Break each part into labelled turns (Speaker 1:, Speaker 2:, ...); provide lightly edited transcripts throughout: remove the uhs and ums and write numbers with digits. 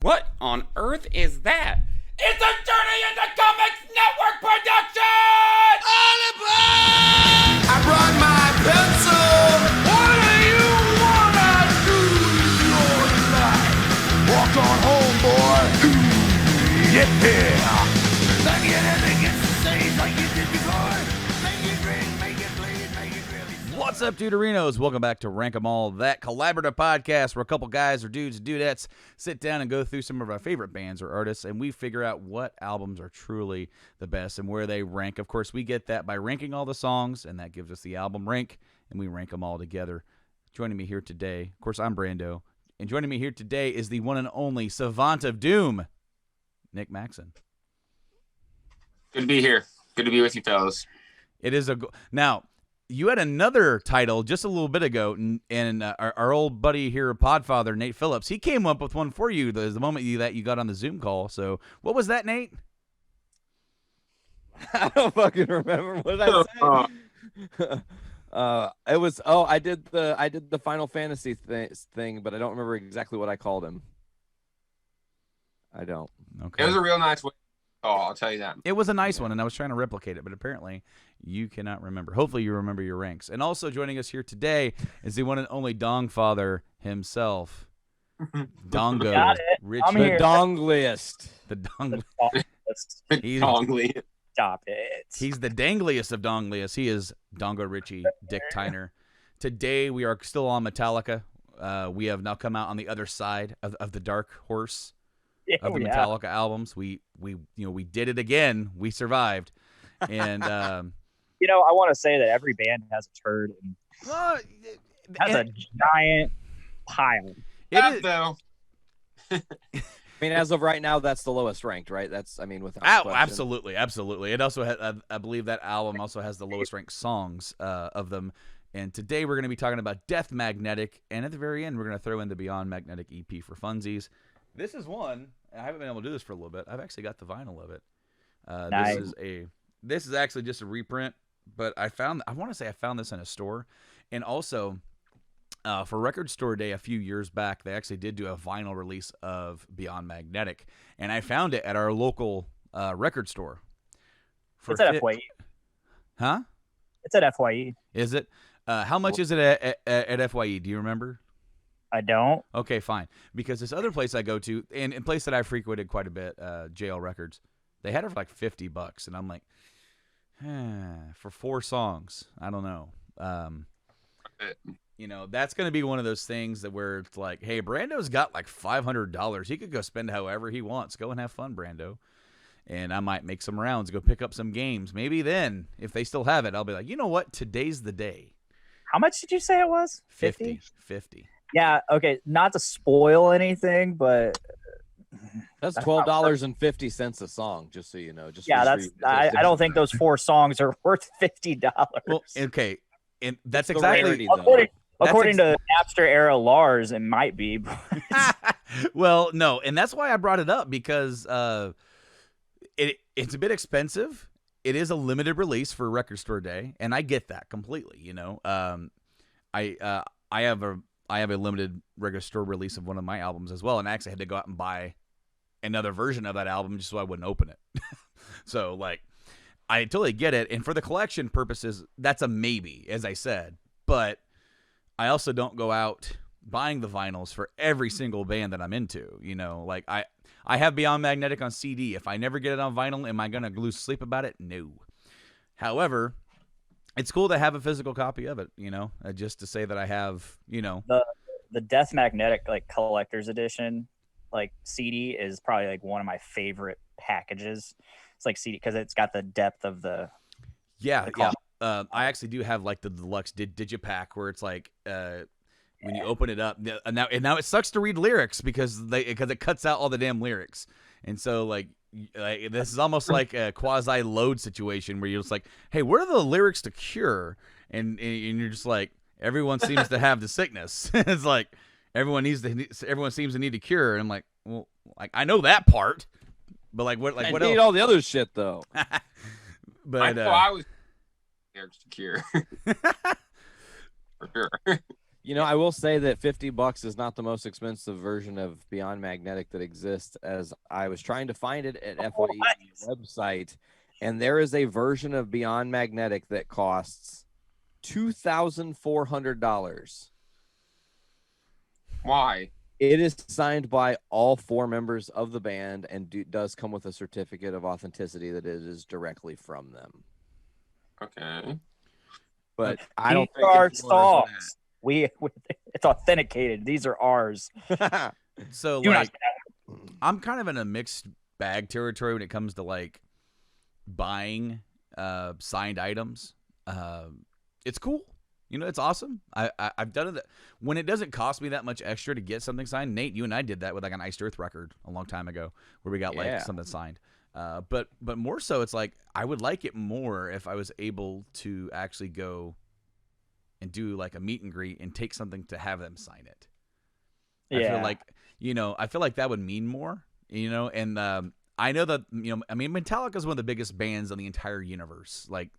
Speaker 1: What on earth is that? It's a Journey into Comics Network production! All aboard!
Speaker 2: I brought my pencil.
Speaker 3: What do you wanna do with your life?
Speaker 2: Walk on home, boy. Yeah.
Speaker 3: Like anything gets to say like you did before. Make it green, make it bleed, make it really sore.
Speaker 4: What's up, Deuterinos? Welcome back to Rank 'Em All, that collaborative podcast where a couple guys or dudes and dudettes sit down and go through some of our favorite bands or artists, and we figure out what albums are truly the best and where they rank. Of course, we get that by ranking all the songs, and that gives us the album rank, and we rank them all together. Joining me here today, of course, I'm Brando, and joining me here today is the one and only Savant of Doom, Nick Maxon.
Speaker 1: Good to be here. Good to be with you fellas.
Speaker 4: It is now. You had another title just a little bit ago, and our old buddy here, Podfather, Nate Phillips, he came up with one for you the moment that you got on the Zoom call. So what was that, Nate?
Speaker 5: I don't fucking remember what I said. It was I did the Final Fantasy thing, but I don't remember exactly what I called him. I don't.
Speaker 4: Okay.
Speaker 1: It was a real nice way. Oh, I'll tell you that.
Speaker 4: It was a nice one, and I was trying to replicate it, but apparently you cannot remember. Hopefully you remember your ranks. And also joining us here today is the one and only Dong Father himself, Dongo.
Speaker 6: Got it.
Speaker 4: Richie.
Speaker 6: I'm
Speaker 5: The
Speaker 6: here.
Speaker 5: dongliest.
Speaker 4: The Dong. He's,
Speaker 1: Dongly.
Speaker 6: Stop it.
Speaker 4: he's the dangliest of dongliest. He is Dongo Richie, Dick Tyner. Today we are still on Metallica. We have now come out on the other side of the dark horse of the Metallica albums. We did it again. We survived. And
Speaker 6: I want to say that every band has a turd and has a giant pile.
Speaker 4: it is,
Speaker 1: though.
Speaker 5: I mean, as of right now, that's the lowest ranked, right? That's, I mean, without question.
Speaker 4: absolutely. It also has, I believe that album also has the lowest ranked songs of them. And today we're going to be talking about Death Magnetic, and at the very end we're going to throw in the Beyond Magnetic EP for funsies. This is one. I haven't been able to do this for a little bit. I've actually got the vinyl of it.
Speaker 6: Nice.
Speaker 4: This is actually just a reprint, but I want to say I found this in a store, and also for Record Store Day a few years back, they actually did do a vinyl release of Beyond Magnetic, and I found it at our local record store.
Speaker 6: It's at FYE.
Speaker 4: Huh?
Speaker 6: It's at FYE.
Speaker 4: Is it? How much is it at FYE? Do you remember?
Speaker 6: I don't.
Speaker 4: Okay, fine. Because this other place I go to, and a place that I frequented quite a bit, JL Records, they had it for like $50, and I'm like, for 4 songs, I don't know. That's going to be one of those things that where it's like, hey, Brando's got like $500. He could go spend however he wants. Go and have fun, Brando. And I might make some rounds, go pick up some games. Maybe then, if they still have it, I'll be like, you know what? Today's the day.
Speaker 6: How much did you say it was?
Speaker 4: 50.
Speaker 6: Yeah. Okay. Not to spoil anything, but
Speaker 5: That's $12.50 a song, just so you know.
Speaker 6: I don't think those 4 songs are worth $50.
Speaker 4: Well, okay. And that's
Speaker 5: It's the
Speaker 4: exactly
Speaker 5: rarity, though.
Speaker 6: According to Napster era Lars, it might be. But
Speaker 4: well, no, and that's why I brought it up, because it's a bit expensive. It is a limited release for Record Store Day, and I get that completely. I have a limited Record Store release of one of my albums as well, and I actually had to go out and buy another version of that album just so I wouldn't open it. So, I totally get it, and for the collection purposes, that's a maybe, as I said. But I also don't go out buying the vinyls for every single band that I'm into. I have Beyond Magnetic on CD. If I never get it on vinyl, am I going to lose sleep about it? No. However, it's cool to have a physical copy of it, just to say that I have,
Speaker 6: the Death Magnetic collector's edition CD is probably one of my favorite packages. It's CD because it's got the depth of the
Speaker 4: I actually do have the deluxe digipack where it's when you open it up, and now it sucks to read lyrics because it cuts out all the damn lyrics, and so this is almost like a quasi load situation where you're just like, hey, what are the lyrics to Cure? And you're just like, everyone seems to have the sickness. It's like everyone seems to need a cure, and I'm like, well, I know that part, but what
Speaker 5: I
Speaker 4: what
Speaker 5: need
Speaker 4: else?
Speaker 5: all the other shit, though.
Speaker 4: But
Speaker 1: I was lyrics to Cure. For sure.
Speaker 5: You know, I will say that $50 is not the most expensive version of Beyond Magnetic that exists, as I was trying to find it at FYE's website, and there is a version of Beyond Magnetic that costs $2,400.
Speaker 7: Why?
Speaker 5: It is signed by all 4 members of the band and does come with a certificate of authenticity that it is directly from them.
Speaker 7: Okay.
Speaker 5: But I don't
Speaker 6: These
Speaker 5: think
Speaker 6: are
Speaker 5: it's more than
Speaker 6: songs. It's authenticated. These are ours.
Speaker 5: that.
Speaker 4: So
Speaker 6: Do not
Speaker 4: like, I'm kind of in a mixed bag territory when it comes to like buying signed items. It's cool. You know, it's awesome. I've done it when it doesn't cost me that much extra to get something signed. Nate, you and I did that with like an Iced Earth record a long time ago, where we got like something signed. But more so, it's like I would like it more if I was able to actually go and do like a meet and greet and take something to have them sign it. I feel like, you know, I feel like that would mean more, you know, and I know that, you know, I mean, Metallica is one of the biggest bands in the entire universe. Like,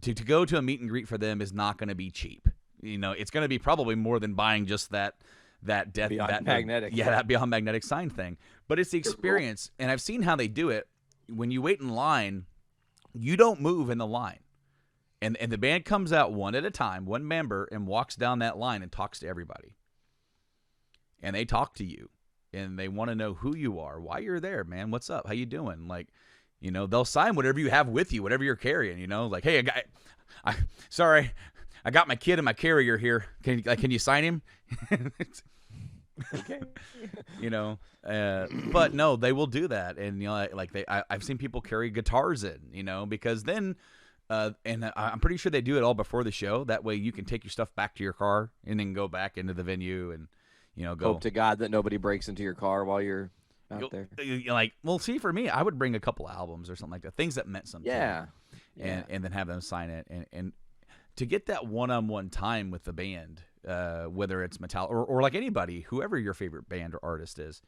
Speaker 4: to go to a meet and greet for them is not going to be cheap. You know, it's going to be probably more than buying just that
Speaker 5: Beyond Magnetic.
Speaker 4: that Beyond Magnetic sign thing. But it's the experience, and I've seen how they do it. When you wait in line, you don't move in the line. And the band comes out one at a time, one member, and walks down that line and talks to everybody. And they talk to you. And they want to know who you are, why you're there, man. What's up? How you doing? Like, you know, they'll sign whatever you have with you, whatever you're carrying. You know, like, hey, sorry, I got my kid in my carrier here. Can you sign him?
Speaker 5: Okay.
Speaker 4: You know, but no, they will do that, and you know, I've seen people carry guitars in, you know, because then, and I'm pretty sure they do it all before the show. That way, you can take your stuff back to your car and then go back into the venue and. You know, go
Speaker 5: hope to God that nobody breaks into your car while you're out there.
Speaker 4: You're like, well, see, for me, I would bring a couple albums or something like that, things that meant something.
Speaker 5: Yeah.
Speaker 4: And then have them sign it, and to get that one-on-one time with the band, whether it's Metallica or like anybody, whoever your favorite band or artist is,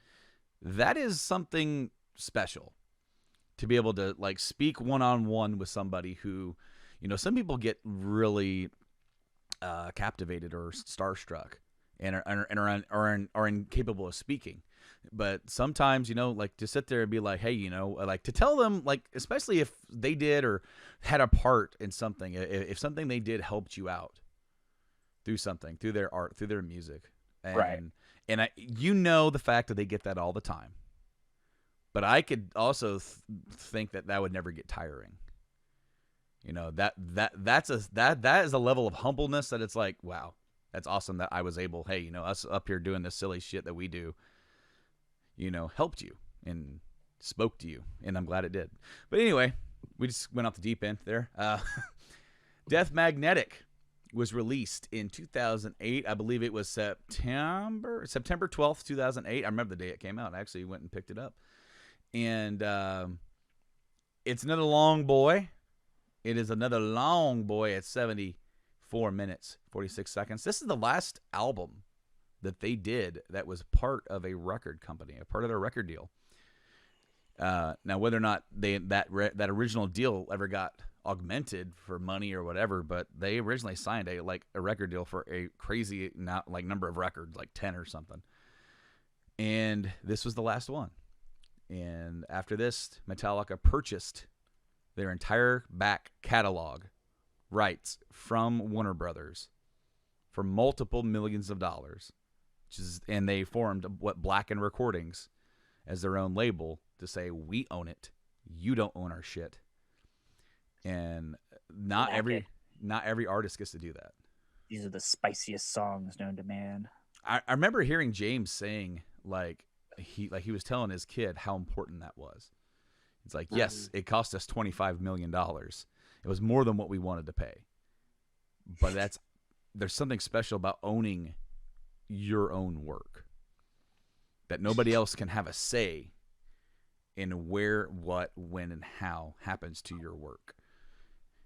Speaker 4: that is something special. To be able to like speak one-on-one with somebody who, you know, some people get really captivated or starstruck. And are incapable of speaking, but sometimes, you know, like to sit there and be like, hey, you know, like to tell them, like, especially if they did or had a part in something, if something they did helped you out through something, through their art, through their music, and
Speaker 6: Right.
Speaker 4: and you know the fact that they get that all the time, but I could also think that would never get tiring. You know, that is a level of humbleness that it's like, wow. That's awesome that I was able, hey, you know, us up here doing this silly shit that we do, you know, helped you and spoke to you, and I'm glad it did. But anyway, we just went off the deep end there. Death Magnetic was released in 2008. I believe it was September 12th, 2008. I remember the day it came out. I actually went and picked it up. And it's another long boy. It is another long boy at 74 minutes, 46 seconds. This is the last album that they did that was part of a record company, a part of their record deal. Now, whether or not that original deal ever got augmented for money or whatever, but they originally signed a record deal for a crazy number of records, like 10 or something. And this was the last one. And after this, Metallica purchased their entire back catalog rights from Warner Brothers for multiple millions of dollars, and they formed Blacken Recordings as their own label to say, we own it, you don't own our shit. And not every artist gets to do that.
Speaker 6: These are the spiciest songs known to man.
Speaker 4: I remember hearing James saying he was telling his kid how important that was. It's like, yes, it cost us $25 million. It was more than what we wanted to pay. But there's something special about owning your own work, that nobody else can have a say in where, what, when, and how happens to your work.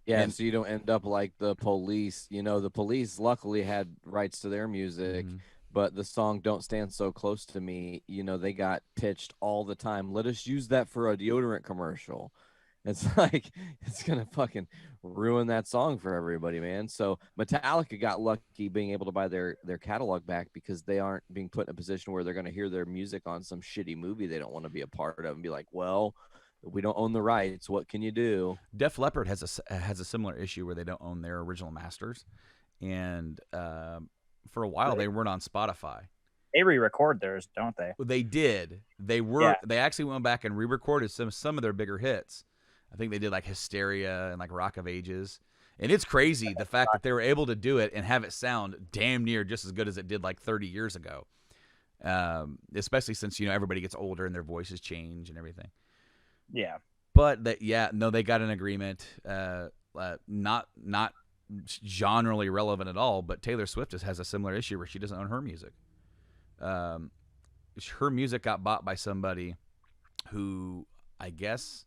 Speaker 5: Yeah, and so you don't end up like the Police. You know, the Police luckily had rights to their music, but the song Don't Stand So Close to Me, you know, they got pitched all the time. Let us use that for a deodorant commercial. It's like it's gonna fucking ruin that song for everybody, man. So Metallica got lucky being able to buy their catalog back because they aren't being put in a position where they're gonna hear their music on some shitty movie they don't want to be a part of and be like, well, we don't own the rights. What can you do?
Speaker 4: Def Leppard has a similar issue where they don't own their original masters, and for a while they weren't on Spotify.
Speaker 6: They re-record theirs, don't they?
Speaker 4: They did. They were.
Speaker 6: Yeah.
Speaker 4: They actually went back and re-recorded some of their bigger hits. I think they did like Hysteria and like Rock of Ages, and it's crazy the fact that they were able to do it and have it sound damn near just as good as it did like 30 years ago. Especially since everybody gets older and their voices change and everything.
Speaker 6: Yeah.
Speaker 4: But they got an agreement. Not generally relevant at all. But Taylor Swift has a similar issue where she doesn't own her music. Her music got bought by somebody who, I guess,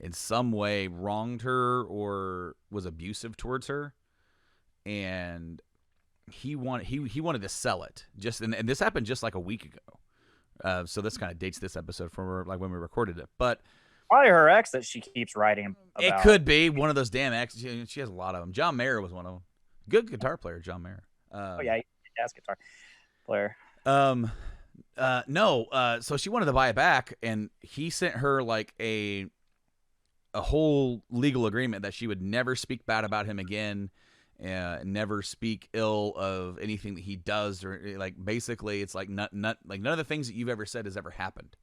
Speaker 4: in some way wronged her or was abusive towards her, and he wanted to sell it. And this happened just like a week ago. So this kind of dates this episode from like when we recorded it, but.
Speaker 6: Probably her ex that she keeps writing about.
Speaker 4: It could be one of those damn exes. She has a lot of them. John Mayer was one of them. Good guitar player, John Mayer.
Speaker 6: Oh yeah, jazz guitar player.
Speaker 4: No. So she wanted to buy it back, and he sent her like a whole legal agreement that she would never speak bad about him again, never speak ill of anything that he does, or like basically it's like none of the things that you've ever said has ever happened.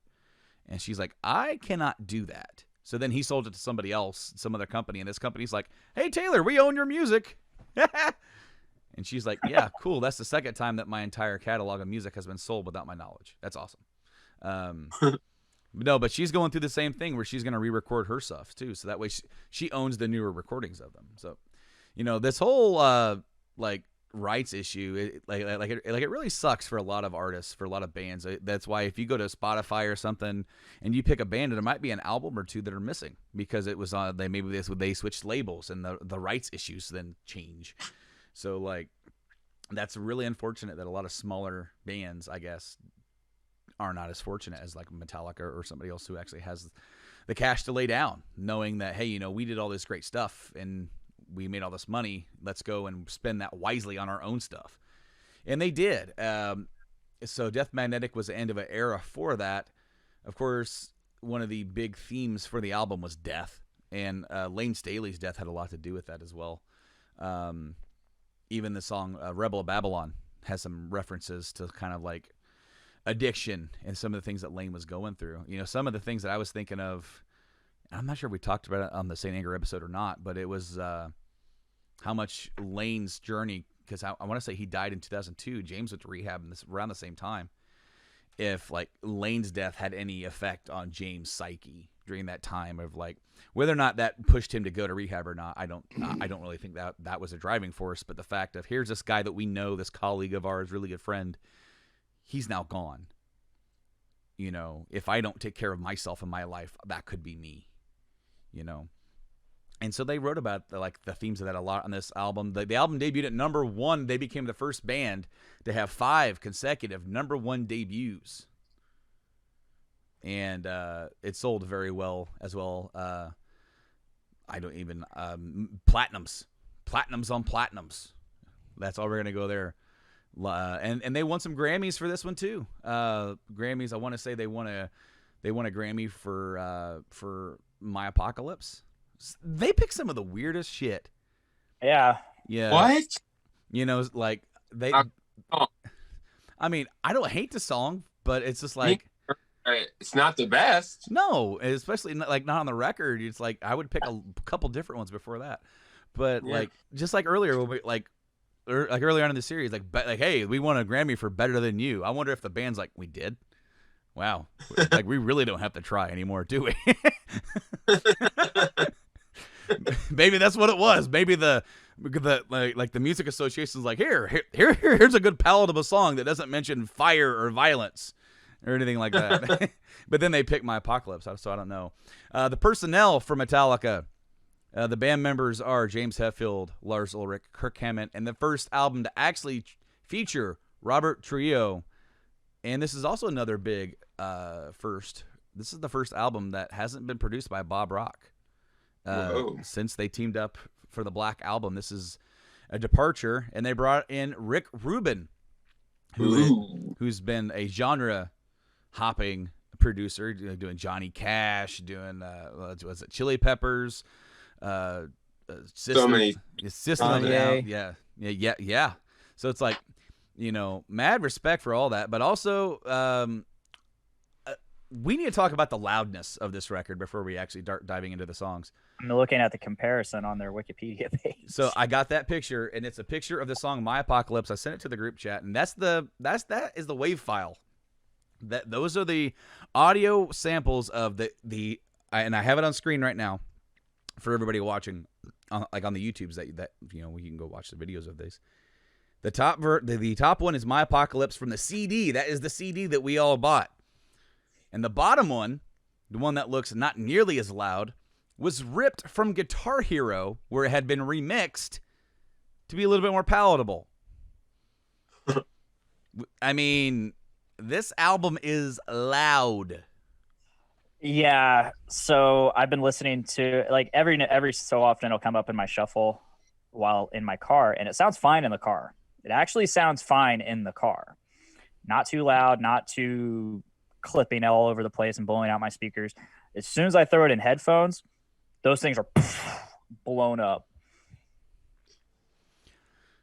Speaker 4: And she's like, I cannot do that. So then he sold it to somebody else, some other company, and this company's like, hey Taylor, we own your music. And she's like, yeah, cool. That's the second time that my entire catalog of music has been sold without my knowledge. That's awesome. No, but she's going through the same thing where she's going to re-record her stuff too. So that way she owns the newer recordings of them. So, this whole like rights issue, it really sucks for a lot of artists, for a lot of bands. That's why if you go to Spotify or something and you pick a band, there might be an album or two that are missing because it was on they switched labels and the rights issues then change. So like that's really unfortunate that a lot of smaller bands, I guess, are not as fortunate as like Metallica or somebody else who actually has the cash to lay down, knowing that, hey, we did all this great stuff and we made all this money. Let's go and spend that wisely on our own stuff. And they did. So Death Magnetic was the end of an era for that. Of course, one of the big themes for the album was death. And Lane Staley's death had a lot to do with that as well. Even the song Rebel of Babylon has some references to kind of like addiction and some of the things that Lane was going through. Some of the things that I was thinking of, I'm not sure if we talked about it on the St. Anger episode or not, but it was how much Lane's journey, because I want to say he died in 2002. James went to rehab around the same time. If like Lane's death had any effect on James' psyche during that time of like whether or not that pushed him to go to rehab or not, I don't really think that was a driving force. But the fact of here's this guy that we know, this colleague of ours, really good friend, he's now gone. If I don't take care of myself in my life, that could be me. And so they wrote about the themes of that a lot on this album. The album debuted at number 1. They became the first band to have 5 consecutive number 1 debuts. And it sold very well as well. I don't even platinums on platinums. That's all we're gonna go there. And they won some Grammys for this one too. Grammys. I want to say they won a Grammy for My Apocalypse. They pick some of the weirdest shit.
Speaker 6: Yeah.
Speaker 4: Yeah.
Speaker 7: What?
Speaker 4: Like they.
Speaker 7: Oh.
Speaker 4: I mean, I don't hate the song, but it's just like
Speaker 7: It's not the best.
Speaker 4: no, especially not on the record. It's like I would pick a couple different ones before that, but
Speaker 7: Yeah.
Speaker 4: like just like earlier when we like earlier on in the series, like hey, we won a Grammy for Better Than You. I wonder if the band's like, we did. Wow, like we really don't have to try anymore, do we? Maybe that's what it was. Maybe the music association's like, here's a good palatable song that doesn't mention fire or violence or anything like that. But then they picked My Apocalypse, so I don't know. The personnel for Metallica, the band members are James Hetfield, Lars Ulrich, Kirk Hammett, and the first album to actually feature Robert Trujillo. And this is also another big first. This is the first album that hasn't been produced by Bob Rock.
Speaker 7: Whoa.
Speaker 4: since they teamed up for the Black Album. This is a departure, and they brought in Rick Rubin, who's been a genre hopping producer, doing Johnny Cash, doing was it Chili Peppers,
Speaker 7: So many.
Speaker 4: System of a Down, yeah. So it's like, mad respect for all that, but also we need to talk about the loudness of this record before we actually start diving into the songs.
Speaker 6: I'm looking at the comparison on their Wikipedia page.
Speaker 4: So I got that picture, and it's a picture of the song "My Apocalypse." I sent it to the group chat, and that is the WAV file. Those are the audio samples of and I have it on screen right now for everybody watching, on the YouTubes that you can go watch the videos of this. The top one is "My Apocalypse" from the CD. That is the CD that we all bought. And the bottom one, the one that looks not nearly as loud, was ripped from Guitar Hero, where it had been remixed to be a little bit more palatable. I mean, this album is loud.
Speaker 6: Yeah, so I've been listening to, like, every so often it'll come up in my shuffle while in my car, and it sounds fine in the car. It actually sounds fine in the car. Not too loud, not too clipping all over the place and blowing out my speakers. As soon as I throw it in headphones, those things are blown up.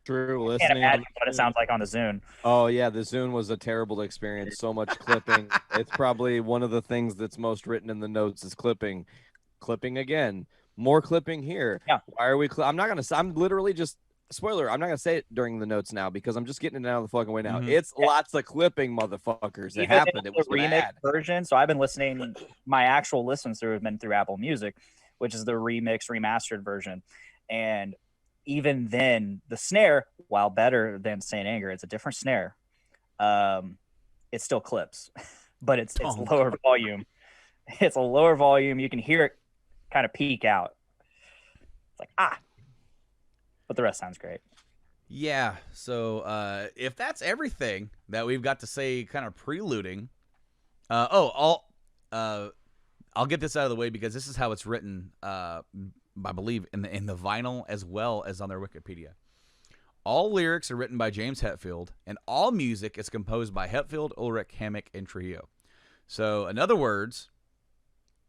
Speaker 5: True.
Speaker 6: I can't
Speaker 5: Listening.
Speaker 6: imagine what it sounds like on the Zune.
Speaker 5: Oh yeah, the Zune was a terrible experience. So much clipping. It's probably one of the things that's most written in the notes is clipping. Clipping again. More clipping here.
Speaker 6: Yeah.
Speaker 5: Why are we? I'm literally just. Spoiler, I'm not going to say it during the notes now because I'm just getting it out of the fucking way now.
Speaker 4: Mhm.
Speaker 5: It's lots of clipping, motherfuckers. It
Speaker 6: Even
Speaker 5: happened.
Speaker 6: in
Speaker 5: It was
Speaker 6: the remix
Speaker 5: bad.
Speaker 6: version. So I've been listening. My actual listens through have been through Apple Music, which is the remix remastered version. And even then, the snare, while better than Saint Anger, it's a different snare. It still clips, but it's lower volume. It's a lower volume. You can hear it kind of peak out. It's like, but the rest sounds great.
Speaker 4: Yeah, so if that's everything that we've got to say kind of preluding, I'll get this out of the way because this is how it's written, I believe, in the vinyl as well as on their Wikipedia. All lyrics are written by James Hetfield, and all music is composed by Hetfield, Ulrich, Hammock, and Trujillo. So, in other words,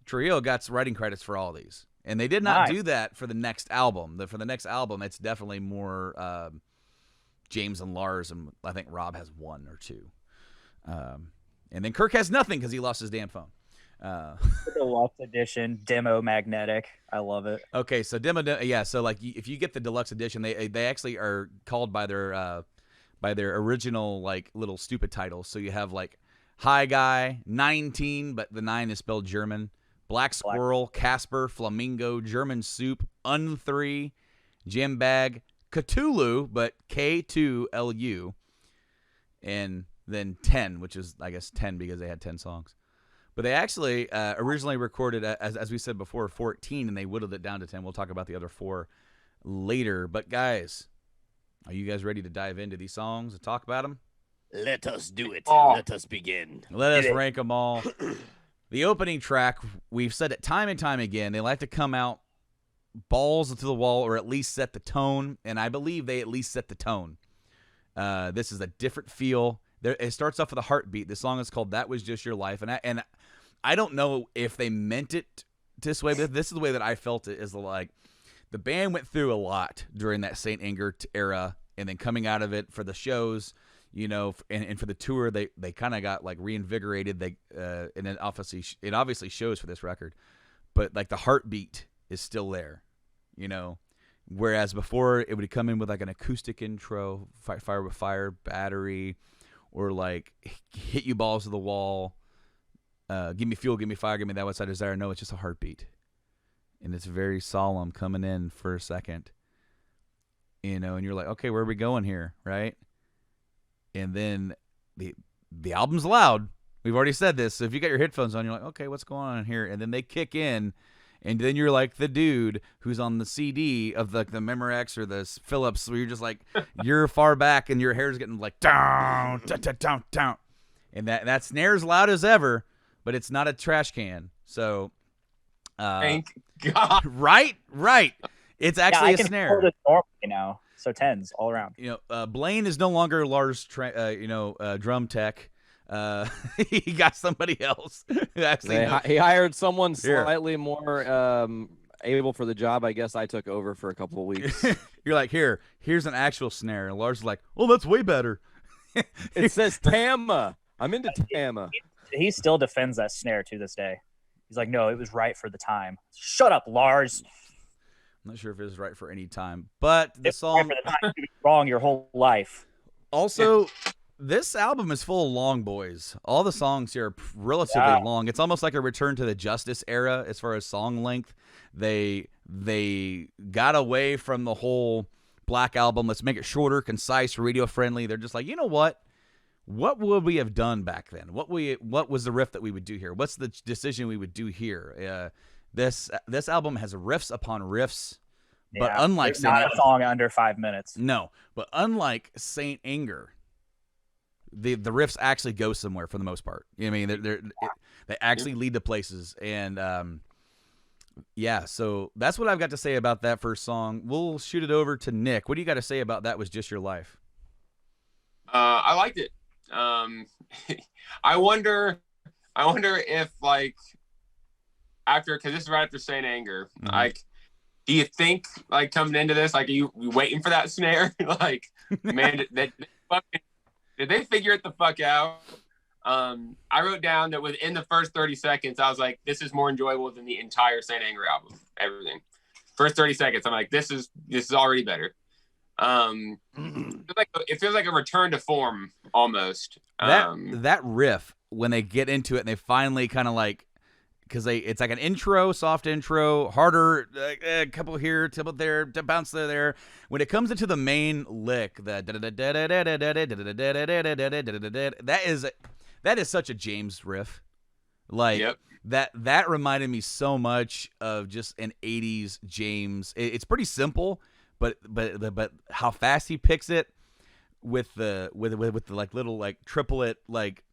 Speaker 4: Trujillo got writing credits for all these. And they did not do that for the next album. For the next album, it's definitely more James and Lars, and I think Rob has one or two. And then Kirk has nothing because he lost his damn phone.
Speaker 6: Deluxe edition, demo magnetic. I love it.
Speaker 4: Okay, so so like if you get the deluxe edition, they actually are called by their original like little stupid titles. So you have like High Guy, 19, but the 9 is spelled German. Black Squirrel, Casper, Flamingo, German Soup, Un3, Jam Bag, Cthulhu, but K2LU, and then 10, which is, I guess, 10 because they had 10 songs. But they actually originally recorded, as we said before, 14, and they whittled it down to 10. We'll talk about the other 4 later. But, guys, are you guys ready to dive into these songs and talk about them?
Speaker 5: Let us do it. Let us begin.
Speaker 4: Let us rank them all. The opening track, we've said it time and time again, they like to come out balls to the wall or at least set the tone, and I believe they at least set the tone. This is a different feel. It starts off with a heartbeat. The song is called That Was Just Your Life, and I don't know if they meant it this way, but this is the way that I felt it, is like the band went through a lot during that Saint Anger era, and then coming out of it for the shows, and for the tour, they kind of got like reinvigorated. And it obviously shows for this record, but like the heartbeat is still there, Whereas before it would come in with like an acoustic intro, Fire with Fire, Battery, or like Hit You Balls to the Wall, Give Me Fuel, Give Me Fire, Give Me That What's I Desire. No, it's just a heartbeat, and it's very solemn coming in for a second, and you're like, okay, where are we going here, right? And then the album's loud. We've already said this. So if you got your headphones on, you're like, okay, what's going on here? And then they kick in, and then you're like the dude who's on the CD of the Memorex or the Philips, where you're just like, you're far back and your hair's getting like down, down, down. And that snare's loud as ever, but it's not a trash can. So
Speaker 7: Thank God.
Speaker 4: Right. It's actually
Speaker 6: I
Speaker 4: a
Speaker 6: can
Speaker 4: snare.
Speaker 6: hold it normally now. So tens all around.
Speaker 4: Blaine is no longer Lars, drum tech. He got somebody else. Who actually
Speaker 5: He hired someone
Speaker 4: Here.
Speaker 5: slightly more able for the job. I guess I took over for a couple of weeks.
Speaker 4: You're like, here's an actual snare. And Lars is like, oh, that's way better.
Speaker 5: It says Tama. I'm into Tama.
Speaker 6: He still defends that snare to this day. He's like, no, it was right for the time. Shut up, Lars.
Speaker 4: I'm not sure if it was right for any time, but the
Speaker 6: It's
Speaker 4: song
Speaker 6: right for the time. You've been wrong your whole life.
Speaker 4: also. This album is full of long boys. All the songs here are relatively long. It's almost like a return to the Justice era as far as song length. They got away from the whole Black Album. Let's make it shorter, concise, radio friendly. They're just like, you know what? What would we have done back then? What was the riff that we would do here? What's the decision we would do here? This album has riffs upon riffs, but unlike
Speaker 6: not a song under 5 minutes.
Speaker 4: No, but unlike Saint Anger, the riffs actually go somewhere for the most part. You know what I mean? They actually lead to places, and so that's what I've got to say about that first song. We'll shoot it over to Nick. What do you got to say about That Was Just Your Life?
Speaker 7: I liked it. I wonder if like after, because this is right after Saint Anger, like, do you think like coming into this, like, are you waiting for that snare? Like, man, did they figure it the fuck out? I wrote down that within the first 30 seconds, I was like, this is more enjoyable than the entire Saint Anger album. Everything. First 30 seconds, I'm like, this is already better. It feels like a return to form almost.
Speaker 4: That riff, when they get into it and they finally kind of like, because it's like an intro, soft intro, harder, a couple here, couple there, bounce there. When it comes into the main lick, that is such a James riff. Like, that reminded me so much of just an 80s James. It's pretty simple, but how fast he picks it with the like little like triplet like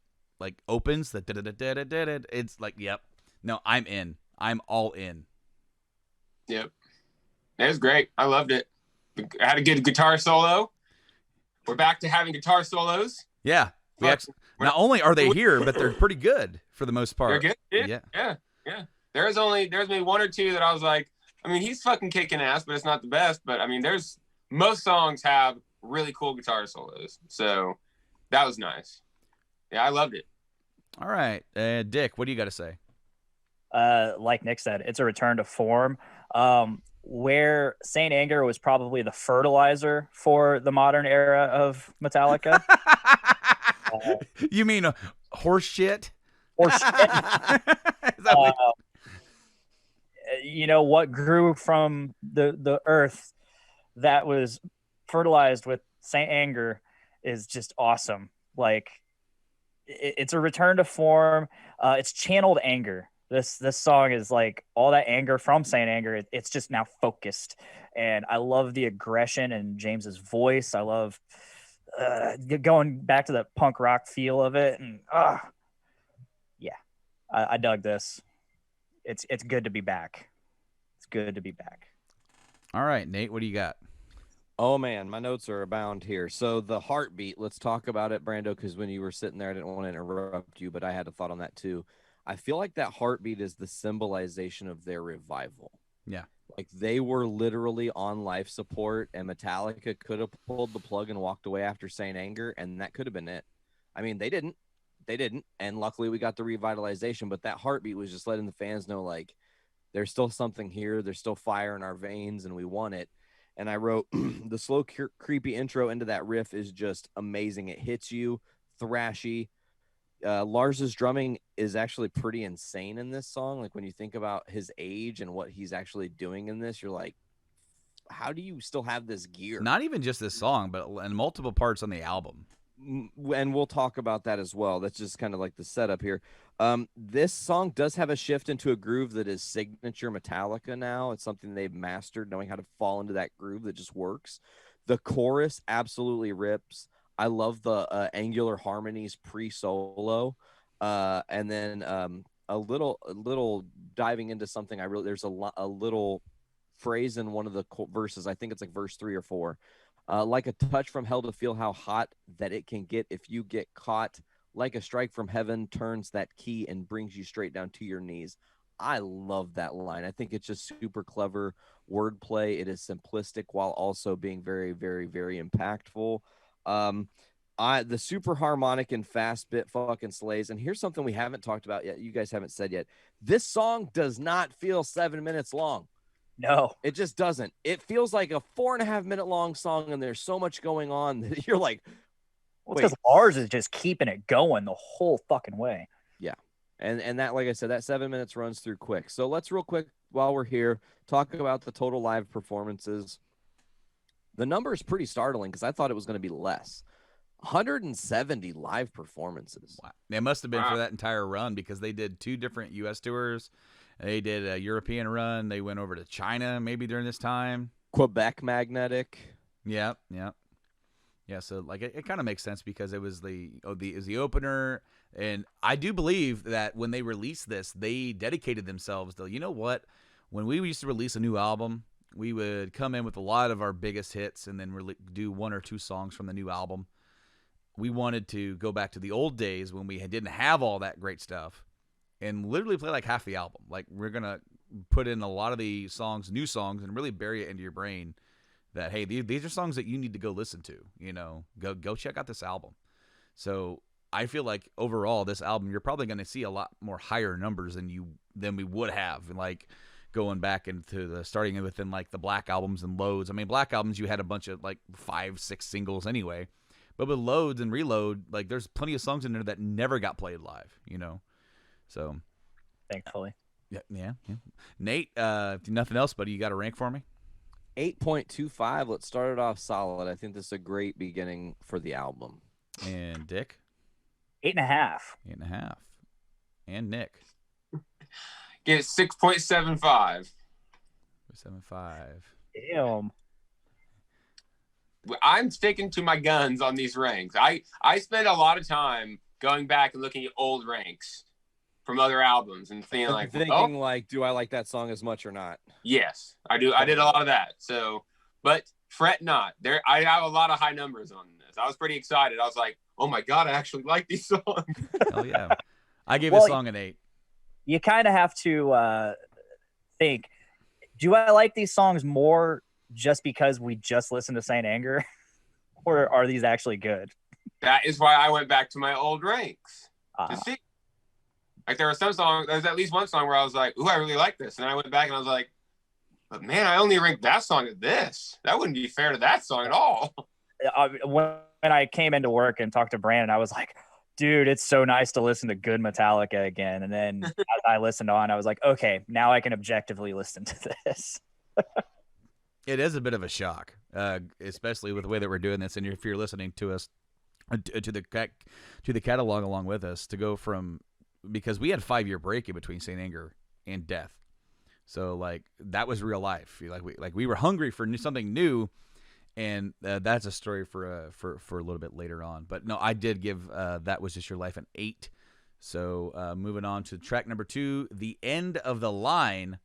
Speaker 4: opens the it's like, yep. No, I'm in. I'm all in.
Speaker 7: Yep. It was great. I loved it. I had a good guitar solo. We're back to having guitar solos.
Speaker 4: Yeah. Not only are they here, but they're pretty good for the most part.
Speaker 7: They're good. Yeah. There's maybe one or two that I was like, I mean, he's fucking kicking ass, but it's not the best. But I mean, most songs have really cool guitar solos. So that was nice. Yeah, I loved it.
Speaker 4: All right. Dick, what do you got to say?
Speaker 6: Like Nick said, it's a return to form. Where Saint Anger was probably the fertilizer for the modern era of Metallica.
Speaker 4: You mean horse shit?
Speaker 6: Horse shit. What grew from the earth that was fertilized with Saint Anger is just awesome. Like, it's a return to form. It's channeled anger. This song is like all that anger from Saint Anger. It's just now focused, and I love the aggression in James's voice. I love going back to the punk rock feel of it, and I dug this. It's good to be back. It's good to be back.
Speaker 4: All right, Nate, what do you got?
Speaker 5: Oh man, my notes are abound here. So the heartbeat, let's talk about it, Brando, because when you were sitting there, I didn't want to interrupt you, but I had a thought on that too. I feel like that heartbeat is the symbolization of their revival.
Speaker 4: Yeah.
Speaker 5: Like, they were literally on life support, and Metallica could have pulled the plug and walked away after Saint Anger, and that could have been it. I mean, they didn't. And luckily we got the revitalization, but that heartbeat was just letting the fans know, like, there's still something here. There's still fire in our veins, and we want it. And I wrote, the slow, creepy intro into that riff is just amazing. It hits you, thrashy. Lars's drumming is actually pretty insane in this song. Like, when you think about his age and what he's actually doing in this, you're like, how do you still have this gear?
Speaker 4: Not even just this song, but in multiple parts on the album.
Speaker 5: And we'll talk about that as well. That's just kind of like the setup here. This song does have a shift into a groove that is signature Metallica now. It's something they've mastered, knowing how to fall into that groove that just works. The chorus absolutely rips. I love the angular harmonies pre-solo, and then a little diving into something, there's a little phrase in one of the verses. I think it's like verse 3 or 4. Like a touch from hell to feel how hot that it can get if you get caught. Like a strike from heaven turns that key and brings you straight down to your knees. I love that line. I think it's just super clever wordplay. It is simplistic while also being very, very, very impactful. The super harmonic and fast bit fucking slays. And here's something we haven't talked about yet. You guys haven't said yet. This song does not feel 7 minutes long.
Speaker 6: No,
Speaker 5: it just doesn't. It feels like a 4.5 minute long song, and there's so much going on that you're like,
Speaker 6: well, because Lars is just keeping it going the whole fucking way.
Speaker 5: Yeah. And that, like I said, that 7 minutes runs through quick. So let's real quick, while we're here, talk about the total live performances. The number is pretty startling because I thought it was going to be less. 170 live performances.
Speaker 4: Wow. It must have been for that entire run because they did 2 different U.S. tours. They did a European run. They went over to China maybe during this time.
Speaker 5: Quebec Magnetic.
Speaker 4: Yeah. So like it kind of makes sense because it was the opener, and I do believe that when they released this, they dedicated themselves to, you know what, when we used to release a new album, we would come in with a lot of our biggest hits and then do 1 or 2 songs from the new album. We wanted to go back to the old days when we didn't have all that great stuff and literally play like half the album. Like we're going to put in a lot of the songs, new songs, and really bury it into your brain that, hey, these are songs that you need to go listen to, go check out this album. So I feel like overall this album, you're probably going to see a lot more higher numbers than we would have. Like going back into the starting within like the Black albums and Loads. I mean, Black albums, you had a bunch of like 5-6 singles anyway, but with Loads and Reload, like there's plenty of songs in there that never got played live, So
Speaker 6: thankfully.
Speaker 4: Yeah. Nate, if nothing else, buddy, you got a rank for me?
Speaker 5: 8.25. Let's start it off solid. I think this is a great beginning for the album.
Speaker 4: And Dick?
Speaker 6: 8.5.
Speaker 4: 8.5. And Nick?
Speaker 7: Get 6.75.
Speaker 4: 7.5.
Speaker 6: Damn.
Speaker 7: I'm sticking to my guns on these ranks. I spend a lot of time going back and looking at old ranks from other albums and thinking like,
Speaker 5: do I like that song as much or not?
Speaker 7: Yes, I do. I did a lot of that. So, but fret not. I have a lot of high numbers on this. I was pretty excited. I was like, oh my God, I actually like these songs.
Speaker 4: Hell yeah. I gave this song an 8.
Speaker 6: You kind of have to think, do I like these songs more just because we just listened to Saint Anger, or are these actually good?
Speaker 7: That is why I went back to my old ranks to see. Like there were some songs, there's at least one song where I was like, ooh, I really like this. And I went back and I was like, but man, I only ranked that song at this. That wouldn't be fair to that song at all.
Speaker 6: When I came into work and talked to Brandon, I was like, dude, it's so nice to listen to good Metallica again. And then as I listened on, I was like, okay, now I can objectively listen to this.
Speaker 4: It is a bit of a shock, especially with the way that we're doing this. And if you're listening to us, to the catalog along with us, to go from, because we had a 5-year break in between Saint Anger and Death. So like that was real life. We were hungry for something new. And that's a story for a little bit later on. But no, I did give That Was Just Your Life an 8. So moving on to track number 2, The End of the Line,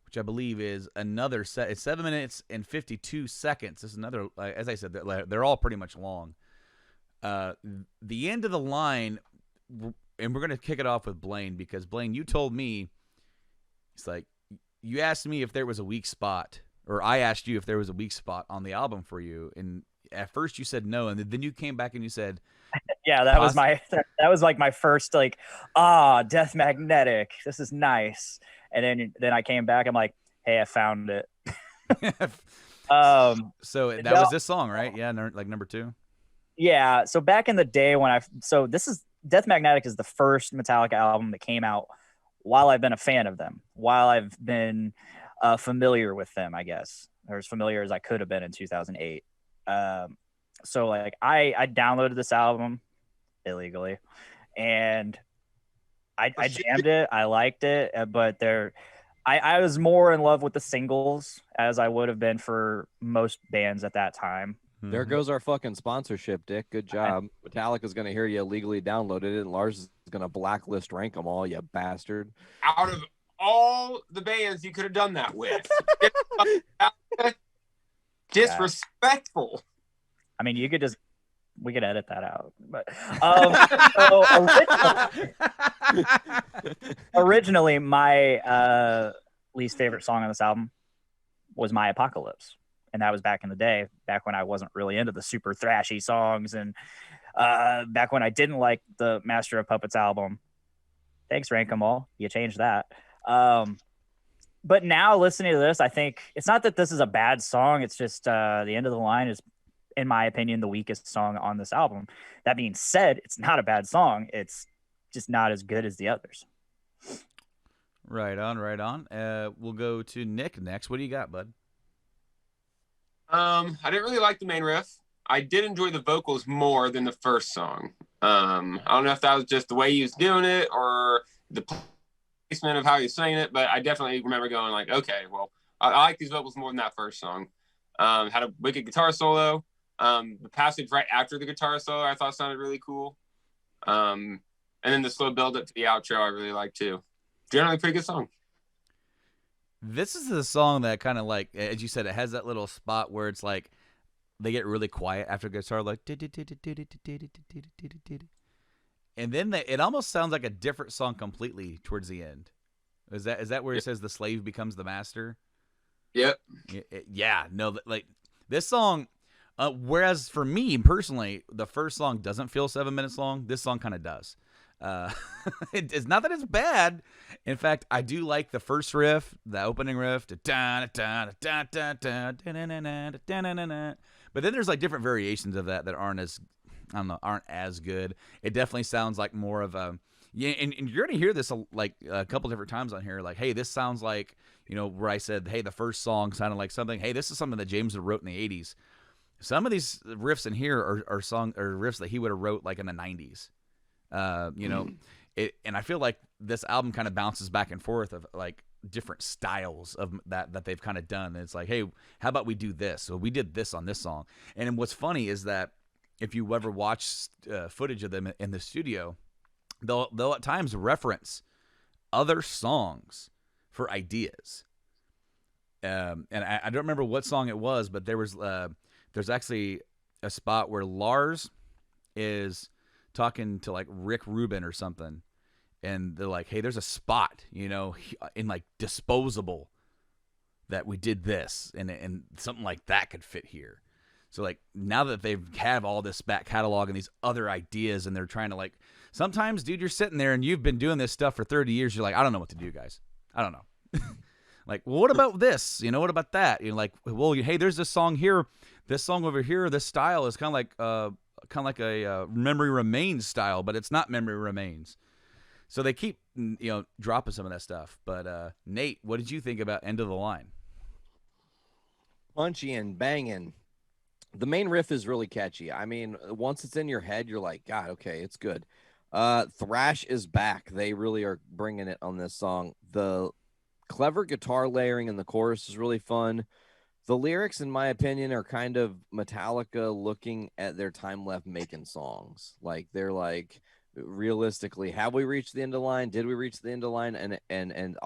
Speaker 4: which I believe is another set. It's 7 minutes and 52 seconds. This is another, as I said, they're all pretty much long. The End of the Line, and we're going to kick it off with Blaine, because Blaine, you told me, it's like, you asked me if there was a weak spot, or I asked you if there was a weak spot on the album for you, and at first you said no, and then you came back and you said,
Speaker 6: yeah, that was like my first Death Magnetic, this is nice. And then I came back, I'm like, hey, I found it.
Speaker 4: So that was this song, right? Yeah, like number 2.
Speaker 6: Yeah, so back in the day this is Death Magnetic is the first Metallica album that came out while I've been a fan of them, while I've been familiar with them, I guess, or as familiar as I could have been in 2008. So like I downloaded this album illegally, and I jammed it. I liked it, but I was more in love with the singles as I would have been for most bands at that time.
Speaker 5: There goes our fucking sponsorship, Dick. Good job. Metallica's going to hear you illegally downloaded it, and Lars is going to blacklist rank them all, you bastard.
Speaker 7: Out of all the bands you could have done that with. Disrespectful.
Speaker 6: I mean, we could edit that out, but originally my least favorite song on this album was My Apocalypse, and that was back in the day, back when I wasn't really into the super thrashy songs, and back when I didn't like the Master of Puppets album. Thanks, Rank 'Em All, you changed that. But now listening to this, I think it's not that this is a bad song. It's just the End of the Line is, in my opinion, the weakest song on this album. That being said, it's not a bad song. It's just not as good as the others.
Speaker 4: Right on, right on. We'll go to Nick next. What do you got, bud?
Speaker 7: I didn't really like the main riff. I did enjoy the vocals more than the first song. I don't know if that was just the way he was doing it or the placement of how he was saying it, but I definitely remember going like, okay, well, I like these vocals more than that first song. Had a wicked guitar solo. The passage right after the guitar solo I thought sounded really cool. And then the slow build up to the outro I really like too. Generally pretty good song.
Speaker 4: This is the song that kind of like, as you said, it has that little spot where it's like they get really quiet after the guitar, like, and then it almost sounds like a different song completely towards the end. Is that where it says the slave becomes the master?
Speaker 7: Yep.
Speaker 4: Yeah. No, like this song. Whereas for me personally, the first song doesn't feel 7 minutes long. This song kind of does. It's not that it's bad. In fact, I do like the first riff, the opening riff. But then there's like different variations of that aren't as good. It definitely sounds like more of a and you're gonna hear this like a couple different times on here. Like, hey, this sounds like, where I said, hey, the first song sounded like something. Hey, this is something that James wrote in the 80s. Some of these riffs in here are riffs that he would have wrote like in the 90s. And I feel like this album kind of bounces back and forth of like different styles of that they've kind of done. And it's like, hey, how about we do this? So we did this on this song. And what's funny is that if you ever watch footage of them in the studio, they'll at times reference other songs for ideas. And I don't remember what song it was, but there's actually a spot where Lars is talking to like Rick Rubin or something, and they're like, hey, there's a spot, in like Disposable that we did this, and something like that could fit here. So like now that they have all this back catalog and these other ideas, and they're trying to like, sometimes, dude, you're sitting there and you've been doing this stuff for 30 years. You're like, I don't know what to do, guys. I don't know. Like, well, what about this? What about that? You're like, well, hey, there's this song here, this song over here. This style is kind of like a Memory Remains style, but it's not Memory Remains. So they keep, dropping some of that stuff. But Nate, what did you think about End of the Line?
Speaker 5: Punchy and banging. The main riff is really catchy. I mean, once it's in your head, you're like, God, okay, it's good. Thrash is back. They really are bringing it on this song. The clever guitar layering in the chorus is really fun. The lyrics, in my opinion, are kind of Metallica looking at their time left making songs. Like, they're like, realistically, have we reached the end of the line? Did we reach the end of the line? And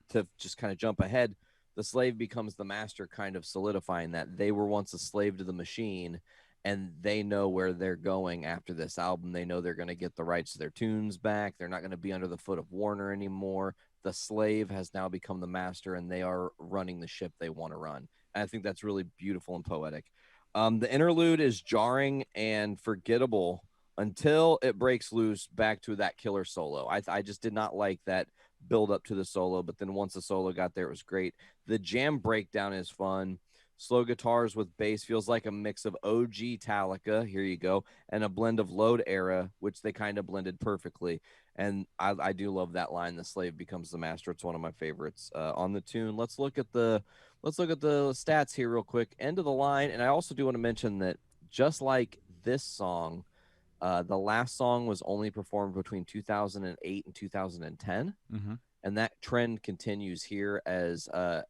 Speaker 5: to just kind of jump ahead, the slave becomes the master, kind of solidifying that they were once a slave to the machine, and they know where they're going after this album. They know they're going to get the rights to their tunes back. They're not going to be under the foot of Warner anymore. The slave has now become the master, and they are running the ship they want to run. And I think that's really beautiful and poetic. The interlude is jarring and forgettable until it breaks loose back to that killer solo. I just did not like that build up to the solo, but then once the solo got there, it was great. The jam breakdown is fun. Slow guitars with bass feels like a mix of OG Metallica, here you go, and a blend of Load era, which they kind of blended perfectly. And I do love that line, the slave becomes the master. It's one of my favorites on the tune. Let's look at the stats here real quick. End of the line. And I also do want to mention that just like this song, the last song was only performed between 2008 and 2010.
Speaker 4: Mm-hmm.
Speaker 5: And that trend continues here as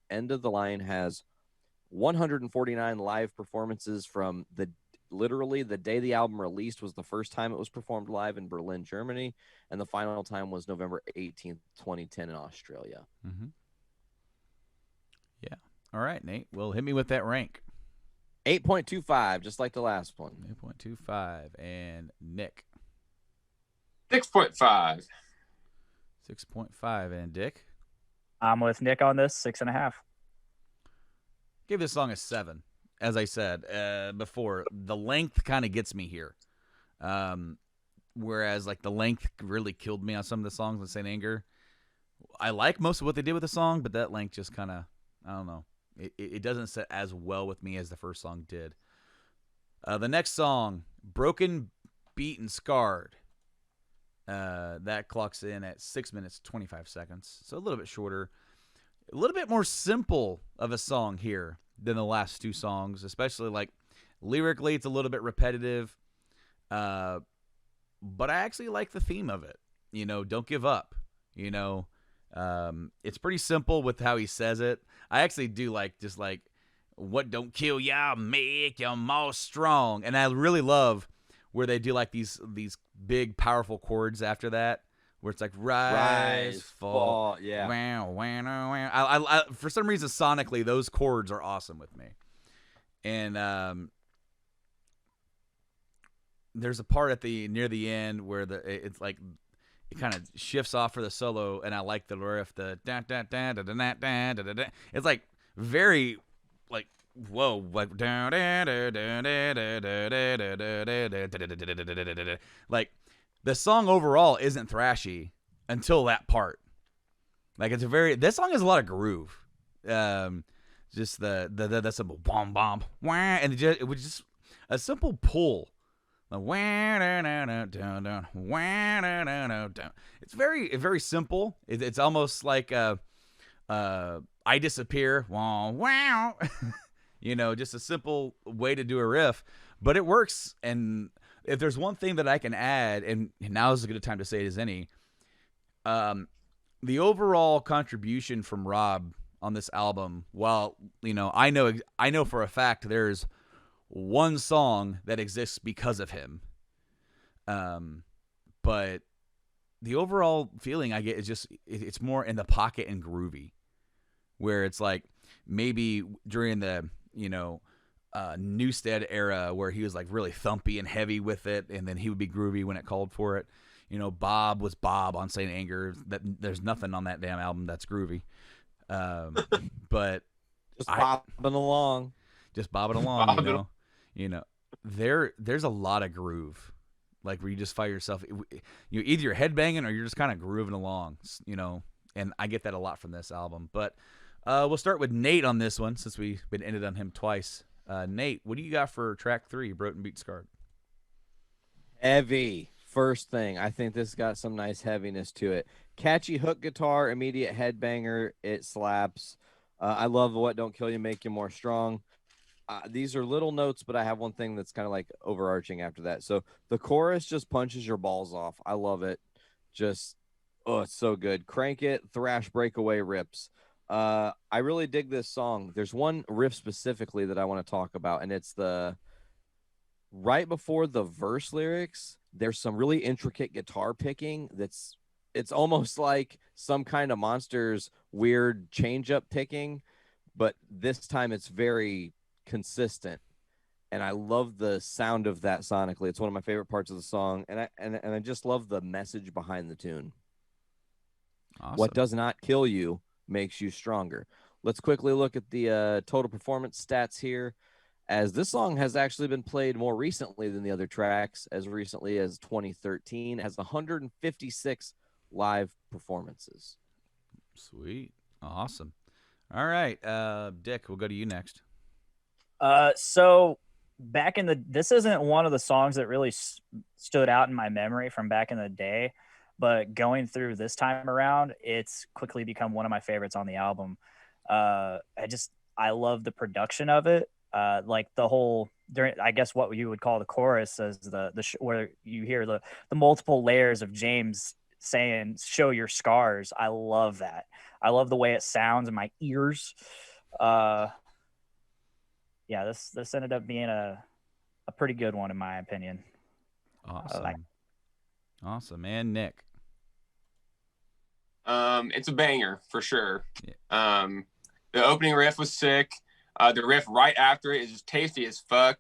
Speaker 5: End of the Line has 149 live performances from the literally the day the album released was the first time it was performed live in Berlin, Germany, and the final time was November 18th, 2010 in Australia.
Speaker 4: Mm-hmm. Yeah. All right, Nate. Well, hit me with that rank.
Speaker 5: 8.25, just like the last one.
Speaker 4: 8.25. And Nick.
Speaker 7: 6.5.
Speaker 4: 6.5. And Dick.
Speaker 6: I'm with Nick on this, 6.5.
Speaker 4: Give this song a 7. As I said before, the length kind of gets me here. Whereas like the length really killed me on some of the songs in Saint Anger. I like most of what they did with the song, but that length just kind of, I don't know. It doesn't sit as well with me as the first song did. The next song, Broken, Beat, and Scarred. That clocks in at 6 minutes, 25 seconds. So a little bit shorter. A little bit more simple of a song here than the last two songs, especially like lyrically it's a little bit repetitive. But I actually like the theme of it. You know, don't give up. You know, it's pretty simple with how he says it. I actually do like just like what don't kill ya make you more strong. And I really love where they do like these big powerful chords after that, where it's like rise, fall,
Speaker 5: yeah.
Speaker 4: Wow, wow, wow. I for some reason sonically those chords are awesome with me. And there's a part at near the end where it's like it kind of shifts off for the solo, and I like the riff, the da da da da da da da da da. It's like very like whoa, like da da da da da da da da da da. Like the song overall isn't thrashy until that part. Like it's this song has a lot of groove. Just the simple bomb bomb and it was just a simple pull. It's very simple. It's almost like I disappear. Wow. You know, just a simple way to do a riff, but it works. And if there's one thing that I can add, and now is as good a time to say it as any, the overall contribution from Rob on this album, while you know, I know for a fact there's one song that exists because of him. But the overall feeling I get is just it's more in the pocket and groovy, where it's like maybe during the Newstead era where he was like really thumpy and heavy with it, and then he would be groovy when it called for it. You know, Bob was Bob on Saint Anger. That there's nothing on that damn album that's groovy. But
Speaker 5: just bobbing along.
Speaker 4: Just bobbing along, you know, there's a lot of groove, like where you just find yourself, either you're headbanging or you're just kind of grooving along, you know, and I get that a lot from this album. But we'll start with Nate on this one since we've been ended on him twice. Nate, what do you got for track 3, Broken, Beat, Scarred?
Speaker 5: Heavy. First thing, I think this got some nice heaviness to it. Catchy hook guitar, immediate headbanger. It slaps. I love what don't kill you, make you more strong. These are little notes, but I have one thing that's kind of like overarching after that. So the chorus just punches your balls off. I love it. Just, it's so good. Crank it, thrash breakaway rips. I really dig this song. There's one riff specifically that I want to talk about, and it's the right before the verse lyrics. There's some really intricate guitar picking it's almost like some kind of Monsters weird change-up picking, but this time it's very consistent, and I love the sound of that sonically. It's one of my favorite parts of the song, and I just love the message behind the tune.
Speaker 4: Awesome.
Speaker 5: What does not kill you makes you stronger. Let's quickly look at the total performance stats here, as this song has actually been played more recently than the other tracks. As recently as 2013, has 156 live performances.
Speaker 4: Sweet. Awesome. All right, Dick, we'll go to you next.
Speaker 6: So back in this isn't one of the songs that really stood out in my memory from back in the day, but going through this time around, it's quickly become one of my favorites on the album. I love the production of it. Like the whole, I guess what you would call the chorus is where you hear the multiple layers of James saying, show your scars. I love that. I love the way it sounds in my ears. Yeah, this ended up being a a pretty good one in my opinion.
Speaker 4: Awesome. Awesome, man. Nick.
Speaker 7: It's a banger for sure. The opening riff was sick. The riff right after it is just tasty as fuck.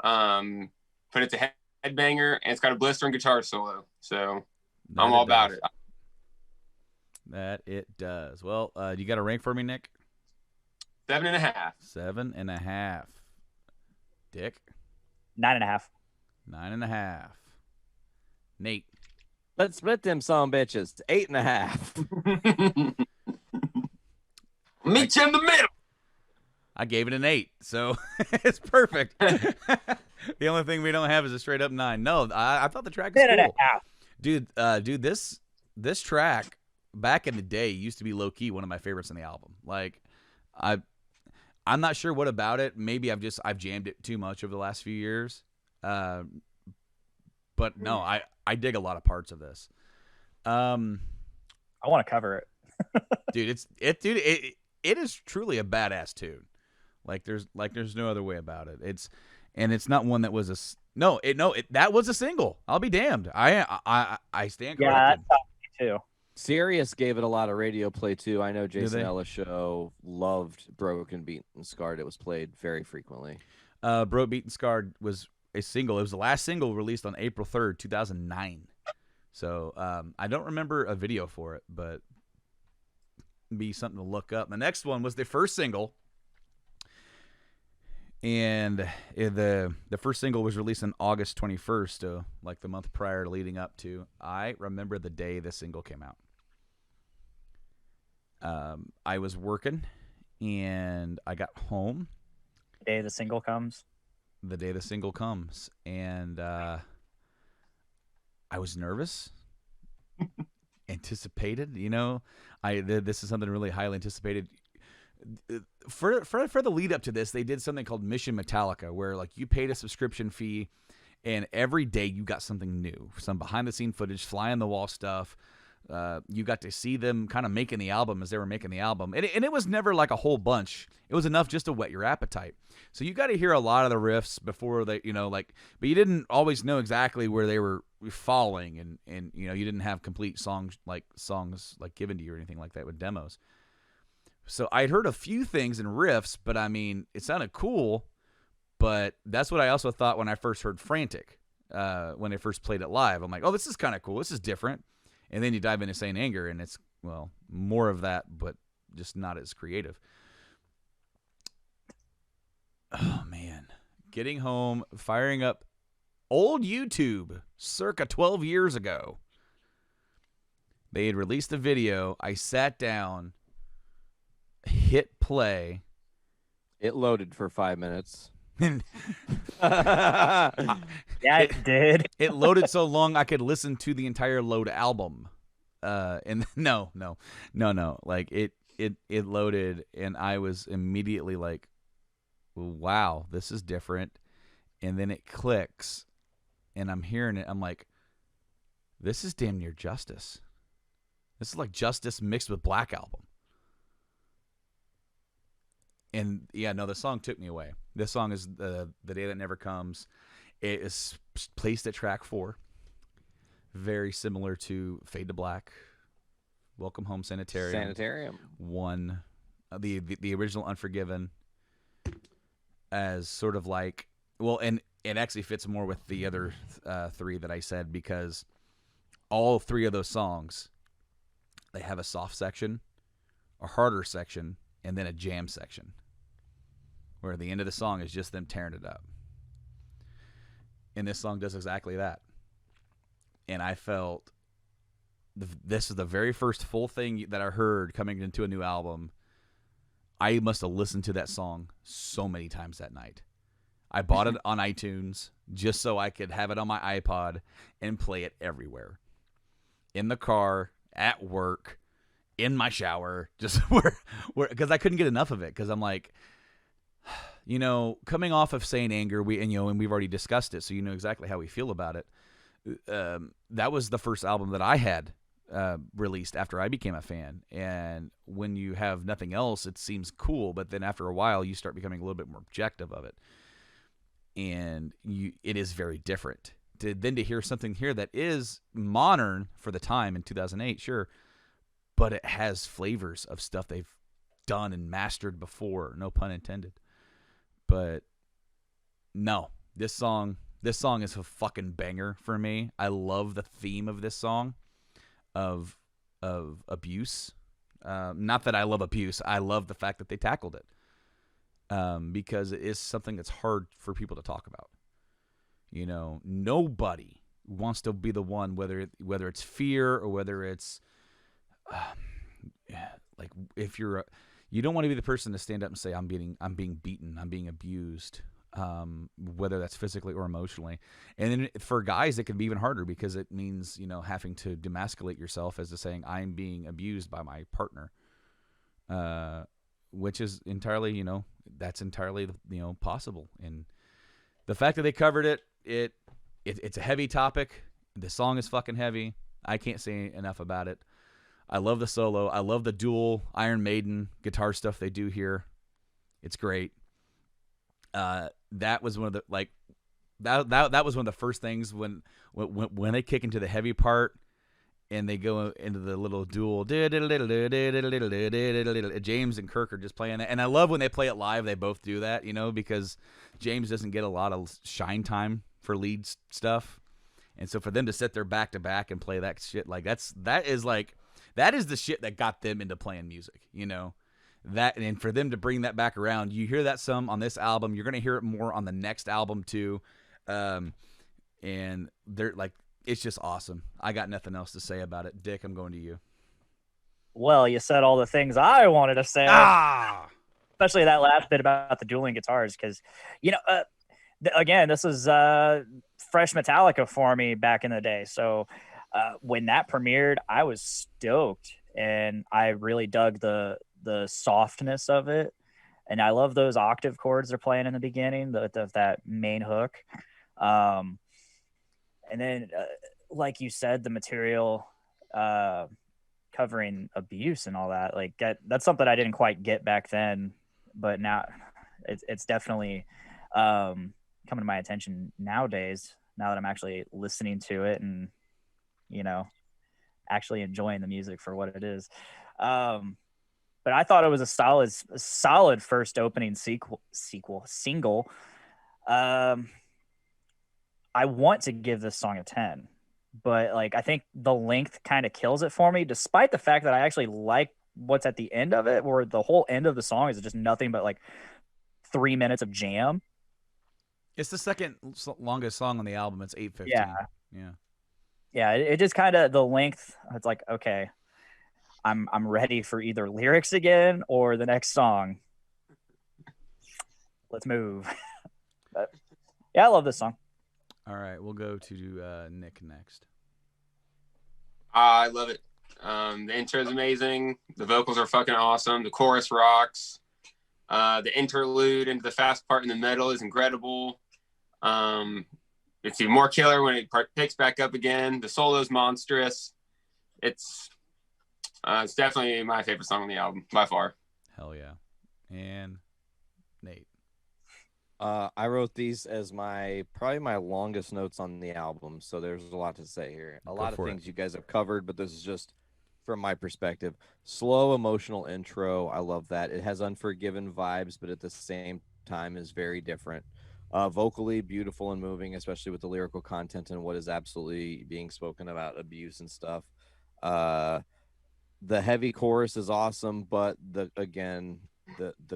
Speaker 7: But it's a headbanger and it's got a blistering guitar solo. So I'm all about it.
Speaker 4: That it does. Well, you got a rank for me, Nick?
Speaker 7: 7.5.
Speaker 4: 7.5. Dick?
Speaker 6: 9.5.
Speaker 4: 9.5. Nate?
Speaker 5: Let's split them some bitches. 8.5.
Speaker 7: Meet you in the middle.
Speaker 4: I gave it an 8, so it's perfect. The only thing we don't have is a straight up 9. No, I thought the track was cool.
Speaker 6: 10.5.
Speaker 4: Dude, this track back in the day used to be low key one of my favorites on the album. Like, I'm not sure what about it. Maybe I've jammed it too much over the last few years. But no, I dig a lot of parts of this.
Speaker 6: I want to cover it.
Speaker 4: Dude, it is truly a badass tune. Like there's no other way about it. It's not one that was that was a single. I'll be damned. I stand corrected.
Speaker 6: Yeah, that's me too.
Speaker 5: Sirius gave it a lot of radio play too. I know Jason Ellis show loved Broken, Beaten, Scarred. It was played very frequently.
Speaker 4: Broke, Beaten, Scarred was a single. It was the last single released on April 3rd, 2009. So I don't remember a video for it, but be something to look up. The next one was the first single, and the first single was released on August 21st, like the month prior leading up to. I remember the day this single came out. I was working, and I got home.
Speaker 6: The day the single comes.
Speaker 4: The day the single comes, and I was nervous. Anticipated, this is something really highly anticipated. For the lead up to this, they did something called Mission Metallica, where like you paid a subscription fee, and every day you got something new, some behind the scene footage, fly on the wall stuff. You got to see them kind of making the album as they were making the album, and it was never like a whole bunch. It was enough just to whet your appetite. So you got to hear a lot of the riffs before they, but you didn't always know exactly where they were falling, and you didn't have complete songs like given to you or anything like that with demos. So I'd heard a few things and riffs, but I mean, it sounded cool. But that's what I also thought when I first heard Frantic, when I first played it live. I'm like, oh, this is kind of cool. This is different. And then you dive into Saint Anger, and it's, well, more of that, but just not as creative. Oh, man. Getting home, firing up old YouTube, circa 12 years ago. They had released a video. I sat down, hit play.
Speaker 5: It loaded for 5 minutes.
Speaker 6: Yeah, it did.
Speaker 4: It loaded so long I could listen to the entire Load album. And no. Like it loaded, and I was immediately like, wow, this is different. And then it clicks, and I'm hearing it. I'm like, this is damn near Justice. This is like Justice mixed with Black Album. And yeah, no, the song took me away. This song is the Day That Never Comes. It is placed at track 4. Very similar to Fade to Black, Welcome Home Sanitarium. 1. The original Unforgiven as sort of like, well, and it actually fits more with the other 3 that I said, because all 3 of those songs, they have a soft section, a harder section, and then a jam section, where the end of the song is just them tearing it up. And this song does exactly that. And I felt this is the very first full thing that I heard coming into a new album. I must have listened to that song so many times that night. I bought it on iTunes just so I could have it on my iPod and play it everywhere. In the car, at work, in my shower, just where because I couldn't get enough of it, because I'm like, coming off of Saint Anger, and we've already discussed it, so you know exactly how we feel about it. That was the first album that I had released after I became a fan, and when you have nothing else, it seems cool, but then after a while, you start becoming a little bit more objective of it. and it is very different. Then to hear something here that is modern for the time in 2008, sure, but it has flavors of stuff they've done and mastered before, no pun intended. But no, this song is a fucking banger for me. I love the theme of this song of abuse. Not that I love abuse. I love the fact that they tackled it. Because it is something that's hard for people to talk about. You know, nobody wants to be the one, whether it's fear or whether it's like if you don't want to be the person to stand up and say I'm being beaten, I'm being abused, whether that's physically or emotionally. And then for guys, it can be even harder because it means, you know, having to demasculate yourself as to saying I'm being abused by my partner, which is entirely, you know, that's entirely, you know, possible. And the fact that they covered it's a heavy topic. The song is fucking heavy. I can't say enough about it. I love the solo. I love the dual Iron Maiden guitar stuff they do here. It's great. That was one of the that was one of the first things when they kick into the heavy part and they go into the little dual. James and Kirk are just playing that, and I love when they play it live. They both do that, you know, because James doesn't get a lot of shine time for lead stuff, and so for them to sit there back to back and play that shit, like that is the shit that got them into playing music, you know. That, and for them to bring that back around, you hear that some on this album, you're gonna hear it more on the next album too, and they're like, it's just awesome. I got nothing else to say about it. Dick, I'm going to you.
Speaker 6: Well, you said all the things I wanted to say, especially that last bit about the dueling guitars, because, you know, again, this is fresh Metallica for me back in the day. So when that premiered, I was stoked, and I really dug the softness of it. And I love those octave chords they're playing in the beginning, that main hook. And then, like you said, the material covering abuse and all that, like that's something I didn't quite get back then, but now it's definitely coming to my attention nowadays, now that I'm actually listening to it and, you know, actually enjoying the music for what it is. But I thought it was a solid first opening single. I want to give this song a 10, but like I think the length kind of kills it for me, despite the fact that I actually like what's at the end of it, where the whole end of the song is just nothing but like 3 minutes of jam.
Speaker 4: It's the second longest song on the album. It's 8:15.
Speaker 6: Yeah. It just kind of, the length, it's like, okay, I'm ready for either lyrics again or the next song. Let's move. But yeah, I love this song.
Speaker 4: All right, we'll go to Nick next.
Speaker 7: I love it. The intro is amazing. The vocals are fucking awesome. The chorus rocks. The interlude into the fast part in the middle is incredible. It's even more killer when it picks back up again. The solo is monstrous. It's definitely my favorite song on the album by far.
Speaker 4: Hell yeah. And Nate.
Speaker 5: I wrote these as probably my longest notes on the album, so there's a lot to say here. A lot of things you guys have covered, but this is just from my perspective. Slow, emotional intro. I love that. It has Unforgiven vibes, but at the same time is very different. Vocally beautiful and moving, especially with the lyrical content and what is absolutely being spoken about, abuse and stuff. The heavy chorus is awesome, but the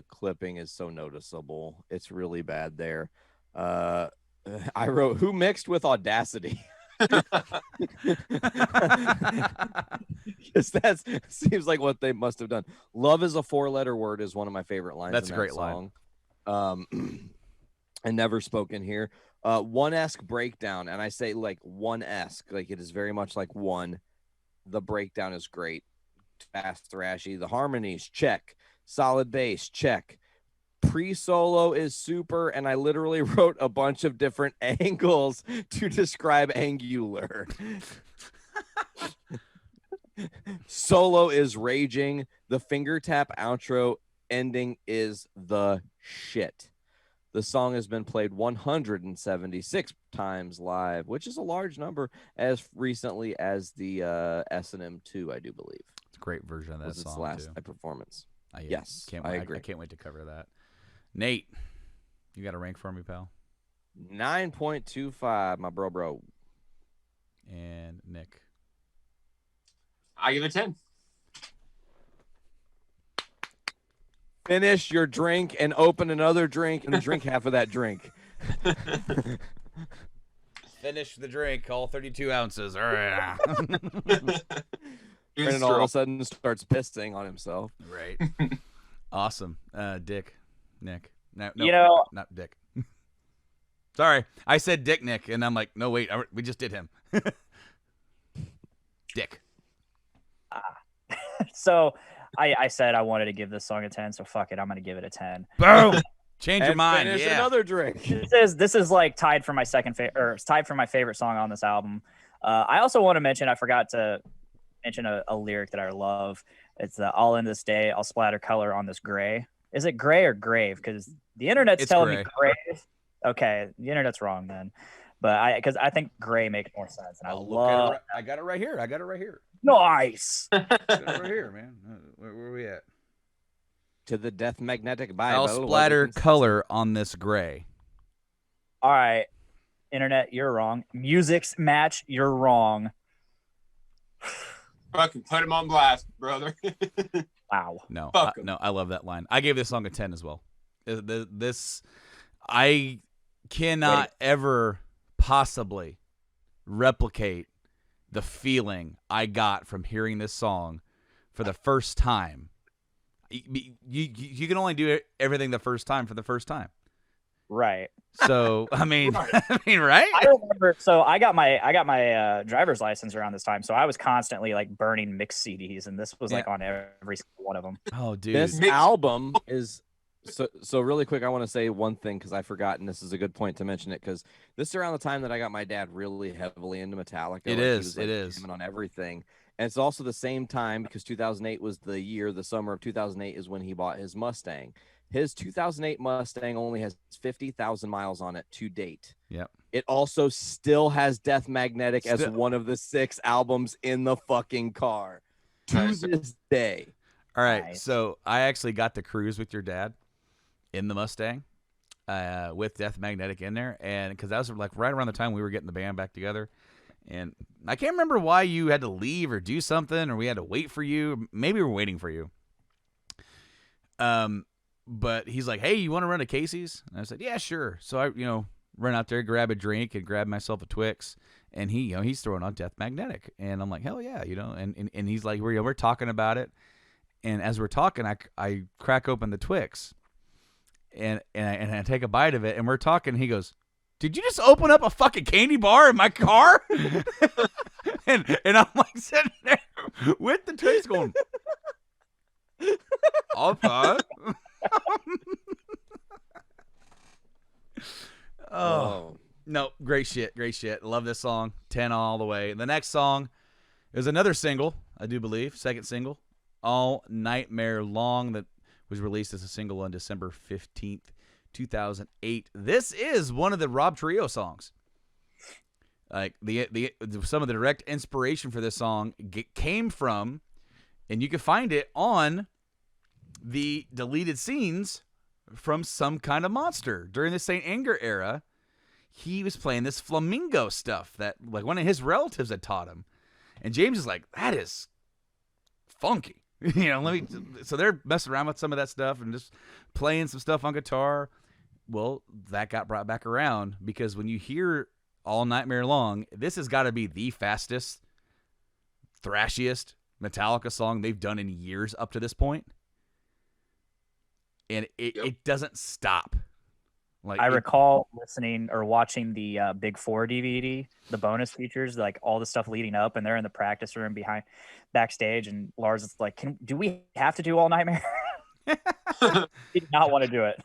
Speaker 5: clipping is so noticeable. It's really bad there. I wrote, who mixed with Audacity? Because that seems like what they must have done. Love is a 4-letter word is one of my favorite lines.
Speaker 4: That's
Speaker 5: in
Speaker 4: a great
Speaker 5: song. And never spoken here. One-esque breakdown, and I say like one-esque, like it is very much like one. The breakdown is great. Fast, thrashy. The harmonies, check. Solid bass, check. Pre-solo is super, and I literally wrote a bunch of different angles to describe angular. Solo is raging. The finger tap outro ending is the shit. The song has been played 176 times live, which is a large number, as recently as the S&M 2, I do believe.
Speaker 4: It's a great version of that
Speaker 5: Was its
Speaker 4: song
Speaker 5: last
Speaker 4: too.
Speaker 5: live performance.
Speaker 4: Yes,
Speaker 5: I agree.
Speaker 4: I can't wait to cover that. Nate, you got a rank for me, pal?
Speaker 5: 9.25, my bro.
Speaker 4: And Nick.
Speaker 7: I give it 10.
Speaker 5: Finish your drink and open another drink and drink half of that drink.
Speaker 4: Finish the drink, all 32 ounces. Right.
Speaker 5: And all of a sudden starts pissing on himself.
Speaker 4: Right. Awesome. Nick. No, not Dick. Sorry, I said Dick Nick, and I'm like, no, wait, we just did him. Dick.
Speaker 6: So I said I wanted to give this song a 10, so fuck it, I'm gonna give it a 10.
Speaker 4: Boom. Change your
Speaker 5: And
Speaker 4: mind.
Speaker 5: finish
Speaker 4: Yeah.
Speaker 5: another drink.
Speaker 6: This is like tied for my tied for my favorite song on this album. I also want to mention, I forgot to mention a lyric that I love. It's all in this day, I'll splatter color on this gray. Is it gray or grave? Because the internet's telling me grave. Okay, the internet's wrong then. But because I think gray makes more sense. And
Speaker 4: I got it right here.
Speaker 6: Nice.
Speaker 4: Got it right here, man. Where are we at?
Speaker 5: To the Death Magnetic Bible.
Speaker 4: I'll splatter color on this gray.
Speaker 6: All right, internet, you're wrong. Music's match, you're wrong.
Speaker 7: Fucking put him on blast, brother.
Speaker 6: Wow.
Speaker 4: No,
Speaker 7: Fuck 'em.
Speaker 4: no, I love that line. I gave this song a 10 as well. I cannot ever possibly replicate the feeling I got from hearing this song for the first time. You can only do everything the first time for the first time.
Speaker 6: Right.
Speaker 4: So I mean,
Speaker 7: Right.
Speaker 4: right?
Speaker 6: I remember. So I got my driver's license around this time. So I was constantly like burning mixed CDs, and this was like on every single one of them.
Speaker 4: Oh, dude.
Speaker 5: This album is so really quick. I want to say one thing because I forgot, and this is a good point to mention it because this is around the time that I got my dad really heavily into Metallica.
Speaker 4: It is
Speaker 5: jamming on everything, and it's also the same time because 2008 was the summer of 2008 is when he bought his Mustang. His 2008 Mustang only has 50,000 miles on it to date.
Speaker 4: Yep.
Speaker 5: It also still has Death Magnetic as one of the 6 albums in the fucking car to this day.
Speaker 4: All right,
Speaker 6: Nice.
Speaker 4: so I actually got to cruise with your dad in the Mustang with Death Magnetic in there, and because that was like right around the time we were getting the band back together, and I can't remember why you had to leave or do something, or we had to wait for you. Maybe we were waiting for you. But he's like, "Hey, you want to run to Casey's?" And I said, "Yeah, sure." So I, run out there, grab a drink, and grab myself a Twix. And he, he's throwing on Death Magnetic, and I'm like, "Hell yeah!" And he's like, "We're talking about it." And as we're talking, I crack open the Twix, and I take a bite of it, and we're talking. He goes, "Did you just open up a fucking candy bar in my car?" and I'm like sitting there with the Twix going, "Okay." Oh no, great shit. Love this song. 10 all the way. The next song is another single, I do believe, second single, All Nightmare Long, that was released as a single on December 15th, 2008. This is one of the Rob Trio songs. Like some of the direct inspiration for this song came from, and you can find it on the deleted scenes from Some Kind of Monster. During the St. Anger era, he was playing this flamingo stuff that like one of his relatives had taught him. And James is like, that is funky. So they're messing around with some of that stuff and just playing some stuff on guitar. Well, that got brought back around because when you hear All Nightmare Long, this has got to be the fastest, thrashiest Metallica song they've done in years up to this point. And it doesn't stop. Like
Speaker 6: I recall listening or watching the Big 4 DVD, the bonus features, like all the stuff leading up, and they're in the practice room backstage, and Lars is like, do we have to do All Nightmare? He did not want to do it.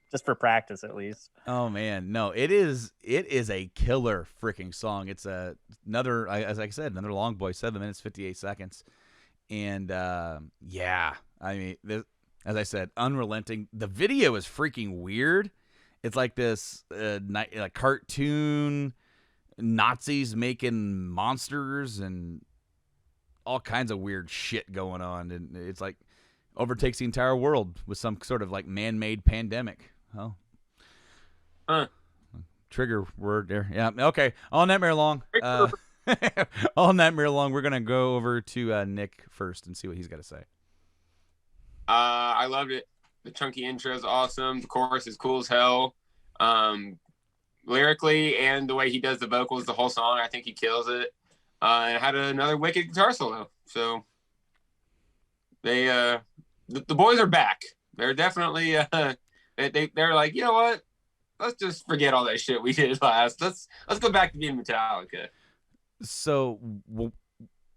Speaker 6: Just for practice, at least.
Speaker 4: Oh man, no! It is a killer freaking song. It's another, as I said, another long boy, 7 minutes 58 seconds, and yeah, I mean, as I said, unrelenting. The video is freaking weird, It's like this like cartoon Nazis making monsters and all kinds of weird shit going on, and it's like overtakes the entire world with some sort of like man-made pandemic. Oh, trigger word there. Yeah. Okay. All Nightmare Long. All Nightmare Long. We're gonna go over to Nick first and see what he's got to say.
Speaker 7: I loved it. The chunky intro is awesome. The chorus is cool as hell. Lyrically and the way he does the vocals, the whole song, I think he kills it. And had another wicked guitar solo. So they, the boys are back. They're definitely, they're like, you know what? Let's just forget all that shit we did last. Let's go back to being Metallica.
Speaker 4: So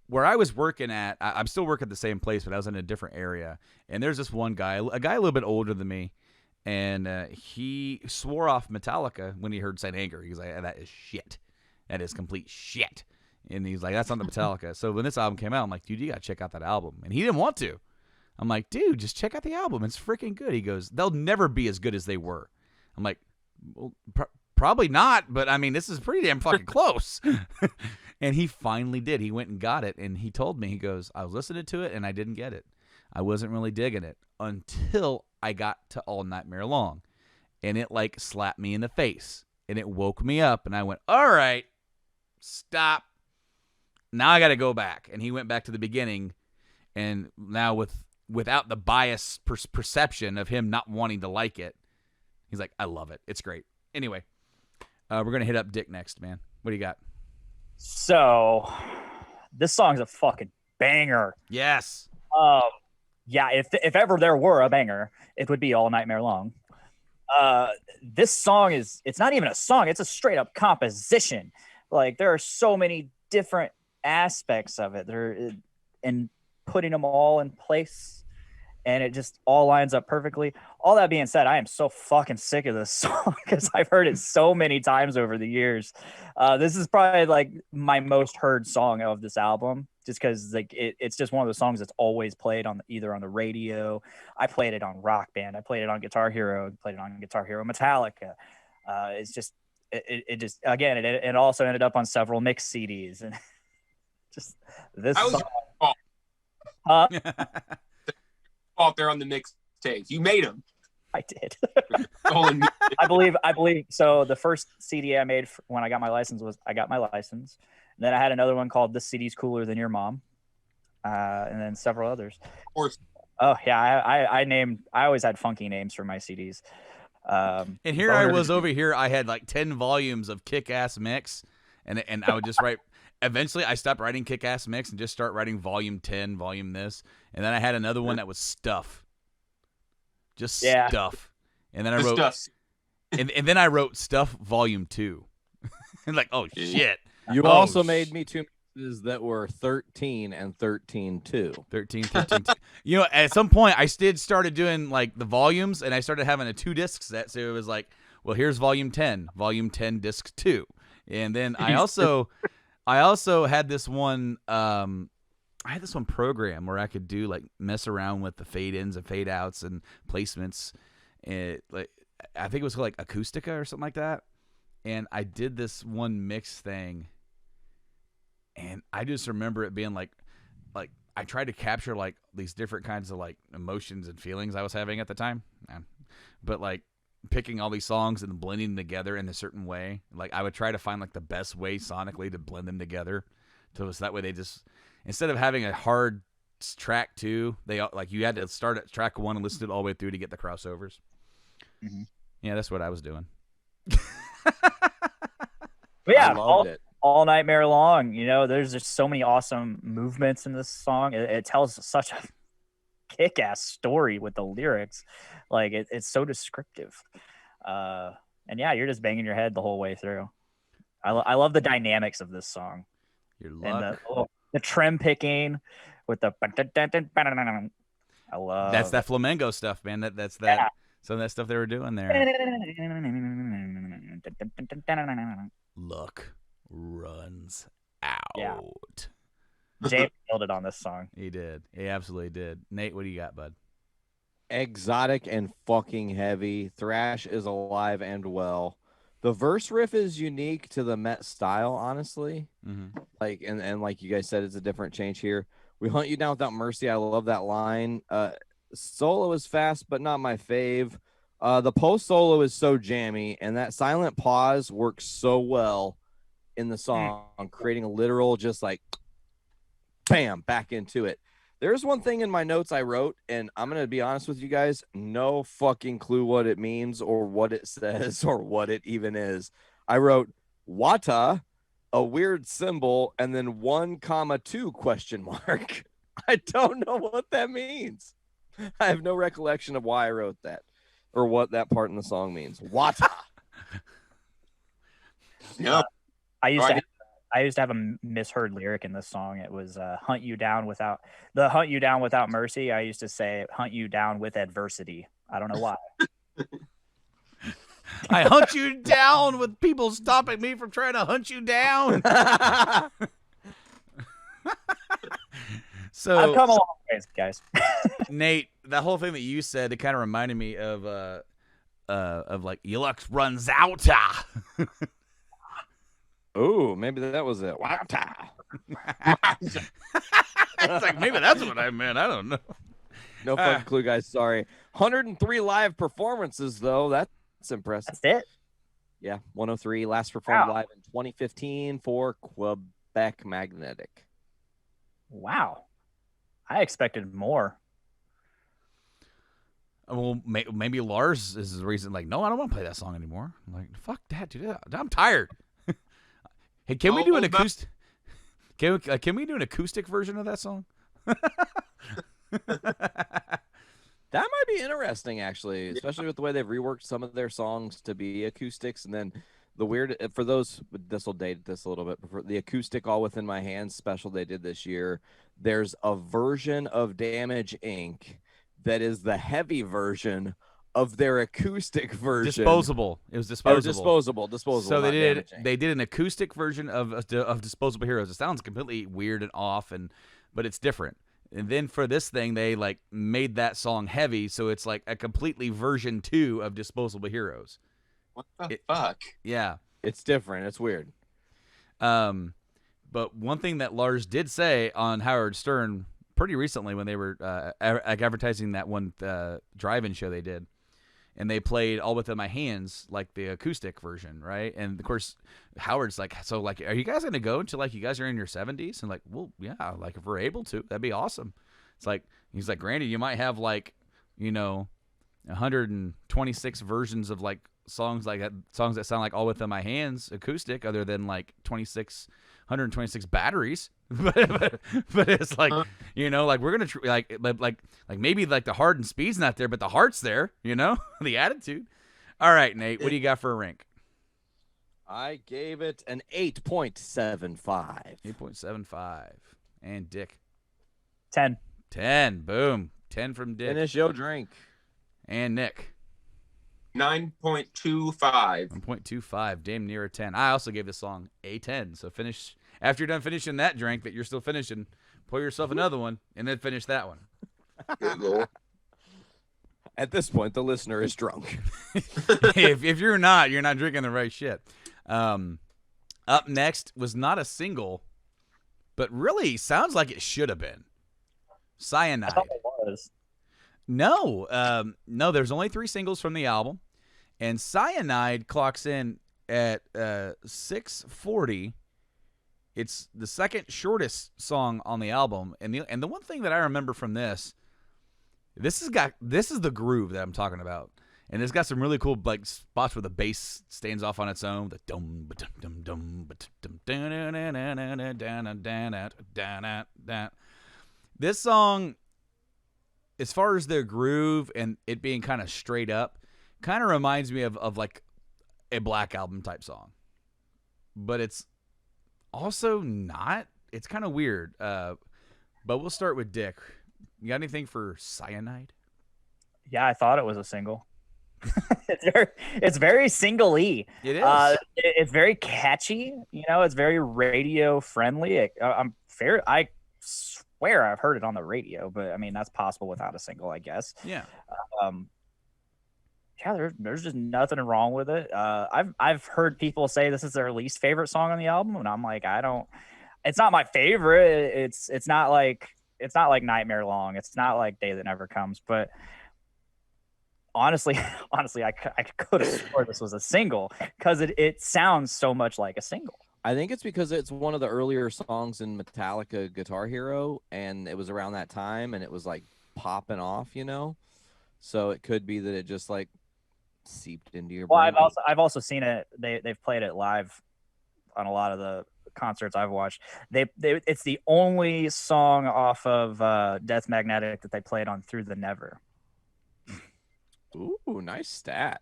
Speaker 4: where I was working at, I'm still working at the same place, but I was in a different area. And there's this one guy, a guy a little bit older than me, and he swore off Metallica when he heard Saint Anger. He was like, that is shit. That is complete shit. And he's like, that's not the Metallica. So when this album came out, I'm like, dude, you got to check out that album. And he didn't want to. I'm like, dude, just check out the album. It's freaking good. He goes, they'll never be as good as they were. I'm like, well, probably not, but I mean, this is pretty damn fucking close. And he finally did. He went and got it, and he told me, he goes, I was listening to it, and I didn't get it. I wasn't really digging it until I got to All Nightmare Long. And it, like, slapped me in the face. And it woke me up, and I went, all right, stop. Now I got to go back. And he went back to the beginning, and now without the bias perception of him not wanting to like it, he's like, I love it. It's great. Anyway, we're going to hit up Dick next, man. What do you got?
Speaker 6: So, this song's a fucking banger.
Speaker 4: Yes.
Speaker 6: Yeah, if ever there were a banger, it would be All Nightmare Long. This song it's not even a song, it's a straight up composition. Like, there are so many different aspects of it. And putting them all in place, and it just all lines up perfectly. All that being said, I am so fucking sick of this song because I've heard it so many times over the years. This is probably like my most heard song of this album, just because like it's just one of those songs that's always played on either on the radio. I played it on Rock Band. I played it on Guitar Hero. Played it on Guitar Hero Metallica. It's just it just again it also ended up on several mix CDs, and just this song.
Speaker 7: Fault there on the mixtape. You made them.
Speaker 6: I did. I believe so. The first CD I made when I got my license was I got my license. And then I had another one called "This CD's Cooler Than Your Mom," and then several others.
Speaker 7: Of course.
Speaker 6: Oh yeah, I always had funky names for my CDs.
Speaker 4: And here I was over here. I had like 10 volumes of Kick-Ass Mix, and I would just write. Eventually, I stopped writing Kick-Ass Mix and just start writing Volume 10, Volume this. And then I had another one that was Stuff. Just Stuff. And then I wrote and then I wrote Stuff Volume 2. And like, oh, shit.
Speaker 5: You also made me two mixes that were 13 and 13-2.
Speaker 4: 13, 13, 2. You know, at some point, I started doing, like, the volumes, and I started having a 2-disc set. So it was like, well, here's Volume 10, Disc 2. And then I also had this one program where I could do like mess around with the fade ins and fade outs and placements, and like I think it was like Acoustica or something like that. And I did this one mix thing, and I just remember it being like I tried to capture like these different kinds of like emotions and feelings I was having at the time, but like picking all these songs and blending them together in a certain way. Like I would try to find like the best way sonically to blend them together, so that way they just, instead of having a hard track 2, they like you had to start at track 1 and listen to it all the way through to get the crossovers. Mm-hmm. Yeah, that's what I was doing.
Speaker 6: But yeah, all Nightmare Long. You know, there's just so many awesome movements in this song. It tells such a kick-ass story with the lyrics. Like it's so descriptive. And yeah, you're just banging your head the whole way through. I love the dynamics of this song.
Speaker 4: Your luck.
Speaker 6: And the trim picking with the I love
Speaker 4: that's that flamenco stuff, man. That's that. Yeah. Some of that stuff they were doing there. Luck runs out.
Speaker 6: Yeah. James killed it on this song.
Speaker 4: He did. He absolutely did. Nate, what do you got, bud?
Speaker 5: exotic and fucking heavy. Thrash is alive and well. The verse riff is unique to the Met style, honestly.
Speaker 4: Mm-hmm.
Speaker 5: Like and like you guys said, it's a different change here. We hunt you down without mercy. I love that line. Solo is fast, but not my fave. The post solo is so jammy, and that silent pause works so well in the song, creating a literal just like bam back into it. There's one thing in my notes I wrote, and I'm gonna be honest with you guys, no fucking clue what it means or what it says or what it even is. I wrote Wata, a weird symbol, and then 1,2 question mark. I don't know what that means. I have no recollection of why I wrote that or what that part in the song means. Wata.
Speaker 7: No.
Speaker 6: I used to have a misheard lyric in this song. It was hunt you down without mercy. I used to say hunt you down with adversity. I don't know why.
Speaker 4: I hunt you down with people stopping me from trying to hunt you down. So
Speaker 6: I've come a long ways, guys.
Speaker 4: Nate, that whole thing that you said, it kind of reminded me of like Yulux runs out.
Speaker 5: Oh, maybe that was it. Wata.
Speaker 4: It's like maybe that's what I meant. I don't know.
Speaker 5: No fucking clue, guys. Sorry. 103 live performances, though. That's impressive.
Speaker 6: That's it.
Speaker 5: Yeah, 103. Last performed
Speaker 6: Wow.
Speaker 5: live in 2015 for Quebec Magnetic.
Speaker 6: Wow. I expected more.
Speaker 4: Well, maybe Lars is the reason. Like, no, I don't want to play that song anymore. I'm like, fuck that, dude. I'm tired. Hey, can we do an acoustic? Can we do an acoustic version of that song?
Speaker 5: That might be interesting, actually, especially with the way they've reworked some of their songs to be acoustics. And then the weird, for those, this will date this a little bit, but for the acoustic All Within My Hands special they did this year, there's a version of Damage Inc. that is the heavy version of their acoustic version.
Speaker 4: Disposable. It was disposable.
Speaker 5: Disposable.
Speaker 4: So
Speaker 5: not Damage Inc.
Speaker 4: they did an acoustic version of Disposable Heroes. It sounds completely weird and off, but it's different. And then for this thing, they like made that song heavy, so it's like a completely version 2 of Disposable Heroes.
Speaker 7: What the fuck?
Speaker 4: Yeah.
Speaker 5: It's different. It's weird.
Speaker 4: But one thing that Lars did say on Howard Stern pretty recently when they were advertising that one drive-in show they did, and they played All Within My Hands, like the acoustic version, right? And of course, Howard's like, so like, are you guys gonna go until like you guys are in your 70s? And like, well, yeah, like if we're able to, that'd be awesome. It's like he's like, granted, you might have like, 126 versions of like songs that sound like All Within My Hands acoustic, other than like 126 batteries. but it's like, like we're gonna like maybe like the heart and speed's not there, but the heart's there, the attitude. All right, Nate, what do you got for a rank?
Speaker 5: I gave it an 8.75.
Speaker 4: 8.75. And Dick?
Speaker 6: 10.
Speaker 4: 10. Boom. 10 from Dick.
Speaker 5: Finish your drink.
Speaker 4: And Nick?
Speaker 7: 9.25.
Speaker 4: 1.25. Damn near a 10. I also gave this song a 10. So finish after you're done finishing that drink that you're still finishing, pour yourself another one and then finish that one.
Speaker 7: Good Lord.
Speaker 5: At this point, the listener is drunk.
Speaker 4: if you're not drinking the right shit. Up next was not a single, but really sounds like it should have been. Cyanide.
Speaker 6: I thought it was.
Speaker 4: No, there's only 3 singles from the album, and Cyanide clocks in at 6:40. It's the second shortest song on the album, and the one thing that I remember from this is the groove that I'm talking about, and it's got some really cool like spots where the bass stands off on its own. The dum dum dum dum. This song, as far as their groove and it being kind of straight up, kind of reminds me of like a Black Album type song, but it's also not. It's kind of weird. But we'll start with Dick. You got anything for Cyanide?
Speaker 6: Yeah, I thought it was a single. It's very single-y.
Speaker 4: It is.
Speaker 6: It's very catchy. It's very radio friendly. I swear I've heard it on the radio, but I mean that's possible without a single, I guess.
Speaker 4: Yeah.
Speaker 6: Yeah, there's just nothing wrong with it. I've heard people say this is their least favorite song on the album, and I'm like, I don't. It's not my favorite. It's not like Nightmare Long. It's not like Day That Never Comes. But honestly, I could have swore this was a single because it sounds so much like a single.
Speaker 5: I think it's because it's one of the earlier songs in Metallica Guitar Hero, and it was around that time, and it was like popping off, you know. So it could be that it just like seeped into your
Speaker 6: Well,
Speaker 5: brain.
Speaker 6: I've also seen it. They've played it live on a lot of the concerts I've watched. It's the only song off of Death Magnetic that they played on Through the Never.
Speaker 5: Ooh, nice stat.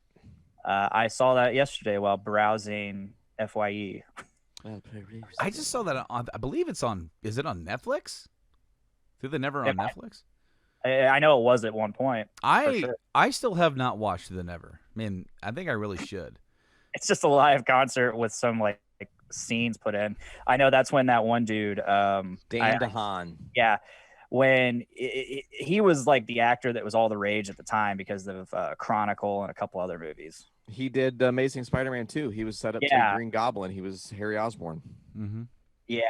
Speaker 6: I saw that yesterday while browsing FYE.
Speaker 4: I just saw that on. I believe it's on. Is it on Netflix? Through the Never on Netflix?
Speaker 6: I know it was at one point.
Speaker 4: I still have not watched Through the Never. I mean, I think I really should.
Speaker 6: It's just a live concert with some like scenes put in. I know that's when that one dude,
Speaker 5: Dan DeHaan.
Speaker 6: Yeah, when he was like the actor that was all the rage at the time because of Chronicle and a couple other movies.
Speaker 5: He did Amazing Spider-Man 2. He was set up to be Green Goblin. He was Harry Osborn.
Speaker 4: Mm-hmm.
Speaker 6: Yeah.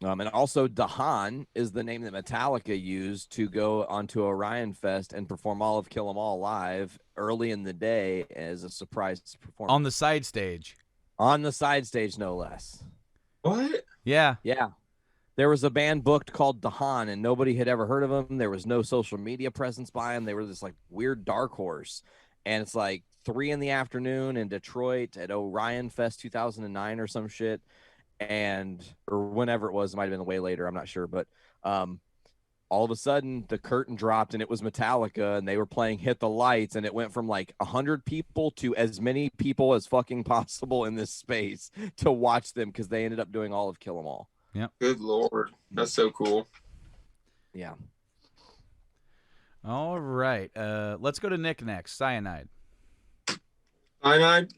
Speaker 5: And also DeHaan is the name that Metallica used to go onto Orion Fest and perform all of Kill 'Em All live early in the day as a surprise performance.
Speaker 4: On the side stage.
Speaker 5: On the side stage, no less.
Speaker 7: What?
Speaker 4: Yeah.
Speaker 5: Yeah. There was a band booked called DeHaan, and nobody had ever heard of them. There was no social media presence by them. They were this like weird dark horse. And it's like 3 p.m. in Detroit at Orion Fest 2009 or some shit. Or whenever it was, it might have been way later. I'm not sure. But all of a sudden, the curtain dropped and it was Metallica, and they were playing Hit the Lights. And it went from like 100 people to as many people as fucking possible in this space to watch them because they ended up doing all of Kill 'Em All.
Speaker 4: Yeah.
Speaker 7: Good Lord. That's so cool.
Speaker 5: Yeah.
Speaker 4: All right. Let's go to Nick next. Cyanide.
Speaker 7: Cyanide.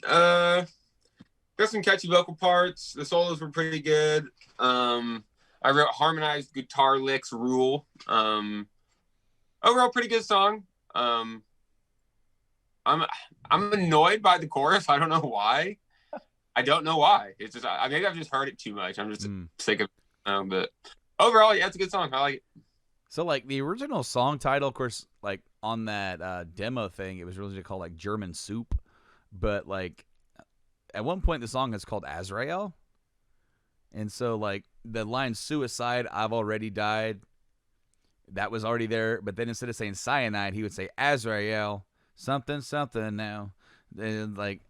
Speaker 7: Got some catchy vocal parts. The solos were pretty good. I wrote harmonized guitar licks rule. Overall, pretty good song. I'm annoyed by the chorus. I don't know why. It's just maybe I've just heard it too much. I'm just sick of it. But overall, yeah, it's a good song. I like it.
Speaker 4: So, like, the original song title, of course, like, on that demo thing, it was originally called, like, German Soup. But, like, at one point, the song is called Azrael. And so, like, the line suicide, I've already died, that was already there. But then instead of saying cyanide, he would say Azrael, something, something now. And, like,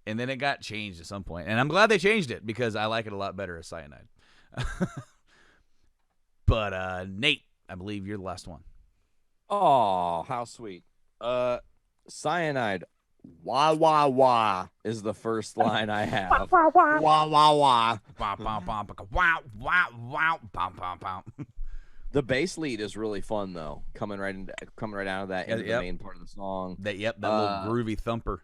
Speaker 4: and then it got changed at some point. And I'm glad they changed it because I like it a lot better as cyanide. But, Nate, I believe you're the last one.
Speaker 5: Oh, how sweet. Cyanide. Wah, wah, wah is the first line I have. Wah, wah, wah. The bass lead is really fun, though. Coming right out of that into the main part of the song.
Speaker 4: That little groovy thumper.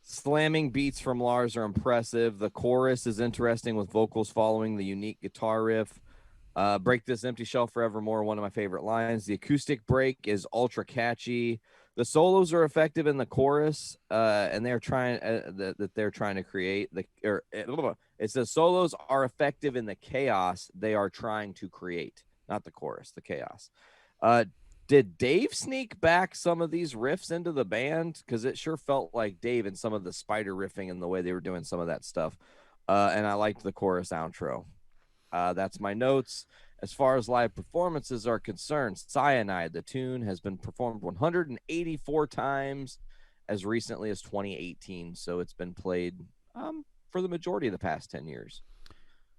Speaker 5: Slamming beats from Lars are impressive. The chorus is interesting with vocals following the unique guitar riff. Break this empty shell forevermore, one of my favorite lines. The acoustic break is ultra catchy. The solos are effective in the chorus, and they're trying to create it says solos are effective in the chaos they are trying to create, not the chorus, the chaos. Did Dave sneak back some of these riffs into the band? Because it sure felt like Dave in some of the spider riffing and the way they were doing some of that stuff. And I liked the chorus outro. That's my notes. As far as live performances are concerned, Cyanide, the tune, has been performed 184 times as recently as 2018. So it's been played for the majority of the past 10 years.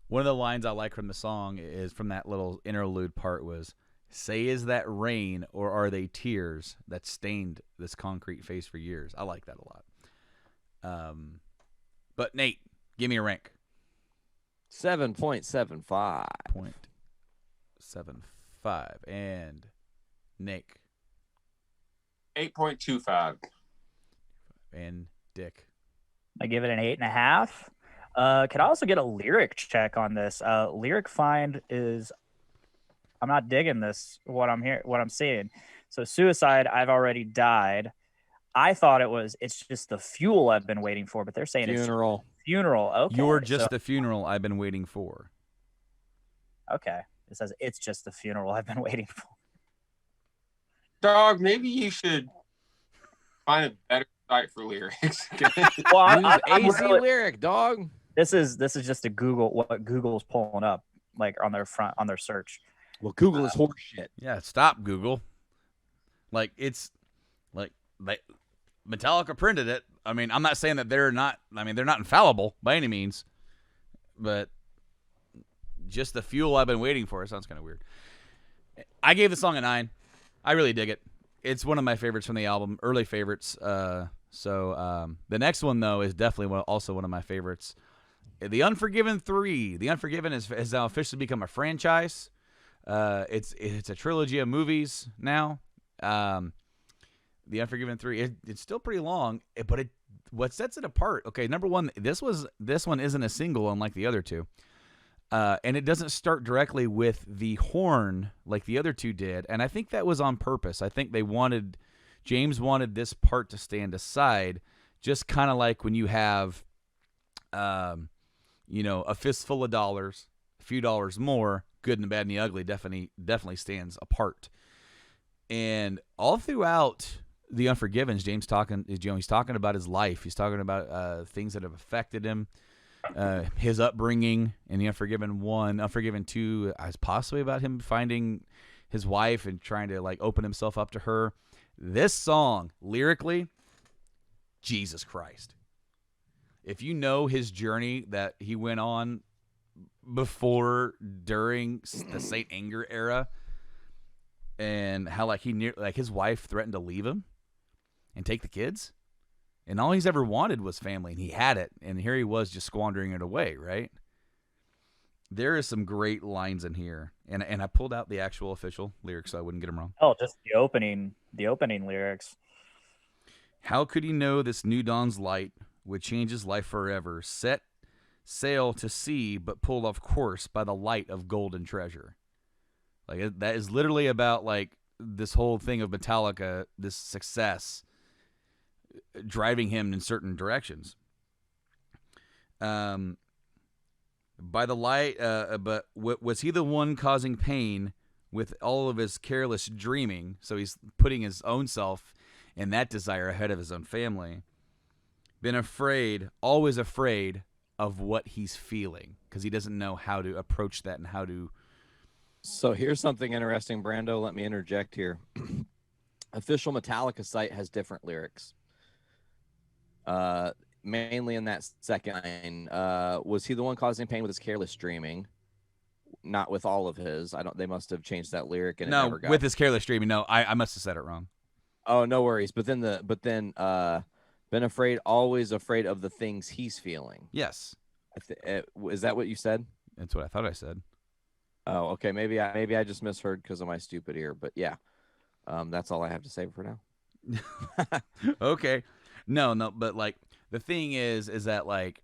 Speaker 4: One of the lines I like from the song is from that little interlude part was, say, is that rain or are they tears that stained this concrete face for years? I like that a lot. But Nate, give me a rank.
Speaker 5: 7.75.
Speaker 4: 0.75. And Nick.
Speaker 7: 8.25.
Speaker 4: And Dick.
Speaker 6: I give it an 8.5. Could I also get a lyric check on this? Lyric find is, I'm not digging this. What I'm seeing. So Suicide, I've already died. I thought it's just the fuel I've been waiting for, but they're saying
Speaker 5: Funeral.
Speaker 6: it's funeral. Okay.
Speaker 4: You're just
Speaker 6: so,
Speaker 4: the funeral I've been waiting for.
Speaker 6: okay. It says it's just the funeral I've been waiting for.
Speaker 7: Dog, maybe you should find a better site for lyrics.
Speaker 6: Well,
Speaker 5: Use
Speaker 6: I'm
Speaker 5: AC
Speaker 6: really-
Speaker 5: lyric, dog.
Speaker 6: this is just a Google what Google's pulling up like on their search.
Speaker 5: Well, Google is horseshit.
Speaker 4: Yeah, stop Google. Like it's like Metallica printed it. I mean, I'm not saying that they're not. I mean, they're not infallible by any means, but just the fuel I've been waiting for. It sounds kind of weird. I gave the song a 9. I really dig it. It's one of my favorites from the album, early favorites. So the next one though is definitely also one of my favorites. The Unforgiven III. The Unforgiven has now officially become a franchise. It's a trilogy of movies now. The Unforgiven 3. It's still pretty long, but what sets it apart? Okay, number one, this one isn't a single unlike the other two, and it doesn't start directly with the horn like the other two did, and I think that was on purpose. I think James wanted this part to stand aside, just kind of like when you have, a fistful of dollars, a few dollars more. Good and the bad and the ugly definitely stands apart. And all throughout the Unforgiven, he's talking about his life. He's talking about things that have affected him, his upbringing. In the Unforgiven 1, Unforgiven 2 is possibly about him finding his wife and trying to like open himself up to her. This song, lyrically, Jesus Christ. If you know his journey that he went on during the Saint Anger era, and how his wife threatened to leave him and take the kids, and all he's ever wanted was family, and he had it, and here he was just squandering it away, right? There is some great lines in here, and I pulled out the actual official lyrics so I wouldn't get them wrong.
Speaker 6: Oh, just the opening lyrics.
Speaker 4: How could he know this new dawn's light would change his life forever? Set sail to sea, but pulled off course by the light of golden treasure. Like that is literally about like this whole thing of Metallica, this success driving him in certain directions. By the light, but was he the one causing pain with all of his careless dreaming? So he's putting his own self and that desire ahead of his own family. Been afraid, always afraid of what he's feeling because he doesn't know how to approach that and how to.
Speaker 5: So here's something interesting, Brando. Let me interject here. Official Metallica site has different lyrics. Mainly in that second line, was he the one causing pain with his careless dreaming? Not with all of his. They must have changed that lyric and it never got.
Speaker 4: With his careless dreaming. No, I must have said it wrong.
Speaker 5: Oh, no worries. But then been afraid, always afraid of the things he's feeling.
Speaker 4: Yes.
Speaker 5: Is that what you said?
Speaker 4: That's what I thought I said.
Speaker 5: Oh, okay. Maybe I just misheard because of my stupid ear. But yeah, that's all I have to say for now.
Speaker 4: Okay. No, but like the thing is that like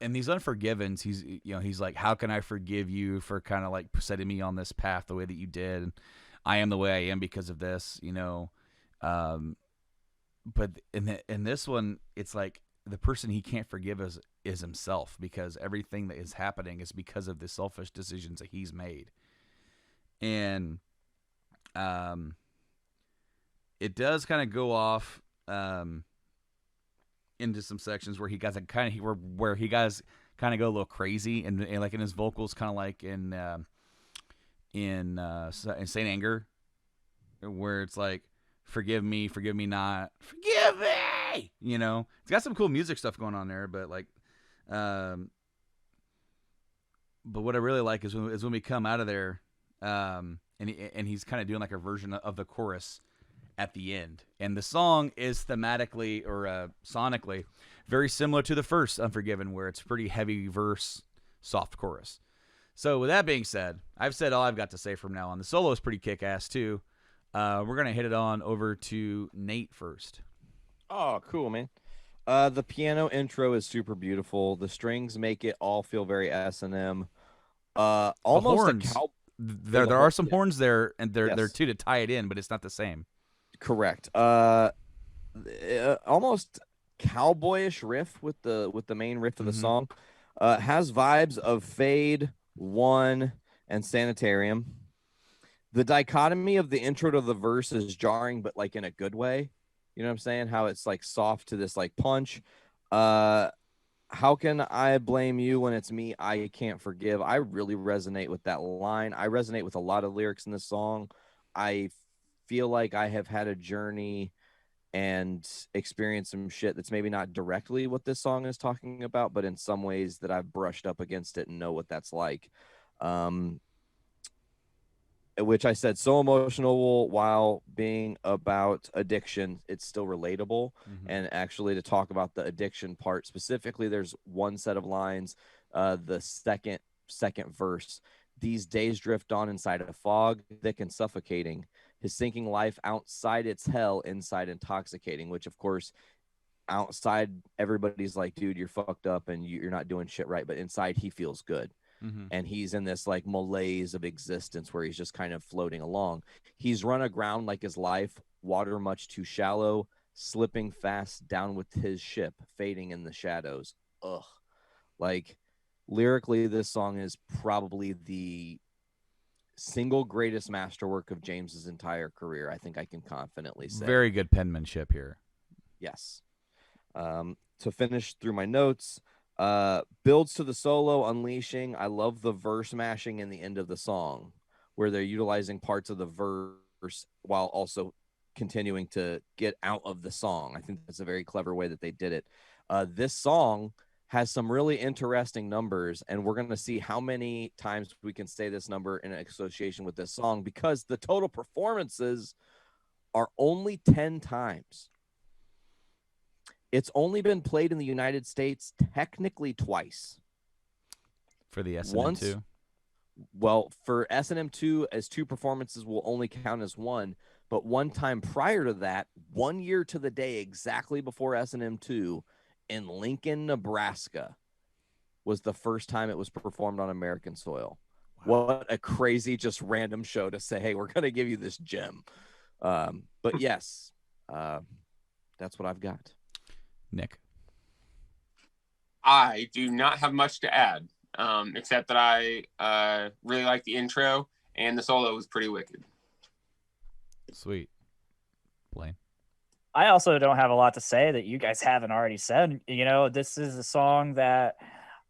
Speaker 4: in these Unforgivens, he's like, how can I forgive you for kind of like setting me on this path the way that you did? And I am the way I am because of this, But in this one, it's like the person he can't forgive is himself, because everything that is happening is because of the selfish decisions that he's made. And it does kind of go off into some sections where he guys kind of go a little crazy and like in his vocals, kind of like in Saint Anger, where it's like, forgive me not, forgive me. It's got some cool music stuff going on there, but like, but what I really like is when we come out of there, and he's kind of doing like a version of the chorus at the end, and the song is thematically or sonically very similar to the first Unforgiven, where it's pretty heavy verse, soft chorus. So with that being said, I've said all I've got to say from now on. The solo is pretty kick-ass too. We're going to hit it on over to Nate first.
Speaker 5: Oh, cool, man. The piano intro is super beautiful. The strings make it all feel very S&M. Almost
Speaker 4: there are some horns there, and they're
Speaker 5: Yes.
Speaker 4: too to tie it in, but it's not the same.
Speaker 5: Correct. Almost cowboyish riff with the main riff of the song. Has vibes of Fade, One, and Sanitarium. The dichotomy of the intro to the verse is jarring, but like in a good way. You know what I'm saying? How it's like soft to this like punch. How can I blame you when it's me I can't forgive? I really resonate with that line. I resonate with a lot of lyrics in this song. I feel like I have had a journey and experienced some shit that's maybe not directly what this song is talking about, but in some ways that I've brushed up against it and know what that's like. Which I said, so emotional while being about addiction, it's still relatable. And actually to talk about the addiction part specifically, there's one set of lines, the second verse. These days drift on inside a fog, thick and suffocating. His sinking life outside its hell, inside intoxicating, which of course outside everybody's like, dude, you're fucked up and you're not doing shit right. But inside he feels good. And he's in this like malaise of existence where he's just kind of floating along. He's run aground like his life, water much too shallow, slipping fast down with his ship, fading in the shadows. Ugh. Like lyrically, this song is probably the single greatest masterwork of James's entire career. I think I can confidently say.
Speaker 4: Very good penmanship here.
Speaker 5: Yes. To finish through my notes, builds to the solo, unleashing. I love the verse mashing in the end of the song where they're utilizing parts of the verse while also continuing to get out of the song. I think that's a very clever way that they did it. This song has some really interesting numbers, and we're going to see how many times we can say this number in association with this song, because the total performances are only 10 times. It's only been played in the United States technically twice.
Speaker 4: For the S&M2?
Speaker 5: Well, for S&M2, as 2 performances will only count as 1. But one time prior to that, 1 year to the day exactly before S&M2 in Lincoln, Nebraska, was the first time it was performed on American soil. Wow. What a crazy, just random show to say, hey, we're going to give you this gem. But yes, that's what I've got.
Speaker 4: Nick?
Speaker 7: I do not have much to add, except that I really like the intro, and the solo was pretty wicked.
Speaker 4: Sweet. Blaine?
Speaker 6: I also don't have a lot to say that you guys haven't already said. You know, this is a song that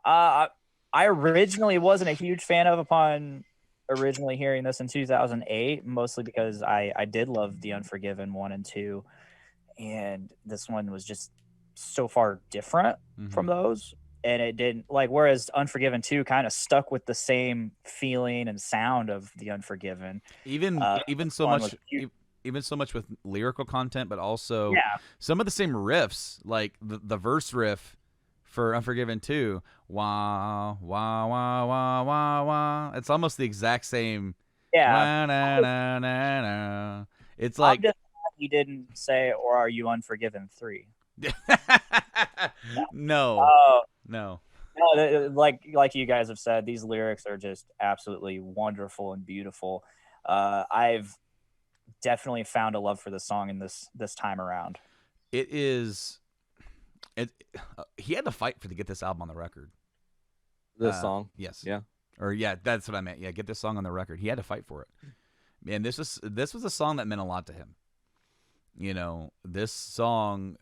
Speaker 6: I originally wasn't a huge fan of upon originally hearing this in 2008, mostly because I did love the Unforgiven 1 and 2, and this one was just so far different from those. And it didn't, like, whereas Unforgiven 2 kind of stuck with the same feeling and sound of the Unforgiven. Even
Speaker 4: so much with lyrical content, but also some of the same riffs, like the verse riff for Unforgiven 2. Wah, wah, wah, wah, wah, wah. It's almost the exact same.
Speaker 6: Yeah.
Speaker 4: Wah, na, na, na, na. It's like.
Speaker 6: I'm just glad he didn't say, or are you Unforgiven 3?
Speaker 4: No. No.
Speaker 6: No, like you guys have said, these lyrics are just absolutely wonderful and beautiful. I've definitely found a love for the song in this time around.
Speaker 4: It is. He had to fight to get this album on the record.
Speaker 5: This song,
Speaker 4: yes,
Speaker 5: yeah,
Speaker 4: or yeah, that's what I meant. Yeah, get this song on the record. He had to fight for it. Man, this was a song that meant a lot to him. You know, this song.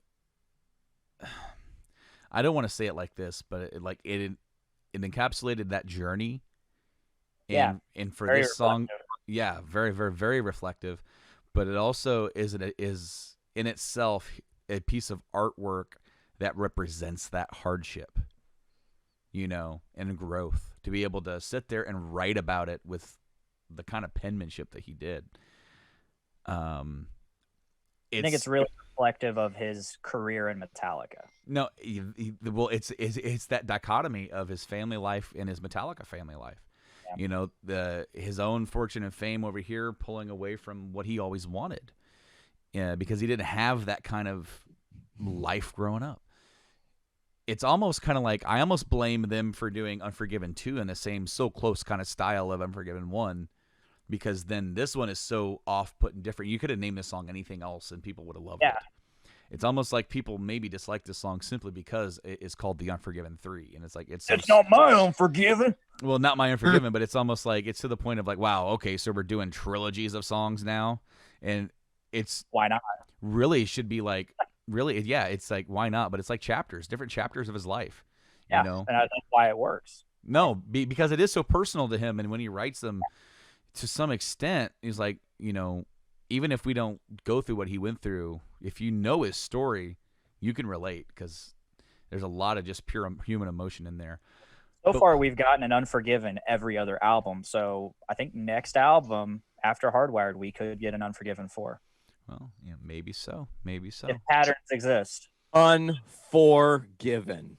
Speaker 4: I don't want to say it like this, but it encapsulated that journey. And for
Speaker 6: very
Speaker 4: this song,
Speaker 6: reflective.
Speaker 4: very, very, very reflective. But it also is in itself a piece of artwork that represents that hardship, you know, and growth. To be able to sit there and write about it with the kind of penmanship that he did.
Speaker 6: I think it's really reflective of his career in Metallica.
Speaker 4: No, well, it's that dichotomy of his family life and his Metallica family life. Yeah. You know, his own fortune and fame over here pulling away from what he always wanted, because he didn't have that kind of life growing up. It's almost kind of like I almost blame them for doing Unforgiven 2 in the same so close kind of style of Unforgiven 1, because then this one is so off-put and different. You could have named this song anything else, and people would have loved
Speaker 6: Yeah.
Speaker 4: it. It's almost like people maybe dislike this song simply because it is called the Unforgiven 3, and it's like it's
Speaker 6: not my Unforgiven.
Speaker 4: well, not my Unforgiven, but it's almost like it's to the point of like, wow, okay, so we're doing trilogies of songs now, and it's
Speaker 6: Why not?
Speaker 4: really should be like really, yeah, it's like why not? But it's like chapters, different chapters of his life,
Speaker 6: Yeah,
Speaker 4: you know.
Speaker 6: and that's why it works.
Speaker 4: No, because it is so personal to him, and when he writes them, to some extent, he's like, you know, even if we don't go through what he went through, if you know his story, you can relate because there's a lot of just pure human emotion in there.
Speaker 6: So far, we've gotten an Unforgiven every other album. So I think next album after Hardwired, we could get an Unforgiven 4
Speaker 4: Well, yeah, maybe so, maybe so.
Speaker 6: if patterns exist
Speaker 5: Unforgiven.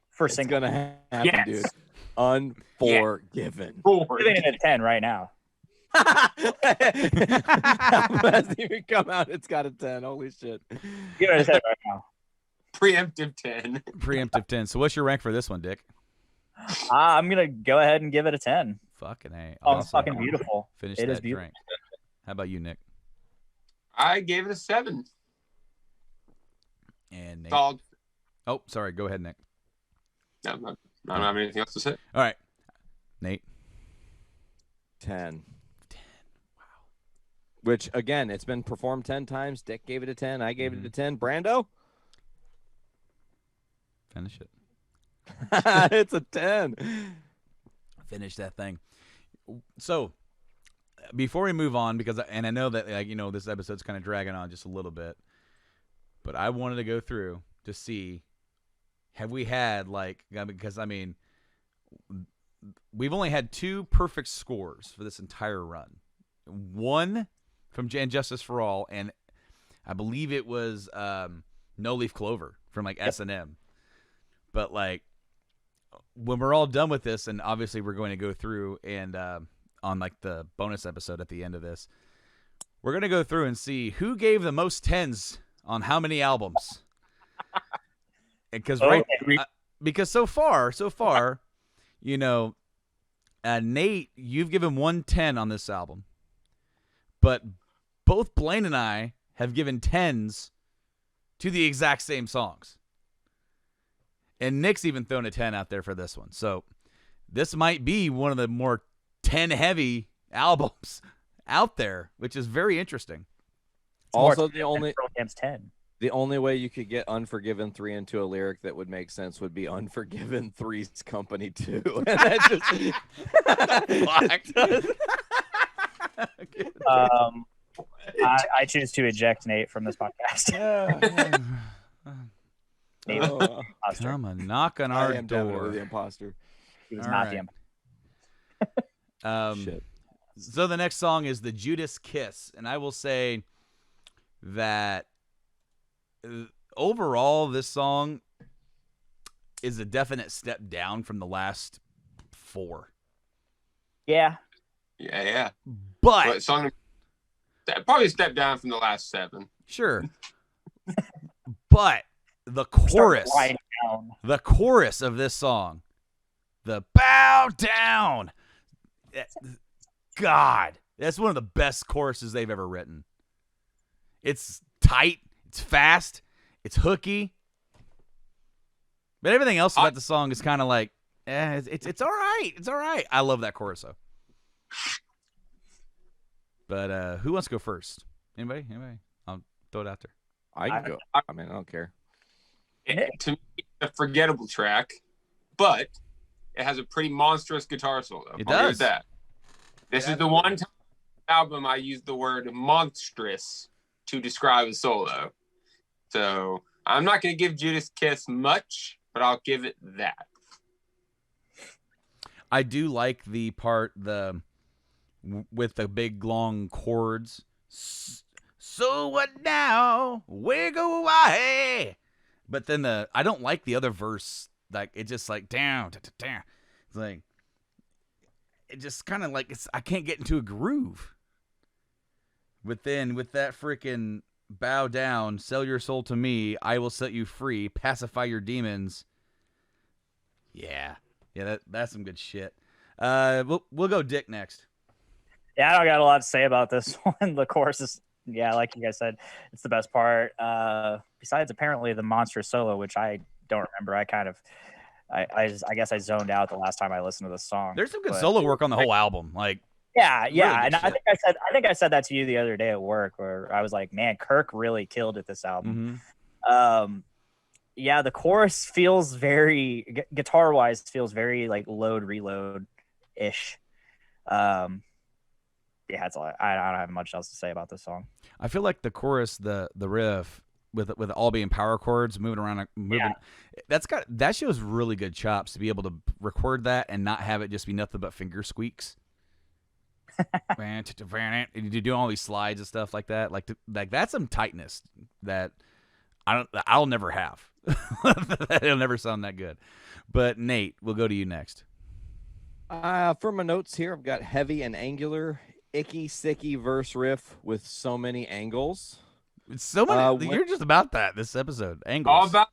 Speaker 6: for
Speaker 5: It's
Speaker 6: single.
Speaker 5: gonna happen,
Speaker 7: Yes.
Speaker 5: dude. Unforgiven.
Speaker 7: Forward.
Speaker 6: Giving it a 10 right now.
Speaker 5: Album hasn't even come out. It's got a 10. Holy shit.
Speaker 6: Give it a 10 right now.
Speaker 7: Preemptive 10.
Speaker 4: Preemptive 10. So what's your rank for this one, Dick?
Speaker 6: I'm gonna go ahead and give it a 10.
Speaker 4: Fucking A.
Speaker 6: Oh, it's
Speaker 4: Awesome.
Speaker 6: fucking beautiful.
Speaker 4: Finish
Speaker 6: It is
Speaker 4: that
Speaker 6: beautiful.
Speaker 4: drink. How about you, Nick?
Speaker 7: I gave it a 7.
Speaker 4: And Nate.
Speaker 7: Solid.
Speaker 4: Oh, sorry. Go ahead, Nick.
Speaker 7: No, I don't have anything else to say.
Speaker 4: All right. Nate.
Speaker 5: 10. Wow. Which, again, it's been performed 10 times. Dick gave it a 10. I gave it a 10. Brando?
Speaker 4: Finish it.
Speaker 5: It's a 10.
Speaker 4: Finish that thing. So, before we move on, because I know that like, you know, this episode's kind of dragging on just a little bit, but I wanted to go through to see, have we had like, because I mean, we've only had 2 perfect scores for this entire run. One from And Justice for All, and I believe it was No Leaf Clover from like S&M. But like, when we're all done with this, and obviously we're going to go through and on like the bonus episode at the end of this, we're going to go through and see who gave the most 10s on how many albums. Because because so far, you know, Nate, you've given 110 on this album, but both Blaine and I have given 10s to the exact same songs. And Nick's even thrown a 10 out there for this one. So this might be one of the more 10 heavy albums out there, which is very interesting.
Speaker 5: Also,
Speaker 6: Pearl Jam's 10.
Speaker 5: the only way you could get Unforgiven 3 into a lyric that would make sense would be Unforgiven 3's Company 2. And that
Speaker 6: I choose to eject Nate from this podcast. Nate, imposter.
Speaker 4: Come a knock on
Speaker 5: I
Speaker 4: our
Speaker 5: am definitely
Speaker 4: door.
Speaker 5: the imposter.
Speaker 6: He was
Speaker 4: All
Speaker 6: not
Speaker 4: right.
Speaker 6: the imposter.
Speaker 5: Shit.
Speaker 4: So the next song is the Judas Kiss, and I will say that overall this song is a definite step down from the last 4.
Speaker 6: Yeah.
Speaker 7: Yeah.
Speaker 4: But
Speaker 7: But song probably a step down from the last 7.
Speaker 4: sure. But the chorus,
Speaker 6: Start writing down.
Speaker 4: the chorus of this song, the bow down. God, that's one of the best choruses they've ever written. It's tight, it's fast, it's hooky. But everything else about the song is kind of like, it's all right. It's all right. I love that chorus though. But who wants to go first? Anybody? I'll throw it out there.
Speaker 5: I can go. I mean, I don't care.
Speaker 7: To me, it's a forgettable track, but it has a pretty monstrous guitar solo.
Speaker 4: It
Speaker 7: I'll give
Speaker 4: does.
Speaker 7: that. This is the one time album I used the word monstrous to describe a solo. So I'm not going to give Judas Kiss much, but I'll give it that.
Speaker 4: I do like the part with the big long chords. So what now? Where go I? But then I don't like the other verse. Like it just like down. It's like it just kind of like I can't get into a groove. But then with that freaking bow down, sell your soul to me, I will set you free, pacify your demons. Yeah, that's some good shit. We'll go Dick next.
Speaker 6: Yeah, I don't got a lot to say about this one. The chorus is, yeah, like you guys said, it's the best part. Besides apparently the monster solo, which I don't remember. I guess I zoned out the last time I listened to the song.
Speaker 4: There's some good
Speaker 6: but-
Speaker 4: solo work on the whole album. Like,
Speaker 6: Yeah,
Speaker 4: Really
Speaker 6: yeah,
Speaker 4: good
Speaker 6: and
Speaker 4: shit.
Speaker 6: I think I said that to you the other day at work, where I was like, "Man, Kirk really killed it this album." Yeah, the chorus feels very guitar wise feels very like load reload ish. Yeah, that's all. I don't have much else to say about this song.
Speaker 4: I feel like the chorus, the riff, with it all being power chords, moving around, that shows really good chops to be able to record that and not have it just be nothing but finger squeaks. You do all these slides and stuff like that. Like that's some tightness that I'll never have. It'll never sound that good. But Nate, we'll go to you next.
Speaker 5: For my notes here, I've got heavy and angular, icky, sicky verse riff with so many angles.
Speaker 4: It's so many. You're just about that this episode. Angles.
Speaker 7: All about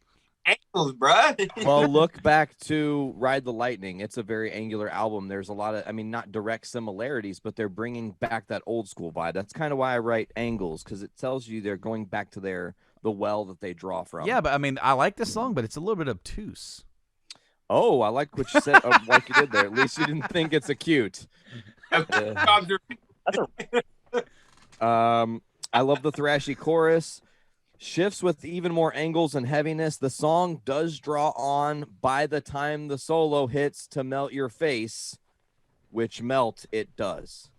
Speaker 7: angles, bruh.
Speaker 5: Well, look back to Ride the Lightning. It's a very angular album. There's a lot of, I mean, not direct similarities, but they're bringing back that old school vibe. That's kind of why I write angles, because it tells you they're going back to the well that they draw from.
Speaker 4: Yeah, but I mean, I like this song, but it's a little bit obtuse.
Speaker 5: Oh, I like what you said, like you did there. At least you didn't think it's acute.
Speaker 6: That's a
Speaker 5: I love the thrashy chorus. Shifts with even more angles and heaviness. The song does draw on by the time the solo hits to melt your face, which melt it does.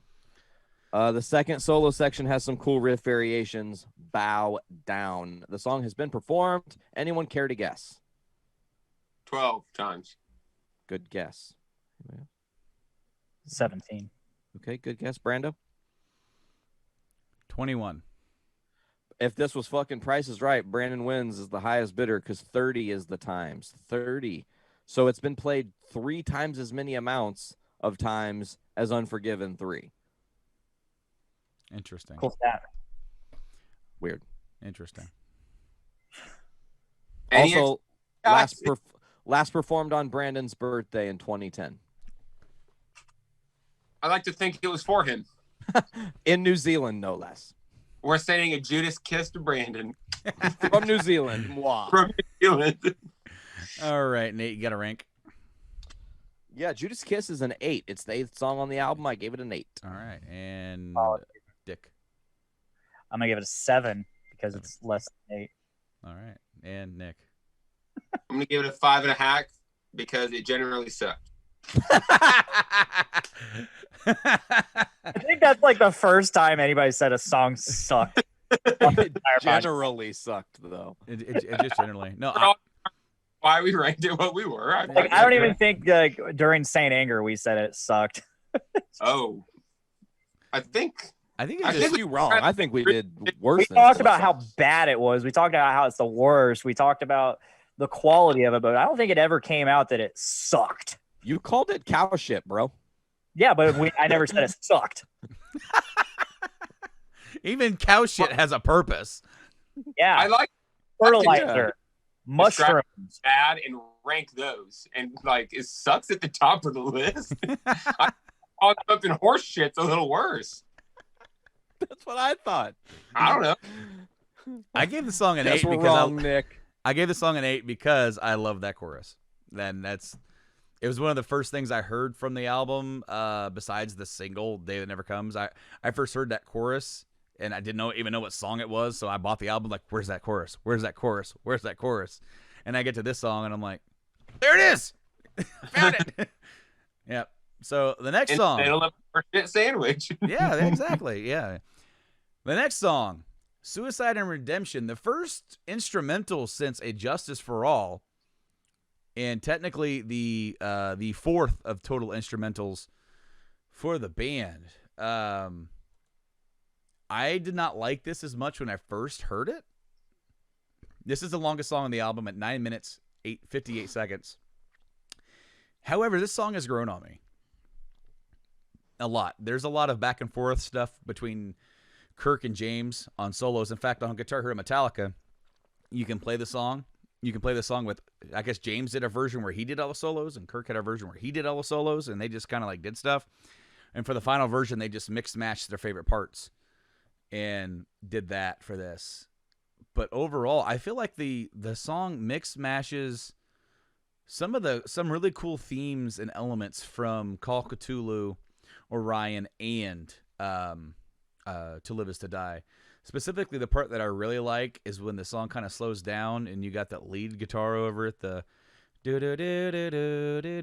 Speaker 5: The second solo section has some cool riff variations. Bow down. The song has been performed. Anyone care to guess?
Speaker 7: 12 times.
Speaker 5: Good guess.
Speaker 6: 17.
Speaker 5: Okay, good guess. Brando?
Speaker 4: 21.
Speaker 5: If this was fucking Price is Right, Brandon wins is the highest bidder because 30 is the times. 30. So it's been played 3 times as many amounts of times as Unforgiven 3.
Speaker 4: Interesting.
Speaker 6: Cool stat.
Speaker 5: Weird.
Speaker 4: Interesting.
Speaker 7: Any
Speaker 5: Also, last performed on Brandon's birthday in 2010
Speaker 7: I like to think it was for him.
Speaker 5: in New Zealand, no less.
Speaker 7: We're sending a Judas Kiss to Brandon
Speaker 5: From New Zealand. Mwah.
Speaker 7: from New Zealand.
Speaker 4: All right, Nate, you got a rank.
Speaker 5: Yeah, Judas Kiss is an 8. It's the 8th song on the album. I gave it an 8.
Speaker 4: All right, and Dick.
Speaker 6: I'm gonna give it a 7 because it's less than 8.
Speaker 4: All right, and Nick.
Speaker 7: I'm gonna give it a 5.5 because it generally sucked.
Speaker 6: I think that's like the first time anybody said a song sucked.
Speaker 5: It generally sucked, though.
Speaker 4: It just generally no.
Speaker 7: Why we ranked it what we were.
Speaker 6: I don't even think like during Saint Anger we said it sucked.
Speaker 7: Oh, I think
Speaker 4: I think
Speaker 7: I
Speaker 4: it's
Speaker 7: think
Speaker 4: just
Speaker 5: You wrong. I think we did worse.
Speaker 6: We
Speaker 5: than
Speaker 6: talked
Speaker 5: suck.
Speaker 6: about how bad it was. We talked about how it's the worst. We talked about the quality of it, but I don't think it ever came out that it sucked.
Speaker 5: You called it cow shit, bro.
Speaker 6: Yeah, but I never said it sucked.
Speaker 4: even cow shit has a purpose.
Speaker 6: Yeah,
Speaker 7: I like
Speaker 6: fertilizer, mushrooms.
Speaker 7: bad and rank those, and like it sucks at the top of the list. I thought something horse shit's a little worse.
Speaker 5: That's what I thought.
Speaker 7: I don't know.
Speaker 4: I gave the song an
Speaker 5: Guess
Speaker 4: 8
Speaker 5: we're
Speaker 4: because
Speaker 5: wrong, Nick.
Speaker 4: I gave the song an 8 because I love that chorus. Then it was one of the first things I heard from the album, besides the single "Day That Never Comes." I first heard that chorus and I didn't even know what song it was, so I bought the album. Like, where's that chorus? Where's that chorus? Where's that chorus? And I get to this song and I'm like, there it is. I found it. Yeah. So the next song.
Speaker 7: It'll have a horse shit sandwich.
Speaker 4: Yeah, exactly. Yeah. The next song, Suicide and Redemption, the first instrumental since A Justice for All, and technically the fourth of total instrumentals for the band. I did not like this as much when I first heard it. This is the longest song on the album at 9 minutes, 58 seconds. However, this song has grown on me a lot. There's a lot of back and forth stuff between Kirk and James on solos. In fact, on Guitar Hero Metallica, you can play the song. you can play the song with, I guess James did a version where he did all the solos, and Kirk had a version where he did all the solos, and they just kind of like did stuff. And for the final version, they just mixed matched their favorite parts and did that for this. But overall, I feel like the song mix mashes some really cool themes and elements from Call of Cthulhu, Orion, and To Live Is to Die. Specifically, the part that I really like is when the song kind of slows down and you got that lead guitar over it, the do do do do do do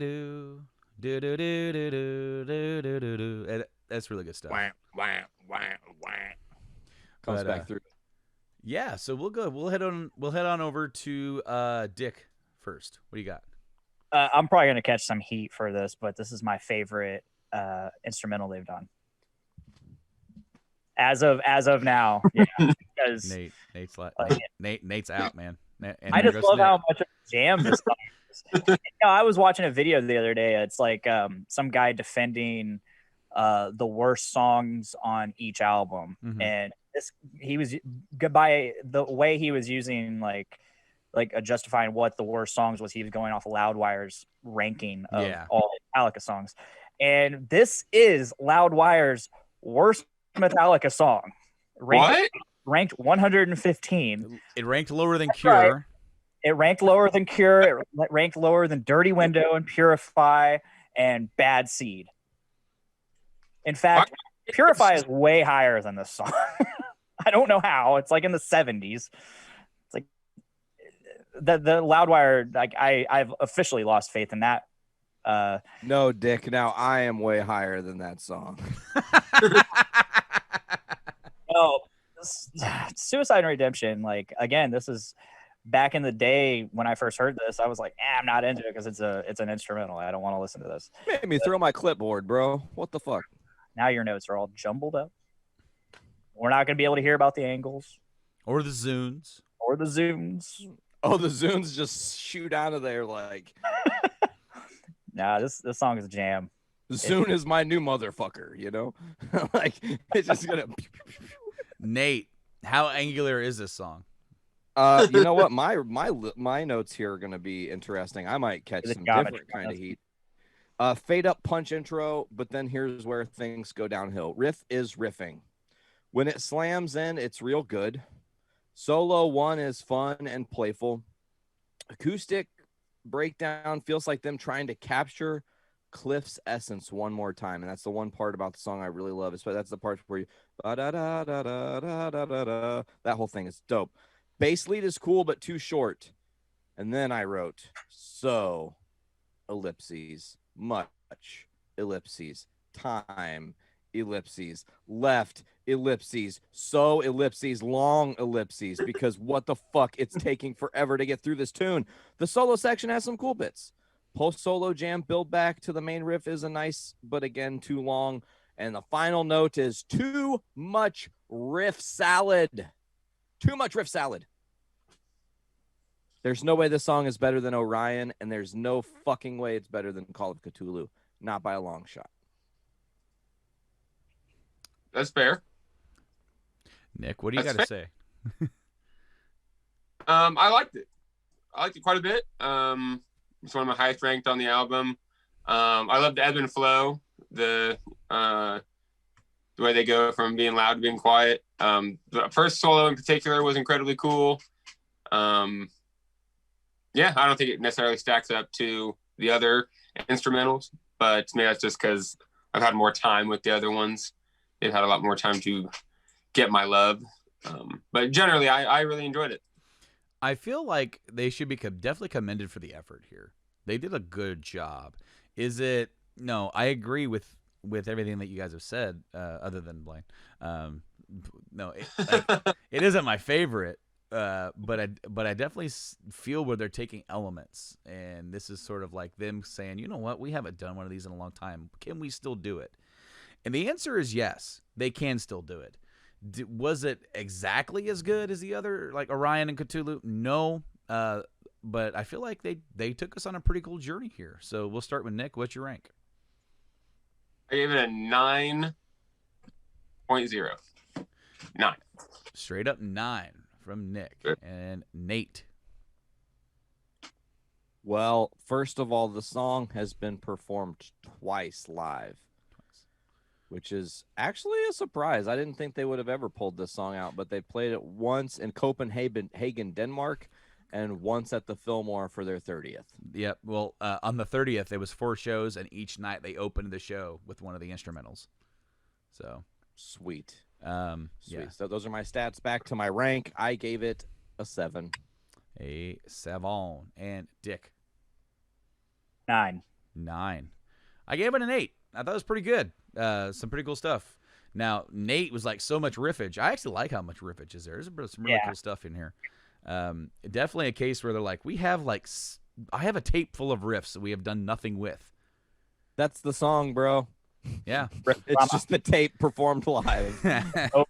Speaker 4: do do do do do do do do do. That's really good stuff.
Speaker 5: Wah, wah, wah, wah. Comes
Speaker 4: But,
Speaker 5: back through.
Speaker 4: Yeah, so we'll go. We'll head on over to Dick first. What do you got?
Speaker 6: I'm probably gonna catch some heat for this, but this is my favorite instrumental they've done. As of now, yeah, because
Speaker 4: Nate's out, man. And
Speaker 6: I
Speaker 4: here
Speaker 6: just
Speaker 4: goes
Speaker 6: love
Speaker 4: Nick.
Speaker 6: how much of a jam this song is. I was watching a video the other day. It's like some guy defending the worst songs on each album, and he was by the way he was using like justifying what the worst songs was. He was going off of Loudwire's ranking of all Metallica songs, and this is Loudwire's worst Metallica song. Ranked 115.
Speaker 4: It ranked lower than Cure.
Speaker 6: Right. It ranked lower than Cure. It ranked lower than Dirty Window and Purify and Bad Seed. In fact, Purify is way higher than this song. I don't know how. It's like in the 70s. It's like the Loudwire. Like I've officially lost faith in that.
Speaker 5: No, Dick. Now I am way higher than that song.
Speaker 6: Oh, Suicide and Redemption. Like again, this is back in the day when I first heard this. I was like, I'm not into it because it's an instrumental. I don't want to listen to this.
Speaker 5: Made me throw my clipboard, bro. What the fuck?
Speaker 6: Now your notes are all jumbled up. We're not going to be able to hear about the angles
Speaker 4: or the Zunes
Speaker 6: or the Zooms.
Speaker 5: Oh, the Zunes just shoot out of there like.
Speaker 6: Nah, this song is a jam.
Speaker 5: Zune is my new motherfucker, you know? Like it's just gonna.
Speaker 4: Nate, how angular is this song?
Speaker 5: You know what? My notes here are gonna be interesting. I might catch some different kind of heat. Fade up punch intro, but then here's where things go downhill. Riff is riffing. When it slams in, it's real good. Solo 1 is fun and playful. Acoustic breakdown feels like them trying to capture Cliff's essence one more time, and that's the one part about the song I really love. That's the part where you that whole thing is dope. Bass lead is cool but too short. And then I wrote so ellipses, much ellipses, time ellipses, left ellipses, so ellipses, long ellipses, because what the fuck, it's taking forever to get through this tune. The solo section has some cool bits. Post-solo jam build back to the main riff is a nice, but again, too long. And the final note is too much riff salad. Too much riff salad. There's no way this song is better than Orion, and there's no fucking way it's better than Call of Cthulhu. Not by a long shot.
Speaker 7: That's fair.
Speaker 4: Nick, what do you got to say?
Speaker 7: I liked it. I liked it quite a bit. It's one of my highest ranked on the album. I love the ebb and flow, the way they go from being loud to being quiet. The first solo in particular was incredibly cool. Yeah, I don't think it necessarily stacks up to the other instrumentals, but maybe that's just because I've had more time with the other ones. They've had a lot more time to get my love. But generally, I really enjoyed it.
Speaker 4: I feel like they should be definitely commended for the effort here. They did a good job. Is it? No, I agree with everything that you guys have said, other than Blaine. No, it isn't my favorite, but I definitely feel where they're taking elements, and this is sort of like them saying, you know what, we haven't done one of these in a long time. Can we still do it? And the answer is yes, they can still do it. Was it exactly as good as the other, like Orion and Cthulhu? No, but I feel like they took us on a pretty cool journey here. So we'll start with Nick. What's your rank?
Speaker 7: I gave it a 9.0. 9.
Speaker 4: Straight up 9 from Nick.
Speaker 7: Sure.
Speaker 4: And Nate.
Speaker 5: Well, first of all, the song has been performed twice live, which is actually a surprise. I didn't think they would have ever pulled this song out, but they played it once in Copenhagen, Denmark, and once at the Fillmore for their 30th.
Speaker 4: Yep. Well, on the 30th, there was 4 shows, and each night they opened the show with one of the instrumentals. So
Speaker 5: Sweet.
Speaker 4: yeah.
Speaker 5: So those are my stats. Back to my rank. I gave it a 7.
Speaker 4: A 7. And Dick,
Speaker 6: 9.
Speaker 4: 9. I gave it an 8. I thought it was pretty good. Some pretty cool stuff. Now, Nate was like so much riffage. I actually like how much riffage is there. There's some really cool stuff in here. Definitely a case where they're like, we have like, I have a tape full of riffs that we have done nothing with.
Speaker 5: That's the song, bro.
Speaker 4: Yeah.
Speaker 5: It's just the tape performed live.
Speaker 6: Oh,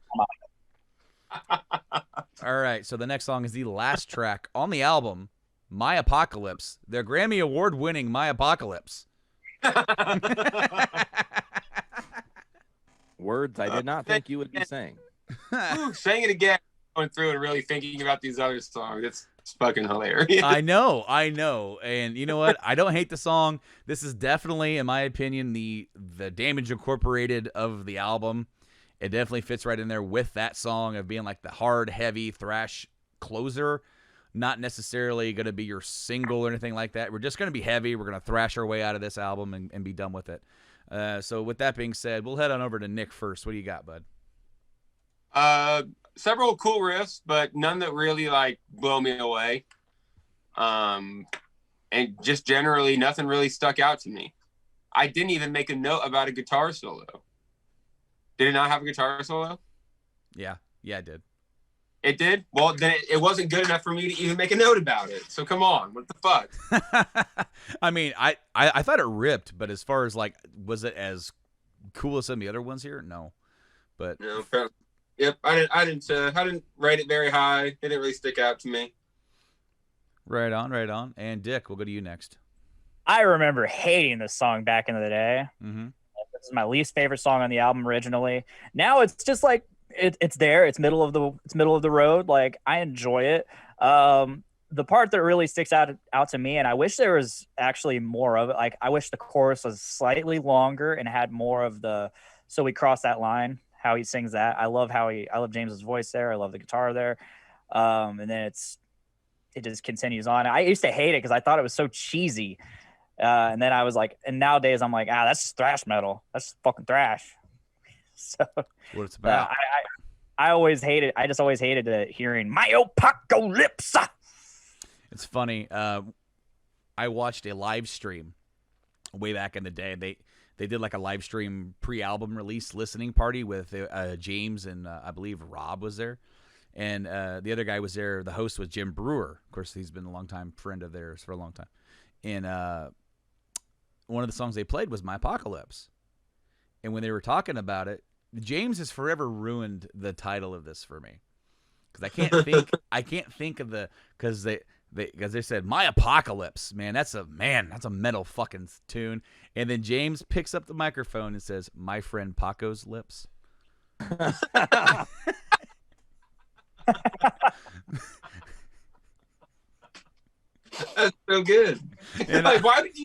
Speaker 4: All right. So the next song is the last track on the album, My Apocalypse. Their Grammy Award winning My Apocalypse.
Speaker 5: Words I did not think you would be saying.
Speaker 7: Ooh, saying it again, going through and really thinking about these other songs. It's fucking hilarious.
Speaker 4: I know. And you know what? I don't hate the song. This is definitely, in my opinion, the Damage Incorporated of the album. It definitely fits right in there with that song of being like the hard, heavy thrash closer. Not necessarily going to be your single or anything like that. We're just going to be heavy. We're going to thrash our way out of this album and be done with it. So with that being said, we'll head on over to Nick first. What do you got, bud?
Speaker 7: Several cool riffs, but none that really like blow me away. And just generally, nothing really stuck out to me. I didn't even make a note about a guitar solo. Did it not have a guitar solo?
Speaker 4: Yeah, it did.
Speaker 7: It did? Well, then it wasn't good enough for me to even make a note about it. So come on, what the fuck?
Speaker 4: I mean, I thought it ripped, but as far as like, was it as cool as some of the other ones here? No, but
Speaker 7: No, yep, I didn't rate it very high. It didn't really stick out to me.
Speaker 4: right on. And Dick, we'll go to you next.
Speaker 6: I remember hating this song back in the day.
Speaker 4: Mm-hmm.
Speaker 6: This is my least favorite song on the album originally. Now it's just like it's there. It's middle of the road. Like I enjoy it. The part that really sticks out to me, and I wish there was actually more of it. Like I wish the chorus was slightly longer and had more of the "So we cross that line." How he sings that. I love James's voice there. I love the guitar there. And then it just continues on. I used to hate it because I thought it was so cheesy. And then I was like, and nowadays I'm like, that's just thrash metal. That's fucking thrash. So
Speaker 4: What it's about.
Speaker 6: I always hated. I just always hated hearing my apocalypse.
Speaker 4: It's funny. I watched a live stream way back in the day. They did like a live stream pre-album release listening party with James and I believe Rob was there. And the other guy was there. The host was Jim Brewer. Of course, he's been a longtime friend of theirs for a long time. And one of the songs they played was My Apocalypse. And when they were talking about it, James has forever ruined the title of this for me. Because I can't think of because they said My Apocalypse, man, that's a metal fucking tune. And then James picks up the microphone and says, My friend Paco's lips.
Speaker 7: That's so good.
Speaker 4: And
Speaker 7: Like, why did you?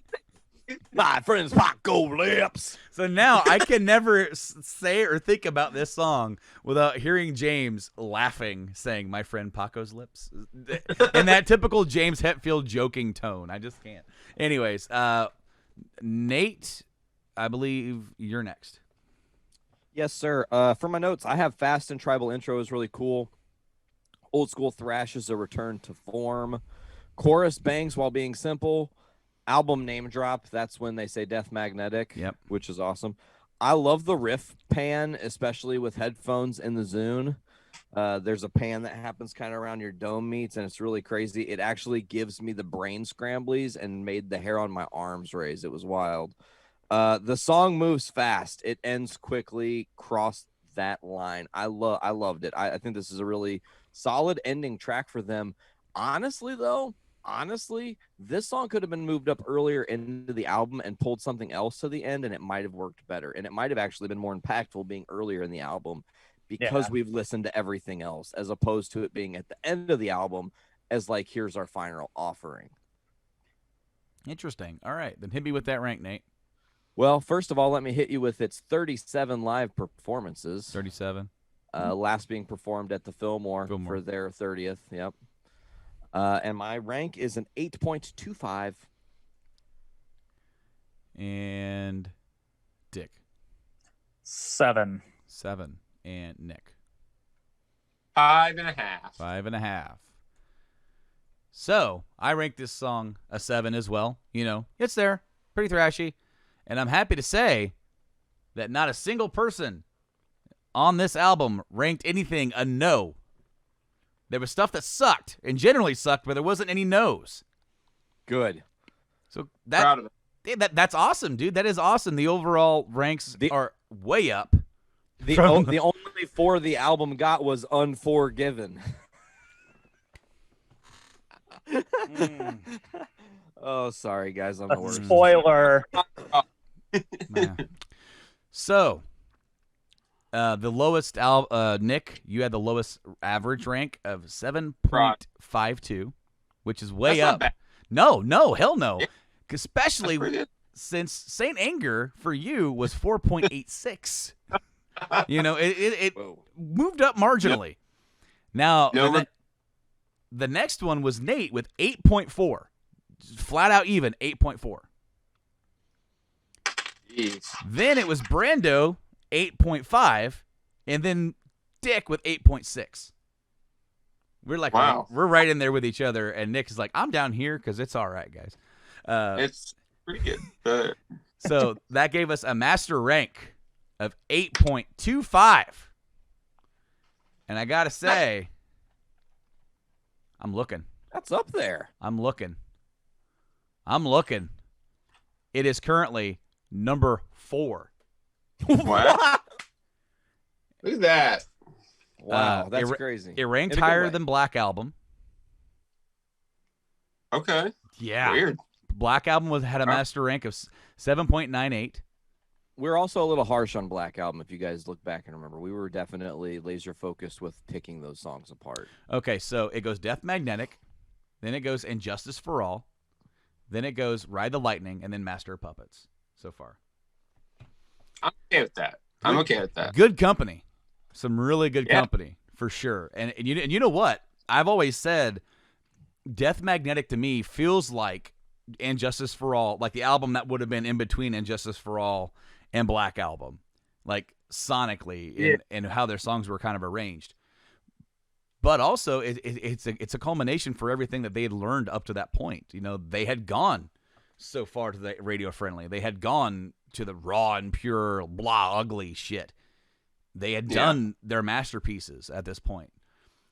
Speaker 5: My friend's Paco lips.
Speaker 4: So now I can never say or think about this song without hearing James laughing, saying "My friend Paco's lips," in that typical James Hetfield joking tone. I just can't. Anyways, Nate, I believe you're next.
Speaker 5: Yes, sir. For my notes, I have Fast and Tribal intro is really cool. Old school thrash is a return to form. Chorus bangs while being simple. Album name drop. That's when they say Death Magnetic.
Speaker 4: Yep.
Speaker 5: Which is awesome. I love the riff pan, especially with headphones in the Zune. There's a pan that happens kind of around your dome meats, and it's really crazy. It actually gives me the brain scramblies and made the hair on my arms raise. It was wild. The song moves fast. It ends quickly. Cross that line. I loved it. I think this is a really solid ending track for them. Honestly, this song could have been moved up earlier into the album and pulled something else to the end, and it might have worked better. And it might have actually been more impactful being earlier in the album because we've listened to everything else, as opposed to it being at the end of the album as like, here's our final offering.
Speaker 4: Interesting. All right, then hit me with that rank, Nate.
Speaker 5: Well, first of all, let me hit you with its 37 live performances.
Speaker 4: 37.
Speaker 5: Last being performed at the Fillmore for their 30th. Yep. And my rank is an 8.25.
Speaker 4: And Dick.
Speaker 6: 7.
Speaker 4: 7. And Nick.
Speaker 7: 5.5.
Speaker 4: 5.5. So I rank this song a 7 as well. You know, it's there, pretty thrashy, and I'm happy to say that not a single person on this album ranked anything a no. There was stuff that sucked and generally sucked, but there wasn't any no's.
Speaker 5: Good.
Speaker 4: So
Speaker 7: Proud of it.
Speaker 4: that's awesome, dude. That is awesome. The overall ranks are way up.
Speaker 5: The only 4 the album got was Unforgiven. Oh, sorry, guys. I'm the worst.
Speaker 6: Spoiler.
Speaker 4: So, the lowest, Nick, you had the lowest average rank of 7.52, which is way
Speaker 7: That's not
Speaker 4: up.
Speaker 7: bad.
Speaker 4: No, hell no. Especially
Speaker 7: pretty good.
Speaker 4: since Saint Anger for you was 4.86. You know, it moved up marginally. Now, the next one was Nate with 8.4. Flat out even, 8.4.
Speaker 7: Jeez.
Speaker 4: Then it was Brando, 8.5, and then Dick with 8.6. We're like,
Speaker 7: wow.
Speaker 4: We're right in there with each other, and Nick is like, I'm down here because it's all right, guys.
Speaker 7: It's pretty good.
Speaker 4: So that gave us a master rank of 8.25. And I got to say, I'm looking.
Speaker 5: That's up there.
Speaker 4: I'm looking. It is currently number 4.
Speaker 7: What? Look at that.
Speaker 5: Wow, that's crazy.
Speaker 4: It ranked
Speaker 5: In a good
Speaker 4: higher
Speaker 5: way.
Speaker 4: than Black Album.
Speaker 7: Okay.
Speaker 4: Yeah.
Speaker 7: Weird.
Speaker 4: Black Album had a master rank of 7.98.
Speaker 5: We're also a little harsh on Black Album, if you guys look back and remember. We were definitely laser focused with picking those songs apart.
Speaker 4: Okay, so it goes Death Magnetic, then it goes Injustice for All, then it goes Ride the Lightning, and then Master of Puppets so far.
Speaker 7: I'm okay with that. I'm okay with that.
Speaker 4: Good company. Some really good company, for sure. And you know what? I've always said Death Magnetic to me feels like Injustice for All, like the album that would have been in between Injustice for All and Black Album, like sonically and how their songs were kind of arranged. But also, it's a culmination for everything that they had learned up to that point. You know, they had gone so far to the radio friendly. They had gone to the raw and pure, blah, ugly shit. They had done their masterpieces at this point.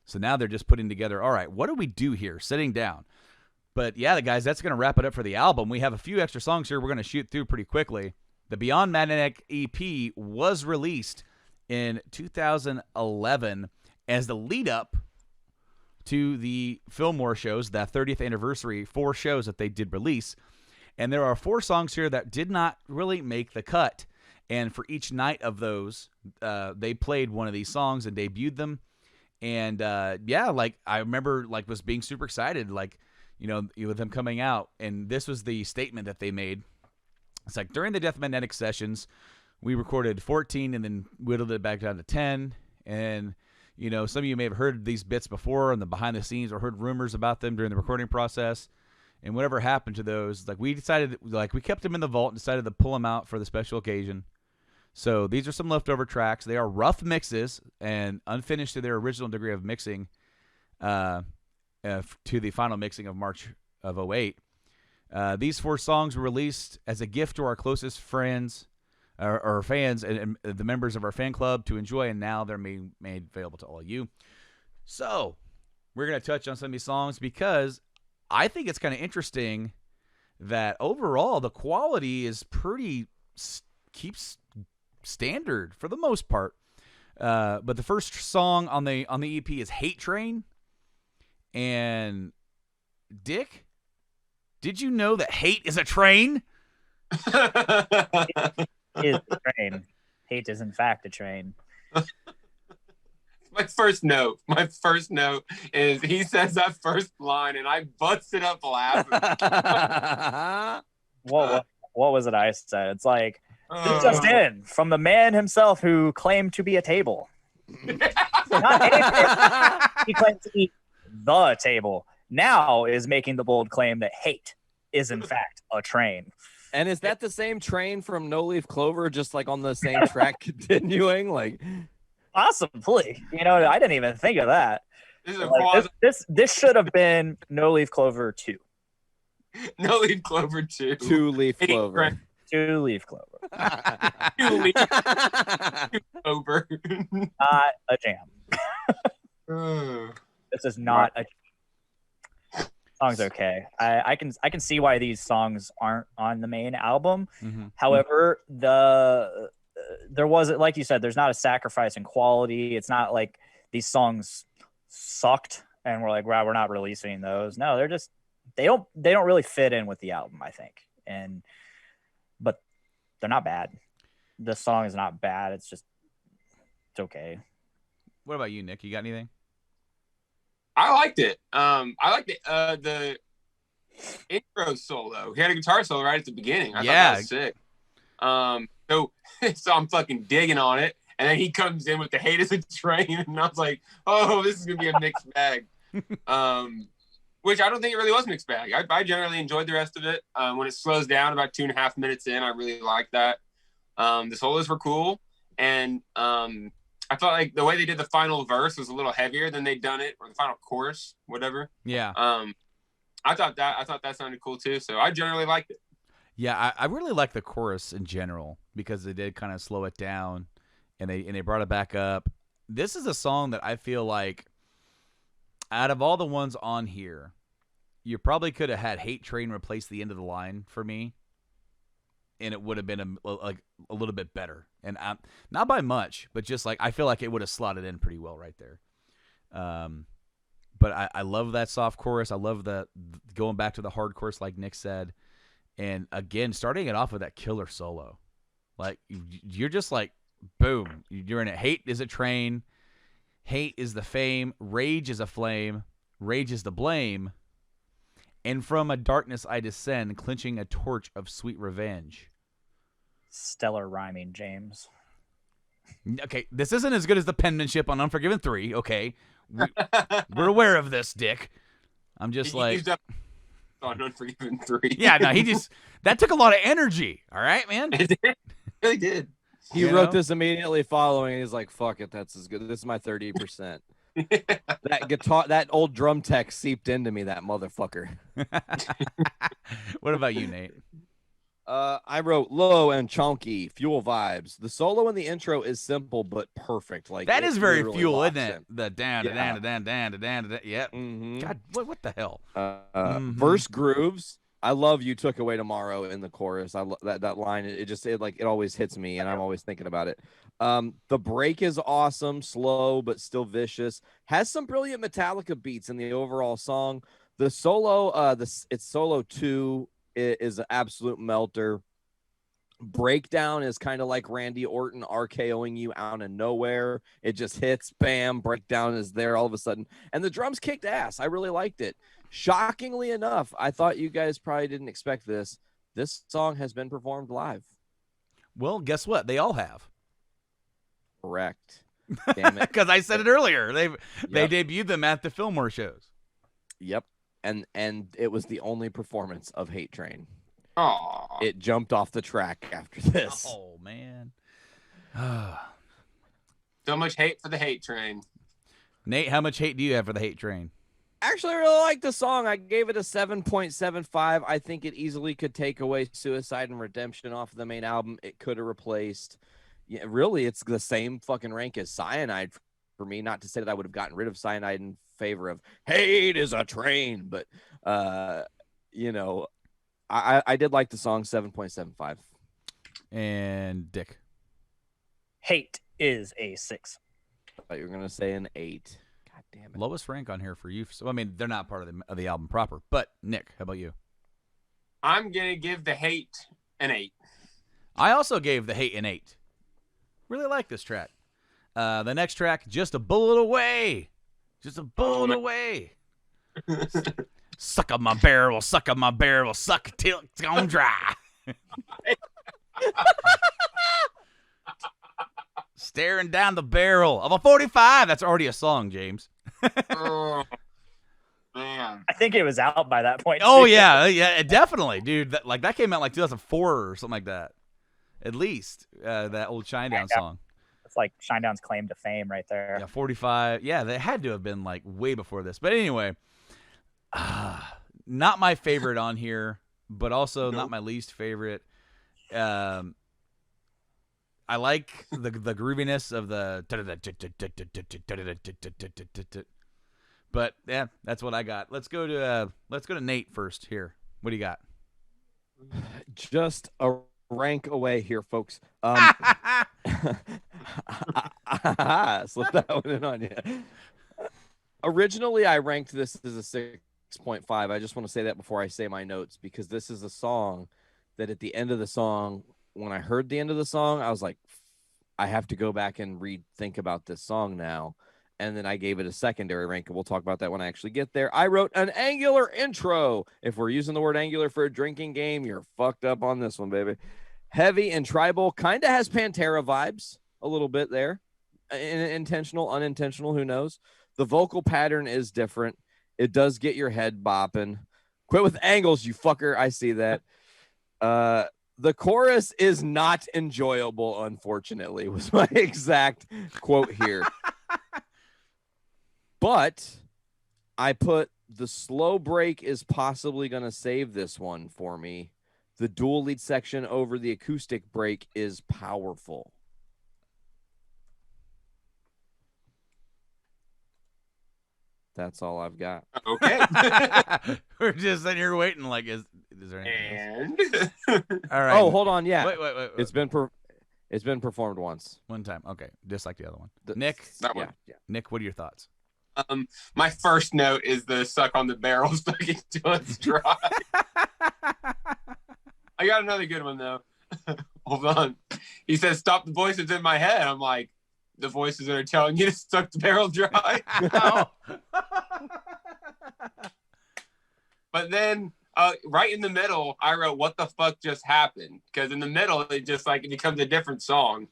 Speaker 4: So now they're just putting together, all right, what do we do here? Sitting down. But yeah, guys, that's going to wrap it up for the album. We have a few extra songs here we're going to shoot through pretty quickly. The Beyond Magnetic EP was released in 2011 as the lead up to the Fillmore shows, that 30th anniversary, 4 shows that they did release. And there are 4 songs here that did not really make the cut. And for each night of those, they played one of these songs and debuted them. And like I remember, like was being super excited, like with them coming out. And this was the statement that they made. It's like during the Death Magnetic sessions, we recorded 14 and then whittled it back down to 10. And some of you may have heard these bits before on the behind the scenes or heard rumors about them during the recording process. And whatever happened to those, like we decided, like we kept them in the vault and decided to pull them out for the special occasion. So these are some leftover tracks. They are rough mixes and unfinished to their original degree of mixing to the final mixing of March of 2008. These 4 songs were released as a gift to our closest friends or fans and the members of our fan club to enjoy, and now they're made available to all of you. So we're going to touch on some of these songs because I think it's kind of interesting that overall the quality is pretty keeps standard for the most part. But the first song on the EP is Hate Train. And Dick, did you know that hate is a train?
Speaker 6: Is a train. Hate is in fact a train.
Speaker 7: My first note is he says that first line, and I busted up laughing.
Speaker 6: What was it I said? It's like, this just in from the man himself who claimed to be a table. Not a table. He claimed to be the table. Now is making the bold claim that hate is in fact a train.
Speaker 5: And is that the same train from No Leaf Clover, just like on the same track continuing? Like,
Speaker 6: possibly. I didn't even think of that.
Speaker 7: This is a
Speaker 6: Like, this should have been No Leaf Clover 2.
Speaker 7: No Leaf Clover 2.
Speaker 5: 2 Leaf Clover.
Speaker 6: 2 Leaf Clover.
Speaker 7: 2 Leaf Clover.
Speaker 6: Not a jam. This is not a song's okay. I can see why these songs aren't on the main album.
Speaker 4: Mm-hmm.
Speaker 6: However, there wasn't, like you said, there's not a sacrifice in quality. It's not like these songs sucked and we're like, wow, we're not releasing those. No, they're just they don't really fit in with the album, I think. But they're not bad. The song is not bad. It's okay.
Speaker 4: What about you, Nick? You got anything?
Speaker 7: I liked it. I liked the intro solo. He had a guitar solo right at the beginning. I thought that was sick. So I'm fucking digging on it, and then he comes in with the hate as a train, and I was like, oh, this is gonna be a mixed bag. Which I don't think it really was a mixed bag. I generally enjoyed the rest of it. When it slows down about 2.5 minutes in, I really liked that. The solos were cool, and I felt like the way they did the final verse was a little heavier than they'd done it, or the final chorus, whatever.
Speaker 4: Yeah.
Speaker 7: I thought that sounded cool too. So I generally liked it.
Speaker 4: Yeah, I really like the chorus in general because they did kind of slow it down, and they brought it back up. This is a song that I feel like, out of all the ones on here, you probably could have had Hate Train replace the end of the line for me, and it would have been a little bit better. And not by much, but just like I feel like it would have slotted in pretty well right there. But I love that soft chorus. I love the going back to the hard chorus like Nick said. And again, starting it off with that killer solo. Like, you're just like, boom. You're in it. Hate is a train. Hate is the fame. Rage is a flame. Rage is the blame. And from a darkness I descend, clenching a torch of sweet revenge.
Speaker 6: Stellar rhyming, James.
Speaker 4: Okay, this isn't as good as the penmanship on Unforgiven 3, okay? We're aware of this, Dick. I'm just like...
Speaker 7: on Unforgiven 3.
Speaker 4: Yeah, no, that took a lot of energy, all right, man?
Speaker 7: It really did.
Speaker 5: He wrote this immediately following, and he's like, fuck it, that's as good. This is my 30%. That guitar, that old drum tech seeped into me, that motherfucker.
Speaker 4: What about you, Nate?
Speaker 5: I wrote low and chunky, fuel vibes. The solo in the intro is simple but perfect. Like
Speaker 4: that is very fuel, isn't it?
Speaker 5: In.
Speaker 4: The down, yeah. down. Yeah.
Speaker 5: Mm-hmm.
Speaker 4: God, what the hell?
Speaker 5: Verse grooves. I love "You Took Away Tomorrow" in the chorus. I love that line. It always hits me, and I'm always thinking about it. The break is awesome, slow but still vicious. Has some brilliant Metallica beats in the overall song. The solo, it's solo 2 is an absolute melter. Breakdown is kind of like Randy Orton RKOing you out of nowhere. It just hits, bam, breakdown is there all of a sudden. And the drums kicked ass. I really liked it. Shockingly enough, I thought you guys probably didn't expect this. This song has been performed live.
Speaker 4: Well, guess what? They all have.
Speaker 5: Correct. Damn it.
Speaker 4: Because I said it earlier. They debuted them at the Fillmore shows.
Speaker 5: Yep. And it was the only performance of Hate Train.
Speaker 7: Aww.
Speaker 5: It jumped off the track after this.
Speaker 4: Oh, man.
Speaker 7: So much hate for the Hate Train.
Speaker 4: Nate, how much hate do you have for the Hate Train?
Speaker 5: Actually, I really like the song. I gave it a 7.75. I think it easily could take away Suicide and Redemption off of the main album. It could have replaced. Yeah, really, it's the same fucking rank as Cyanide for me. Not to say that I would have gotten rid of Cyanide in favor of Hate is a Train, but I did like the song. 7.75.
Speaker 4: And Dick,
Speaker 6: Hate is a 6.
Speaker 5: I thought you were gonna say an 8. God damn it.
Speaker 4: lowest rank on here for you. So I mean, they're not part of the album proper. But Nick, how about you?
Speaker 7: I'm gonna give the Hate an 8.
Speaker 4: I also gave the Hate an 8. Really like this track. The next track, Just a Bullet Away. Just a bullet
Speaker 7: man.
Speaker 4: away. Suck up my barrel, suck till it's gone dry. Staring down the barrel of a 45. That's already a song, James.
Speaker 7: Oh, man.
Speaker 6: I think it was out by that point.
Speaker 4: Oh
Speaker 6: too.
Speaker 4: yeah, definitely, dude. That came out like 2004 or something like that. At least that old Shinedown song.
Speaker 6: It's like Shinedown's claim to fame right there.
Speaker 4: Yeah, 45. Yeah, they had to have been like way before this. But anyway, not my favorite on here, but also not my least favorite. I like the grooviness of the, but yeah, that's what I got. Let's go to Nate first here. What do you got?
Speaker 5: Just a rank away here, folks. Slip that one in on you. Originally, I ranked this as a 6.5. I just want to say that before I say my notes, because this is a song that at the end of the song, when I heard the end of the song, I was like, I have to go back and think about this song now. And then I gave it a secondary rank, and we'll talk about that when I actually get there. I wrote an angular intro. If we're using the word angular for a drinking game, you're fucked up on this one, baby. Heavy and tribal, kind of has Pantera vibes a little bit there. Intentional, unintentional, who knows? The vocal pattern is different. It does get your head bopping. Quit with angles, you fucker. I see that. The chorus is not enjoyable, unfortunately, was my exact quote here. But I put the slow break is possibly going to save this one for me. The dual lead section over the acoustic break is powerful. That's all I've got.
Speaker 7: Okay.
Speaker 4: We're just sitting here waiting. Like, is there anything else?
Speaker 7: And
Speaker 4: All right.
Speaker 5: Oh, hold on. Yeah,
Speaker 4: Wait.
Speaker 5: it's been performed once.
Speaker 4: One time. Okay, just like the other one.
Speaker 5: The-
Speaker 4: Nick,
Speaker 7: that one.
Speaker 5: Yeah.
Speaker 4: Nick, what are your thoughts?
Speaker 7: My first note is the suck on the barrel stuck into us dry. I got another good one though. Hold on. He says, "Stop the voices in my head." I'm like, the voices that are telling you to suck the barrel dry.
Speaker 4: Oh.
Speaker 7: But then right in the middle, I wrote, "What the fuck just happened?" Because in the middle, it just like it becomes a different song.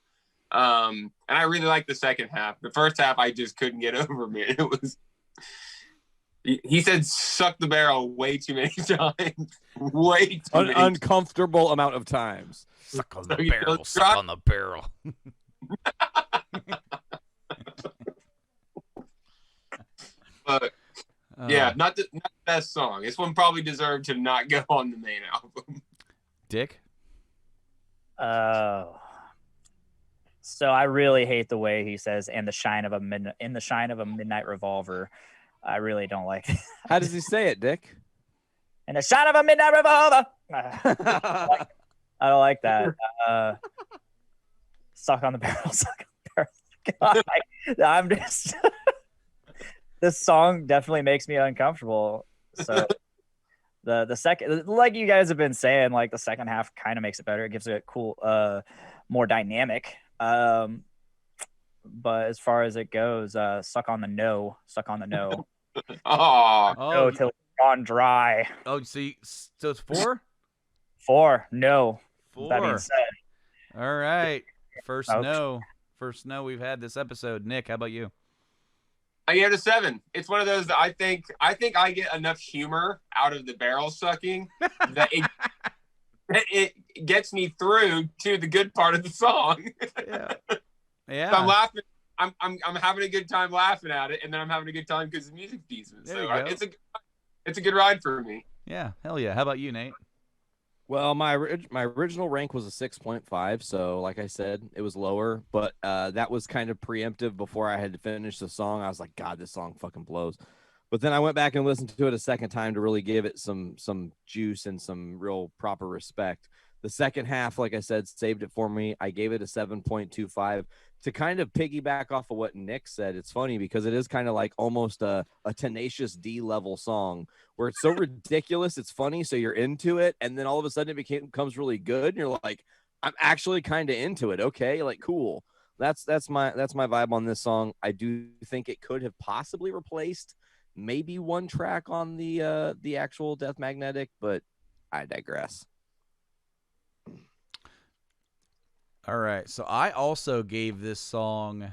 Speaker 7: And I really like the second half. The first half, I just couldn't get over, man. It was. He said, "Suck the barrel" way too many times. Way too
Speaker 5: An
Speaker 7: many.
Speaker 5: uncomfortable amount of times.
Speaker 4: Suck on the
Speaker 7: So you
Speaker 4: barrel.
Speaker 7: don't
Speaker 4: Suck
Speaker 7: try-
Speaker 4: on the barrel.
Speaker 7: But yeah, not the best song. This one probably deserved to not go on the main album.
Speaker 4: Dick.
Speaker 6: Oh. So I really hate the way he says "in the shine of a midnight revolver." I really don't like it.
Speaker 5: How does he say it, Dick?
Speaker 6: "In the shine of a midnight revolver." I don't like that. Suck on the barrel. Suck on the barrel. God, I'm just. This song definitely makes me uncomfortable. So the second, like you guys have been saying, like the second half kind of makes it better. It gives it a cool, more dynamic. But as far as it goes, suck on the no.
Speaker 7: Oh,
Speaker 6: No till it's gone dry.
Speaker 4: Oh, see, so it's 4?
Speaker 6: 4 no.
Speaker 4: 4.
Speaker 6: That being said,
Speaker 4: All right. First
Speaker 6: Okay.
Speaker 4: no. First no we've had this episode. Nick, how about you?
Speaker 7: I gave it a 7. It's one of those that I think I get enough humor out of the barrel sucking that it gets me through to the good part of the song.
Speaker 4: Yeah.
Speaker 7: So I'm laughing. I'm having a good time laughing at it, and then I'm having a good time because the music's decent.
Speaker 4: There
Speaker 7: So
Speaker 4: you go.
Speaker 7: it's a good ride for me.
Speaker 4: Yeah. Hell yeah. How about you, Nate?
Speaker 5: Well, my original rank was a 6.5, so like I said, it was lower, but that was kind of preemptive before I had to finish the song. I was like, God, this song fucking blows. But then I went back and listened to it a second time to really give it some juice and some real proper respect. The second half, like I said, saved it for me. I gave it a 7.25. To kind of piggyback off of what Nick said, it's funny because it is kind of like almost a Tenacious D level song where it's so ridiculous, it's funny, so you're into it, and then all of a sudden it becomes really good, and you're like, I'm actually kind of into it. Okay, like cool. that's my vibe on this song. I do think it could have possibly replaced maybe one track on the actual Death Magnetic, but I digress.
Speaker 4: All right. So I also gave this song.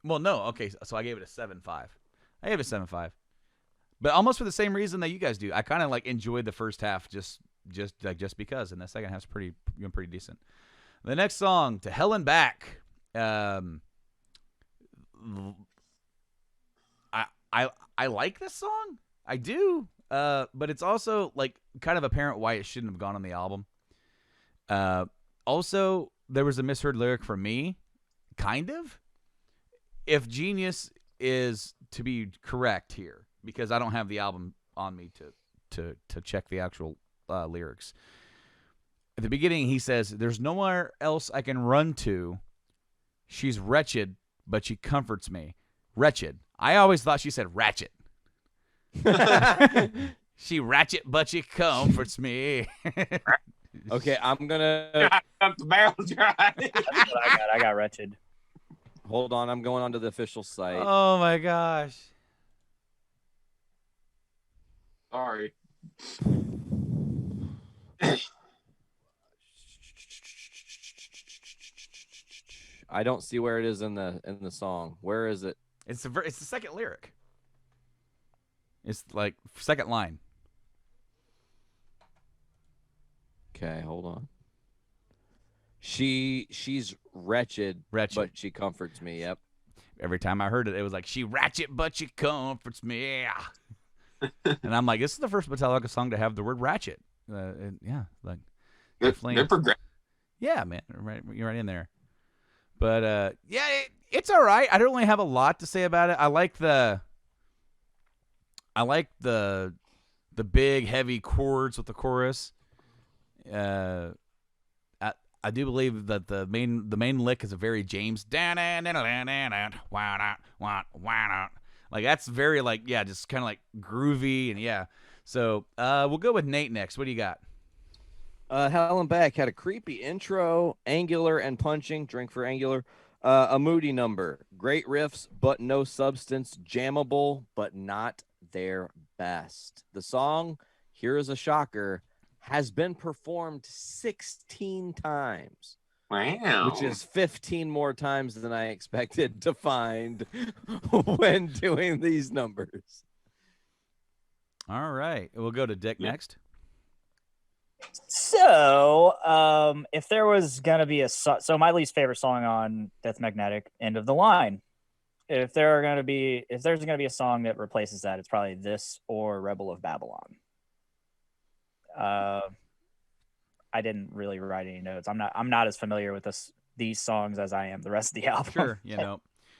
Speaker 4: Well, no. Okay. So I gave it a 7.5. I gave it a 7.5, but almost for the same reason that you guys do. I kind of like enjoyed the first half just because, and the second half's pretty decent. The next song, To Hell and Back. I like this song. I do. But it's also like kind of apparent why it shouldn't have gone on the album. Also, there was a misheard lyric for me, kind of. If Genius is to be correct here, because I don't have the album on me to check the actual lyrics. At the beginning, he says, "There's nowhere else I can run to. She's wretched, but she comforts me." Wretched. I always thought she said ratchet. She ratchet, but she comforts me.
Speaker 5: Okay, I'm gonna
Speaker 7: Up the barrel dry.
Speaker 6: That's what I got. I got wretched.
Speaker 5: hold on. I'm going onto the official site.
Speaker 4: Oh my gosh.
Speaker 7: Sorry.
Speaker 5: I don't see where it is in the song. Where is it?
Speaker 4: It's the second lyric. It's like second line.
Speaker 5: Okay, hold on. She's wretched,
Speaker 4: Wretched.
Speaker 5: but she comforts me. Yep.
Speaker 4: Every time I heard it, it was like, she ratchet, but she comforts me. And I'm like, this is the first Metallica song to have the word ratchet. Yeah, like definitely.
Speaker 7: They're progressive.
Speaker 4: Yeah, man, you're right in there. But yeah, it's all right. I don't really have a lot to say about it. I like the big heavy chords with the chorus. I do believe that the main lick is a very James like that's very like just kind of like groovy and yeah. So we'll go with Nate next. What do you got?
Speaker 5: Hell and Back had a creepy intro, angular and punching. Drink for angular. A moody number. Great riffs, but no substance. Jammable, but not their best. The song, here is a shocker, has been performed 16 times.
Speaker 7: Wow.
Speaker 5: Which is 15 more times than I expected to find when doing these numbers.
Speaker 4: All right, we'll go to Dick next.
Speaker 6: So, if there was gonna be so my least favorite song on Death Magnetic, End of the Line. If there's gonna be a song that replaces that, it's probably this or Rebel of Babylon. I didn't really write any notes. I'm not as familiar with these songs as I am the rest of the album.
Speaker 4: Sure,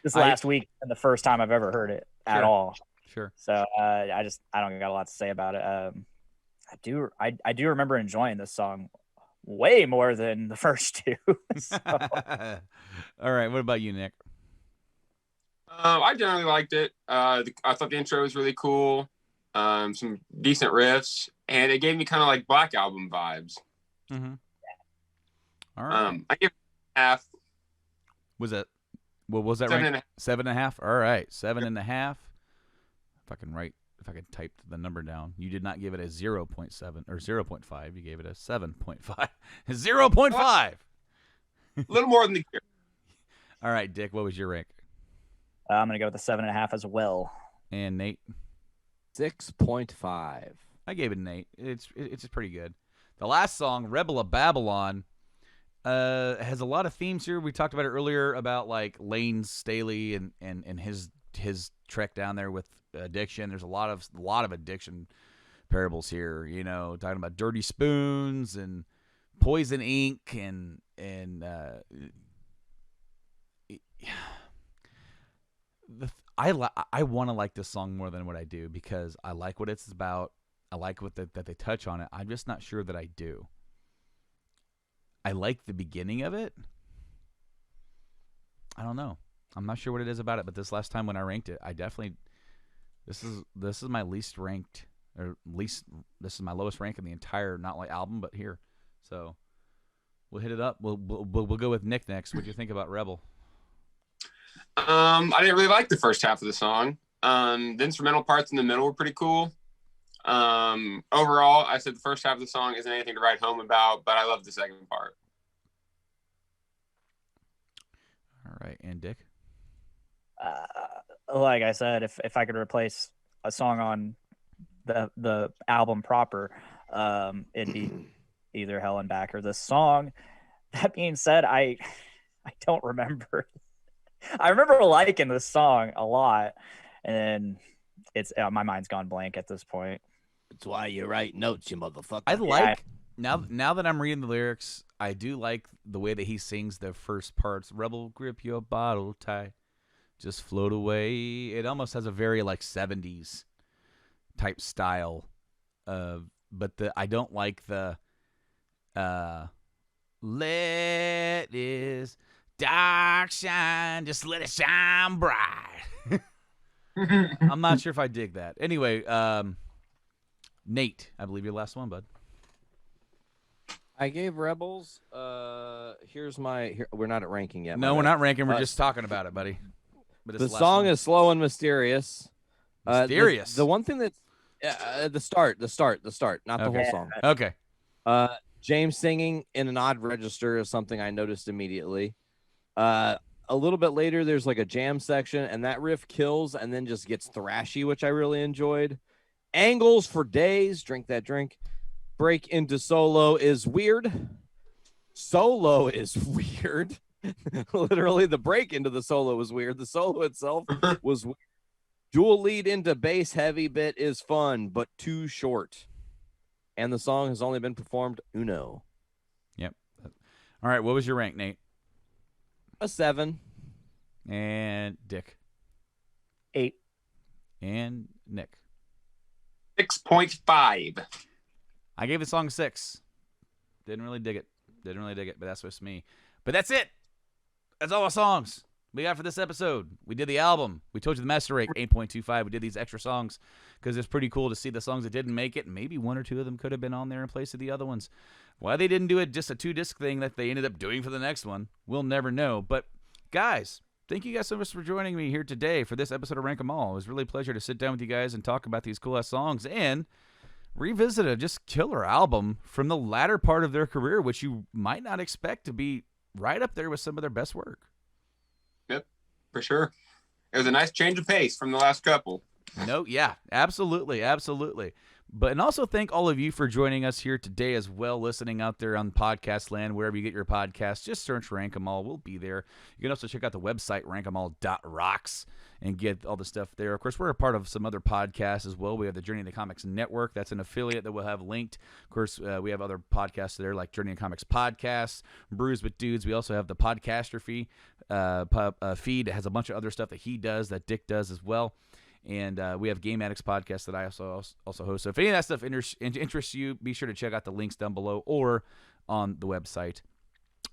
Speaker 6: this last week and the first time I've ever heard it at all.
Speaker 4: Sure.
Speaker 6: So I don't got a lot to say about it. I do remember enjoying this song way more than the first two. So.
Speaker 4: All right, what about you, Nick?
Speaker 7: I generally liked it. I thought the intro was really cool. Some decent riffs, and it gave me kind of like Black Album vibes.
Speaker 4: Mm-hmm. All right.
Speaker 7: I give it half.
Speaker 4: Was that? What was that?
Speaker 7: 7.5.
Speaker 4: 7.5. All right, 7.5. If I can type the number down. You did not give it a 0.7 or 0.5. You gave it a 7.5. 0.5.
Speaker 7: A little more than the Cure.
Speaker 4: All right, Dick. What was your rank?
Speaker 6: I'm gonna go with the 7.5 as well.
Speaker 4: And Nate?
Speaker 5: 6.5.
Speaker 4: I gave it an 8. It's pretty good. The last song, Rebel of Babylon, has a lot of themes here. We talked about it earlier about like Lane Staley and his trek down there with addiction. There's a lot of addiction parables here. You know, talking about dirty spoons and poison ink and I want to like this song more than what I do because I like what it's about. I like that they touch on it. I'm just not sure that I do. I like the beginning of it. I don't know. I'm not sure what it is about it, but this last time when I ranked it, I definitely this is my least ranked this is my lowest rank in the entire Not Like album, but here. So We'll hit it up. We'll go with Nick next. What do you think about Rebel?
Speaker 7: I didn't really like the first half of the song. The instrumental parts in the middle were pretty cool. Overall, I said the first half of the song isn't anything to write home about, but I love the second part.
Speaker 4: All right, and Dick?
Speaker 6: Like I said, if I could replace a song on the album proper, it'd be either Hell and Back or this song. That being said, I don't remember. I remember liking this song a lot, and then it's my mind's gone blank at this point.
Speaker 3: That's why you write notes, you motherfucker.
Speaker 4: I like now that I'm reading the lyrics, I do like the way that he sings the first parts. Rebel, grip your bottle tight, just float away. It almost has a very like 70s type style. But I don't like the let this dark shine, just let it shine bright. I'm not sure if I dig that. Anyway, Nate, I believe your last one, bud.
Speaker 5: I gave Rebels. Here's my. We're not at ranking yet.
Speaker 4: No, we're not ranking. We're just talking about it, buddy. But
Speaker 5: the song is slow and mysterious.
Speaker 4: Mysterious.
Speaker 5: The one thing that's the start, not the whole song.
Speaker 4: Okay.
Speaker 5: James singing in an odd register is something I noticed immediately. A little bit later, there's like a jam section, and that riff kills and then just gets thrashy, which I really enjoyed. Angles for days. Drink that drink. Break into solo is weird. Solo is weird. Literally, the break into the solo was weird. The solo itself was weird. Dual lead into bass heavy bit is fun, but too short. And the song has only been performed uno.
Speaker 4: Yep. All right, what was your rank, Nate?
Speaker 5: A 7.
Speaker 4: And Dick.
Speaker 6: 8.
Speaker 4: And Nick.
Speaker 7: 6.5.
Speaker 4: I gave the song 6. Didn't really dig it, but that's just me. But that's it. That's all our songs we got for this episode. We did the album. We told you the master rate, 8.25. We did these extra songs because it's pretty cool to see the songs that didn't make it. Maybe one or two of them could have been on there in place of the other ones. Why they didn't do it just a 2-disc thing that they ended up doing for the next one, we'll never know. But, guys, thank you guys so much for joining me here today for this episode of Rank 'Em All. It was really a pleasure to sit down with you guys and talk about these cool-ass songs and revisit a just killer album from the latter part of their career, which you might not expect to be right up there with some of their best work.
Speaker 7: Yep, for sure. It was a nice change of pace from the last couple.
Speaker 4: No, yeah, absolutely. But and also thank all of you for joining us here today as well, listening out there on podcast land, wherever you get your podcasts. Just search Rank 'Em All. We'll be there. You can also check out the website, rankemall.rocks, and get all the stuff there. Of course, we're a part of some other podcasts as well. We have the Journey into Comics Network. That's an affiliate that we'll have linked. Of course, we have other podcasts there like Journey into Comics Podcasts, Brews with Dudes. We also have the Podcaster feed that has a bunch of other stuff that he does, that Dick does as well. And we have Game Addicts podcast that I also host. So if any of that stuff interests you, be sure to check out the links down below or on the website.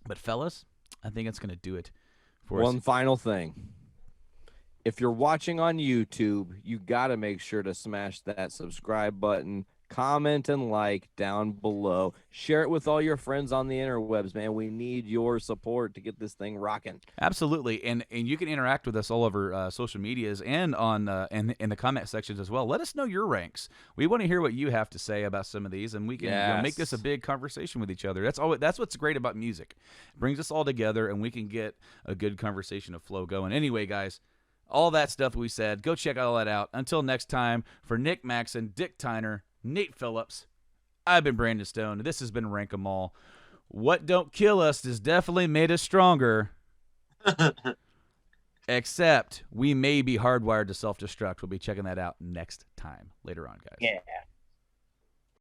Speaker 4: But fellas, I think it's going to do it for us.
Speaker 5: One final thing. If you're watching on YouTube, you got to make sure to smash that subscribe button, comment and like down below. Share it with all your friends on the interwebs, man. We need your support to get this thing rocking.
Speaker 4: Absolutely, and you can interact with us all over social medias and on in the comment sections as well. Let us know your ranks. We want to hear what you have to say about some of these, and we can make this a big conversation with each other. That's what's great about music. It brings us all together, and we can get a good conversation of flow going. Anyway, guys, all that stuff we said, go check all that out. Until next time, for Nick Maxon, Dick Tyner, Nate Phillips, I've been Brandon Stone. This has been Rank 'Em All. What don't kill us has definitely made us stronger. Except we may be hardwired to self-destruct. We'll be checking that out next time. Later on, guys.
Speaker 6: Yeah.